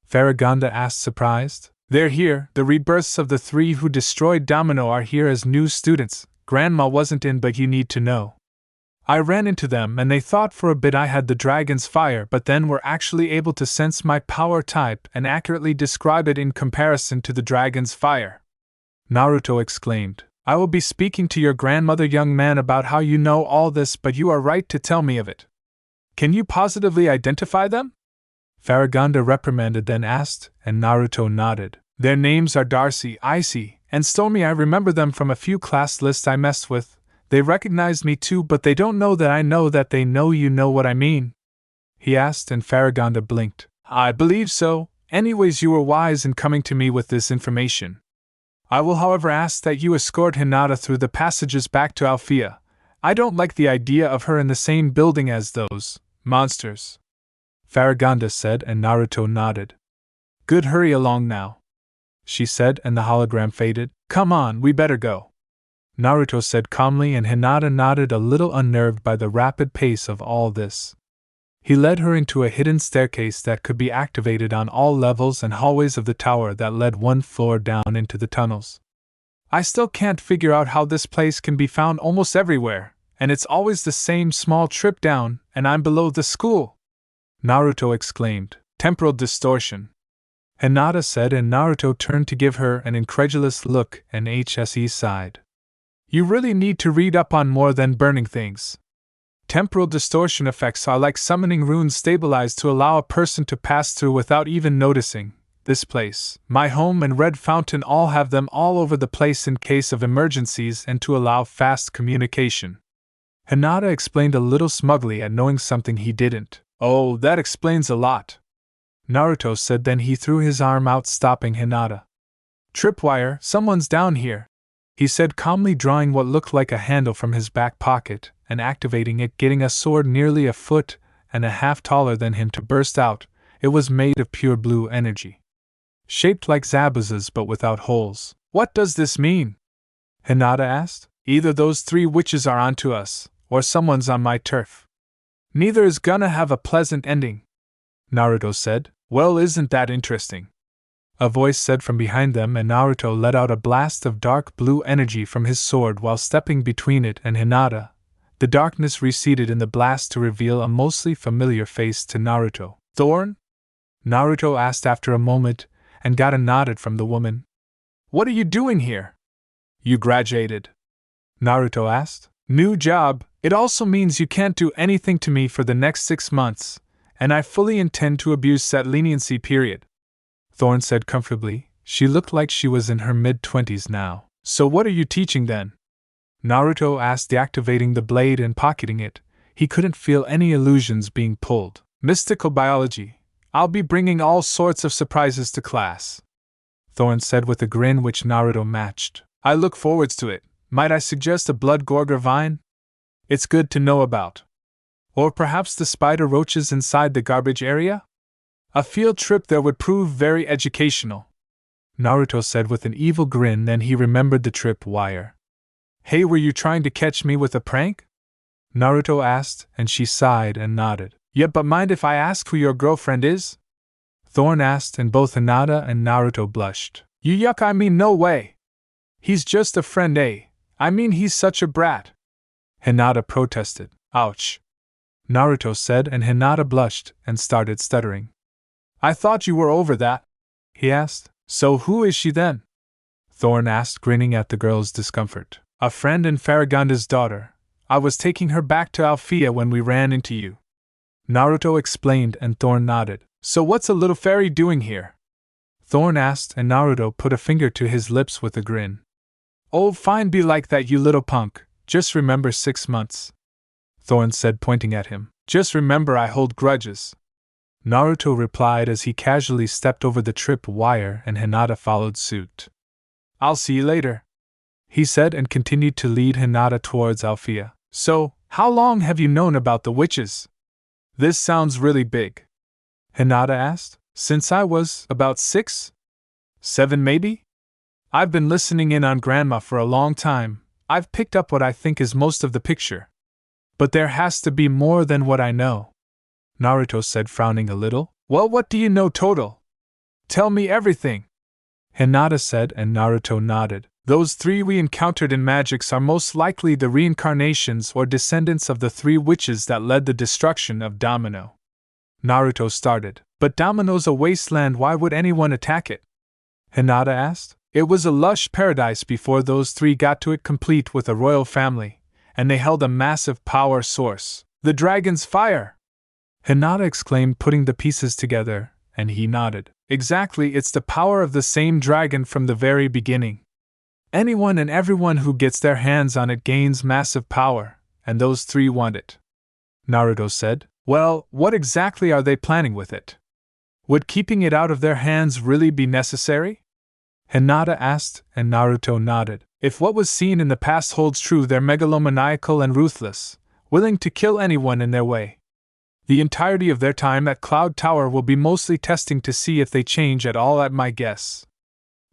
Farragonda asked, surprised. They're here. The rebirths of the three who destroyed Domino are here as new students. Grandma wasn't in, but you need to know. I ran into them and they thought for a bit I had the dragon's fire, but then were actually able to sense my power type and accurately describe it in comparison to the dragon's fire. Naruto exclaimed, I will be speaking to your grandmother, young man, about how you know all this, but you are right to tell me of it. Can you positively identify them? Farragonda reprimanded, then asked, and Naruto nodded. Their names are Darcy, Icy, and Stormy. I remember them from a few class lists I messed with. They recognized me too, but they don't know that I know that they know. You know what I mean? He asked, and Farragonda blinked. I believe so. Anyways, you were wise in coming to me with this information. I will, however, ask that you escort Hinata through the passages back to Althea. I don't like the idea of her in the same building as those monsters. Farragonda said, and Naruto nodded. Good, hurry along now, she said, and the hologram faded. Come on, we better go, Naruto said calmly, and Hinata nodded, a little unnerved by the rapid pace of all this. He led her into a hidden staircase that could be activated on all levels and hallways of the tower that led one floor down into the tunnels. I still can't figure out how this place can be found almost everywhere, and it's always the same small trip down, and I'm below the school, Naruto exclaimed. Temporal distortion, Hinata said, and Naruto turned to give her an incredulous look, and HSE sighed. You really need to read up on more than burning things. Temporal distortion effects are like summoning runes stabilized to allow a person to pass through without even noticing. This place, my home, and Red Fountain all have them all over the place in case of emergencies and to allow fast communication. Hinata explained a little smugly at knowing something he didn't. Oh, that explains a lot, Naruto said, then he threw his arm out, stopping Hinata. Tripwire, someone's down here, he said calmly, drawing what looked like a handle from his back pocket and activating it, getting a sword nearly a foot and a half taller than him to burst out. It was made of pure blue energy, shaped like Zabuza's but without holes. What does this mean? Hinata asked. Either those three witches are onto us, or someone's on my turf. Neither is gonna have a pleasant ending, Naruto said. Well, isn't that interesting? A voice said from behind them, and Naruto let out a blast of dark blue energy from his sword while stepping between it and Hinata. The darkness receded in the blast to reveal a mostly familiar face to Naruto. Thorn? Naruto asked after a moment, and got a nod from the woman. What are you doing here? You graduated, Naruto asked. New job. It also means you can't do anything to me for the next 6 months, and I fully intend to abuse that leniency period, Thorn said comfortably. She looked like she was in her mid-20s now. So what are you teaching then? Naruto asked, deactivating the blade and pocketing it. He couldn't feel any illusions being pulled. Mystical biology. I'll be bringing all sorts of surprises to class, Thorn said with a grin which Naruto matched. I look forwards to it. Might I suggest a blood gorger vine? It's good to know about. Or perhaps the spider roaches inside the garbage area? A field trip there would prove very educational, Naruto said with an evil grin. Then he remembered the trip wire. Hey, were you trying to catch me with a prank? Naruto asked, and she sighed and nodded. Yeah, but mind if I ask who your girlfriend is? Thorn asked, and both Hinata and Naruto blushed. You yuck, I mean no way. He's just a friend, eh? I mean he's such a brat, Hinata protested. Ouch, Naruto said, and Hinata blushed and started stuttering. I thought you were over that, he asked. So who is she then? Thorn asked, grinning at the girl's discomfort. A friend and Farragonda's daughter. I was taking her back to Althea when we ran into you, Naruto explained, and Thorn nodded. So what's a little fairy doing here? Thorn asked, and Naruto put a finger to his lips with a grin. Oh, fine, be like that, you little punk. Just remember 6 months, Thorn said, pointing at him. Just remember I hold grudges, Naruto replied as he casually stepped over the trip wire, and Hinata followed suit. I'll see you later, he said, and continued to lead Hinata towards Althea. So, how long have you known about the witches? This sounds really big, Hinata asked. Since I was about 6? 7 maybe? I've been listening in on Grandma for a long time. I've picked up what I think is most of the picture. But there has to be more than what I know, Naruto said, frowning a little. Well, what do you know total? Tell me everything, Hinata said, and Naruto nodded. Those three we encountered in magics are most likely the reincarnations or descendants of the three witches that led the destruction of Domino. Naruto started. But Domino's a wasteland, why would anyone attack it? Hinata asked. It was a lush paradise before those three got to it, complete with a royal family, and they held a massive power source. The dragon's fire! Hinata exclaimed, putting the pieces together, and he nodded. Exactly, it's the power of the same dragon from the very beginning. Anyone and everyone who gets their hands on it gains massive power, and those three want it. Naruto said. Well, what exactly are they planning with it? Would keeping it out of their hands really be necessary? Hinata asked, and Naruto nodded. If what was seen in the past holds true, they're megalomaniacal and ruthless, willing to kill anyone in their way. The entirety of their time at Cloud Tower will be mostly testing to see if they change at all, at my guess.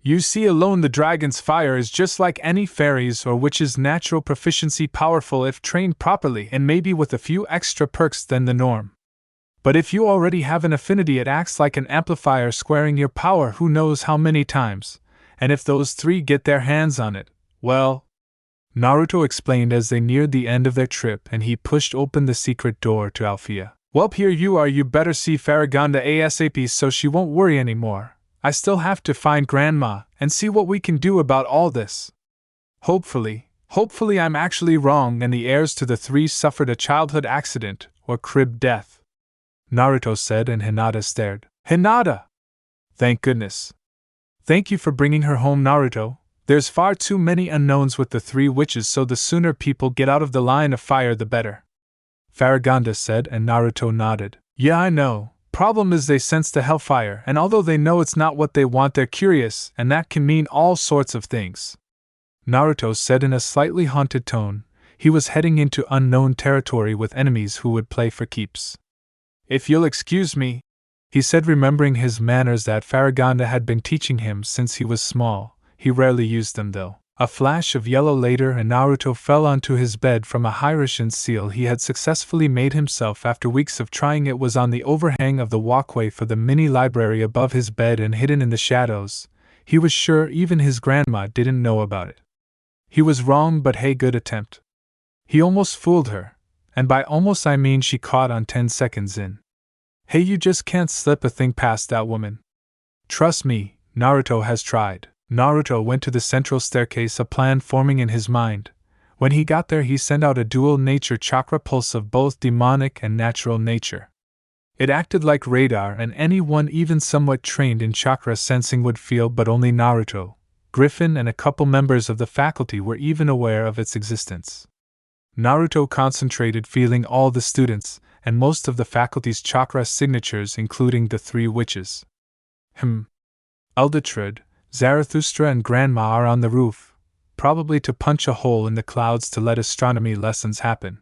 You see, alone the dragon's fire is just like any fairy's or witch's natural proficiency, powerful if trained properly and maybe with a few extra perks than the norm. But if you already have an affinity, it acts like an amplifier, squaring your power who knows how many times, and if those three get their hands on it, well... Naruto explained as they neared the end of their trip, and he pushed open the secret door to Althea. Well, here you are, you better see Farragonda ASAP so she won't worry anymore. I still have to find Grandma and see what we can do about all this. Hopefully I'm actually wrong and the heirs to the three suffered a childhood accident or crib death. Naruto said, and Hinata stared. Hinata! Thank goodness. Thank you for bringing her home, Naruto. There's far too many unknowns with the three witches, so the sooner people get out of the line of fire the better. Farragonda said, and Naruto nodded. Yeah, I know. Problem is they sense the hellfire, and although they know it's not what they want, they're curious, and that can mean all sorts of things. Naruto said in a slightly haunted tone. He was heading into unknown territory with enemies who would play for keeps. If you'll excuse me, he said, remembering his manners that Farragonda had been teaching him since he was small. He rarely used them though. A flash of yellow later, and Naruto fell onto his bed from a Hiraishin seal he had successfully made himself after weeks of trying. It was on the overhang of the walkway for the mini library above his bed and hidden in the shadows. He was sure even his grandma didn't know about it. He was wrong, but hey, good attempt. He almost fooled her, and by almost I mean she caught on 10 seconds in. Hey, you just can't slip a thing past that woman. Trust me, Naruto has tried. Naruto went to the central staircase, a plan forming in his mind. When he got there, he sent out a dual nature chakra pulse of both demonic and natural nature. It acted like radar, and anyone even somewhat trained in chakra sensing would feel, but only Naruto, Griffin, and a couple members of the faculty were even aware of its existence. Naruto concentrated, feeling all the students, and most of the faculty's chakra signatures, including the three witches. Eldetrud, Zarathustra, and Grandma are on the roof, probably to punch a hole in the clouds to let astronomy lessons happen.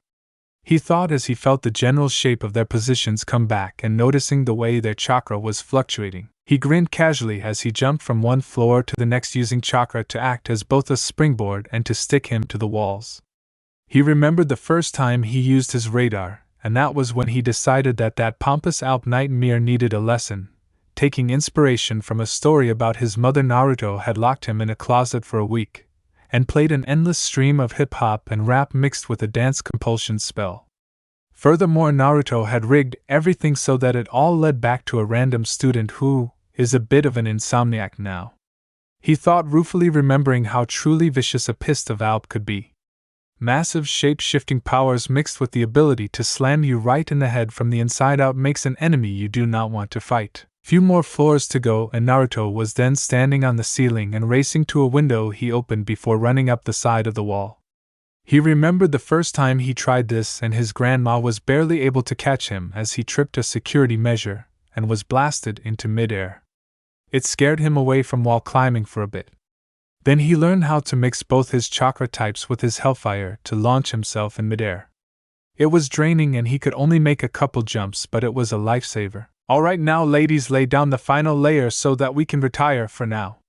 He thought as he felt the general shape of their positions come back and noticing the way their chakra was fluctuating. He grinned casually as he jumped from one floor to the next, using chakra to act as both a springboard and to stick him to the walls. He remembered the first time he used his radar, and that was when he decided that pompous Alp Nightmare needed a lesson. Taking inspiration from a story about his mother, Naruto had locked him in a closet for a week, and played an endless stream of hip-hop and rap mixed with a dance compulsion spell. Furthermore, Naruto had rigged everything so that it all led back to a random student who is a bit of an insomniac now. He thought ruefully, remembering how truly vicious a pist of Alp could be. Massive shape-shifting powers mixed with the ability to slam you right in the head from the inside out makes an enemy you do not want to fight. Few more floors to go, and Naruto was then standing on the ceiling and racing to a window he opened before running up the side of the wall. He remembered the first time he tried this, and his grandma was barely able to catch him as he tripped a security measure and was blasted into midair. It scared him away from wall climbing for a bit. Then he learned how to mix both his chakra types with his hellfire to launch himself in midair. It was draining and he could only make a couple jumps, but it was a lifesaver. Alright now, ladies, lay down the final layer so that we can retire for now.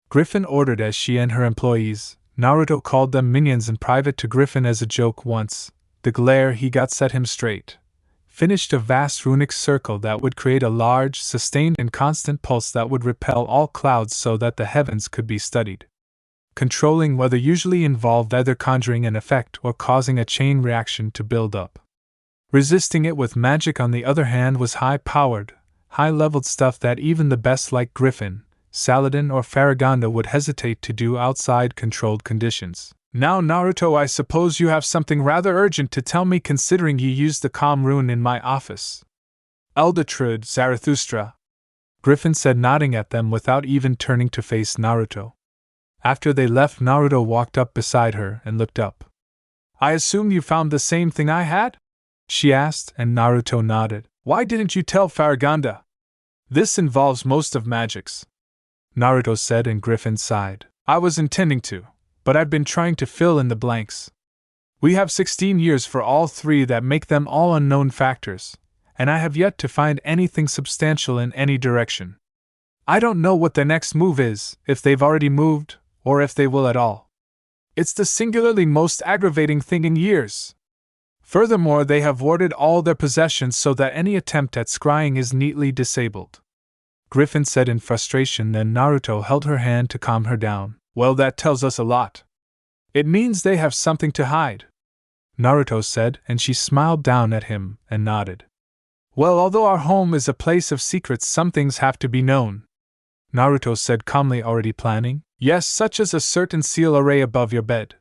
Griffin ordered as she and her employees, Naruto called them minions in private to Griffin as a joke once. The glare he got set him straight. Finished a vast runic circle that would create a large, sustained and constant pulse that would repel all clouds so that the heavens could be studied. Controlling weather usually involved either conjuring an effect or causing a chain reaction to build up. Resisting it with magic, on the other hand, was high-powered, high-leveled stuff that even the best like Griffin, Saladin, or Farragonda would hesitate to do outside controlled conditions. Now, Naruto, I suppose you have something rather urgent to tell me, considering you used the calm rune in my office. Eldertrud, Zarathustra, Griffin said, nodding at them without even turning to face Naruto. After they left, Naruto walked up beside her and looked up. I assume you found the same thing I had? She asked, and Naruto nodded. Why didn't you tell Farragonda? This involves most of magics, Naruto said, and Griffin sighed. I was intending to, but I've been trying to fill in the blanks. We have 16 years for all three that make them all unknown factors, and I have yet to find anything substantial in any direction. I don't know what their next move is, if they've already moved, or if they will at all. It's the singularly most aggravating thing in years. Furthermore, they have warded all their possessions so that any attempt at scrying is neatly disabled, Griffin said in frustration. Then Naruto held her hand to calm her down. Well, that tells us a lot. It means they have something to hide, Naruto said, and she smiled down at him and nodded. Well, although our home is a place of secrets, some things have to be known, Naruto said calmly. Already planning? Yes, such as a certain seal array above your bed,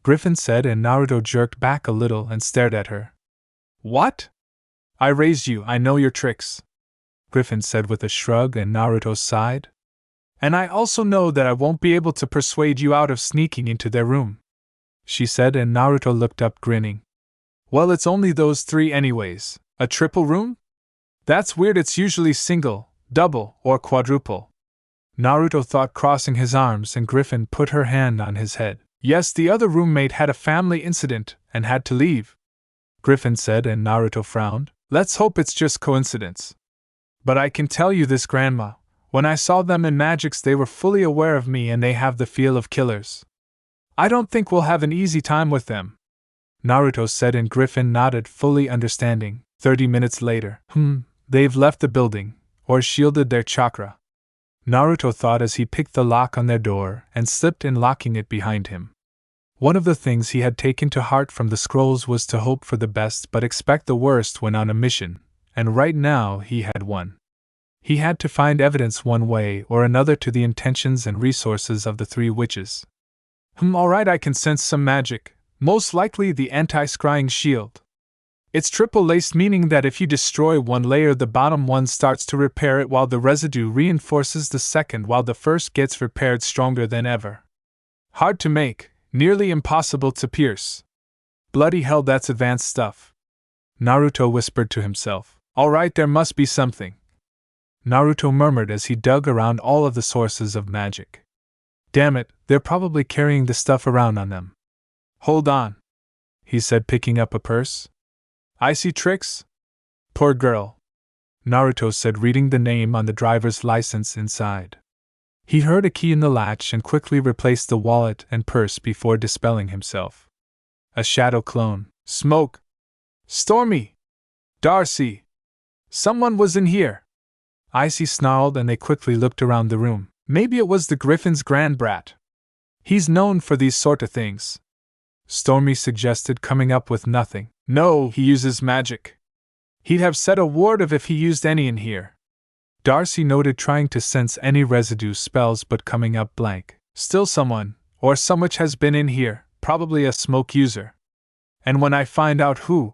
Griffin said, and Naruto jerked back a little and stared at her. What? I raised you, I know your tricks, Griffin said with a shrug, and Naruto sighed. And I also know that I won't be able to persuade you out of sneaking into their room, she said, and Naruto looked up grinning. Well, it's only those three anyways. A triple room? That's weird, it's usually single, double, or quadruple, Naruto thought, crossing his arms, and Griffin put her hand on his head. Yes, the other roommate had a family incident and had to leave, Griffin said, and Naruto frowned. Let's hope it's just coincidence. But I can tell you this, Grandma, when I saw them in magics they were fully aware of me and they have the feel of killers. I don't think we'll have an easy time with them, Naruto said, and Griffin nodded, fully understanding. 30 minutes later. They've left the building, or shielded their chakra, Naruto thought as he picked the lock on their door and slipped in, locking it behind him. One of the things he had taken to heart from the scrolls was to hope for the best but expect the worst when on a mission, and right now he had one. He had to find evidence one way or another to the intentions and resources of the three witches. Alright, I can sense some magic, most likely the anti-scrying shield. It's triple-laced, meaning that if you destroy one layer, the bottom one starts to repair it while the residue reinforces the second, while the first gets repaired stronger than ever. Hard to make, nearly impossible to pierce. Bloody hell, that's advanced stuff, Naruto whispered to himself. Alright, there must be something, Naruto murmured as he dug around all of the sources of magic. Damn it, they're probably carrying the stuff around on them. Hold on, he said, picking up a purse. Icy tricks? Poor girl, Naruto said, reading the name on the driver's license inside. He heard a key in the latch and quickly replaced the wallet and purse before dispelling himself. A shadow clone. Smoke! Stormy! Darcy! Someone was in here! Icy snarled, and they quickly looked around the room. Maybe it was the Griffin's grand brat. He's known for these sort of things, Stormy suggested, coming up with nothing. No, he uses magic. He'd have said a word of if he used any in here, Darcy noted, trying to sense any residue spells but coming up blank. Still someone, or some which has been in here, probably a smoke user. And when I find out who...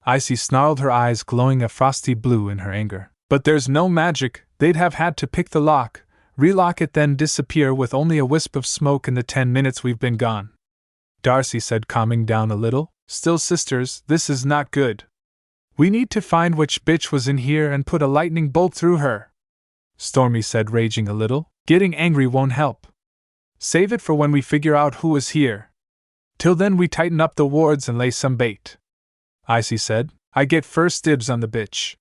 Icy snarled, her eyes glowing a frosty blue in her anger. But there's no magic, they'd have had to pick the lock, relock it, then disappear with only a wisp of smoke in the 10 minutes we've been gone, Darcy said, calming down a little. Still, sisters, this is not good. We need to find which bitch was in here and put a lightning bolt through her, Stormy said, raging a little. Getting angry won't help. Save it for when we figure out who was here. Till then we tighten up the wards and lay some bait, Icy said. I get first dibs on the bitch,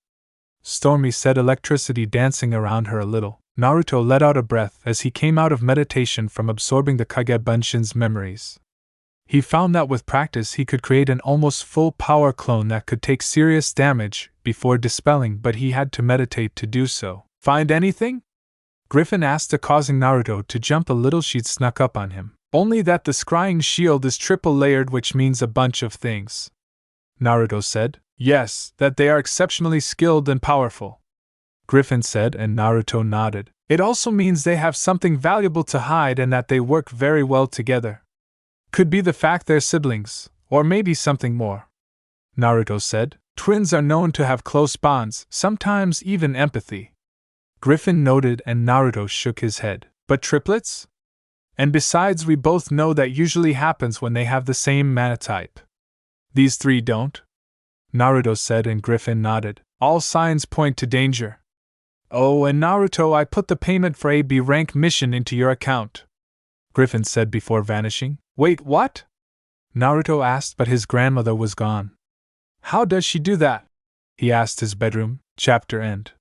Stormy said, electricity dancing around her a little. Naruto let out a breath as he came out of meditation from absorbing the Kage Bunshin's memories. He found that with practice he could create an almost full power clone that could take serious damage before dispelling, but he had to meditate to do so. Find anything? Griffin asked, causing Naruto to jump a little. She'd snuck up on him. Only that the scrying shield is triple layered, which means a bunch of things. Naruto said. Yes, that they are exceptionally skilled and powerful. Griffin said, and Naruto nodded. It also means they have something valuable to hide and that they work very well together. Could be the fact they're siblings, or maybe something more. Naruto said. Twins are known to have close bonds, sometimes even empathy. Griffin noted and Naruto shook his head. But triplets? And besides, we both know that usually happens when they have the same mana type. These three don't? Naruto said, and Griffin nodded. All signs point to danger. Oh, and Naruto, I put the payment for a B rank mission into your account, Griffin said before vanishing. Wait, what? Naruto asked, but his grandmother was gone. How does she do that? He asked his bedroom. Chapter end.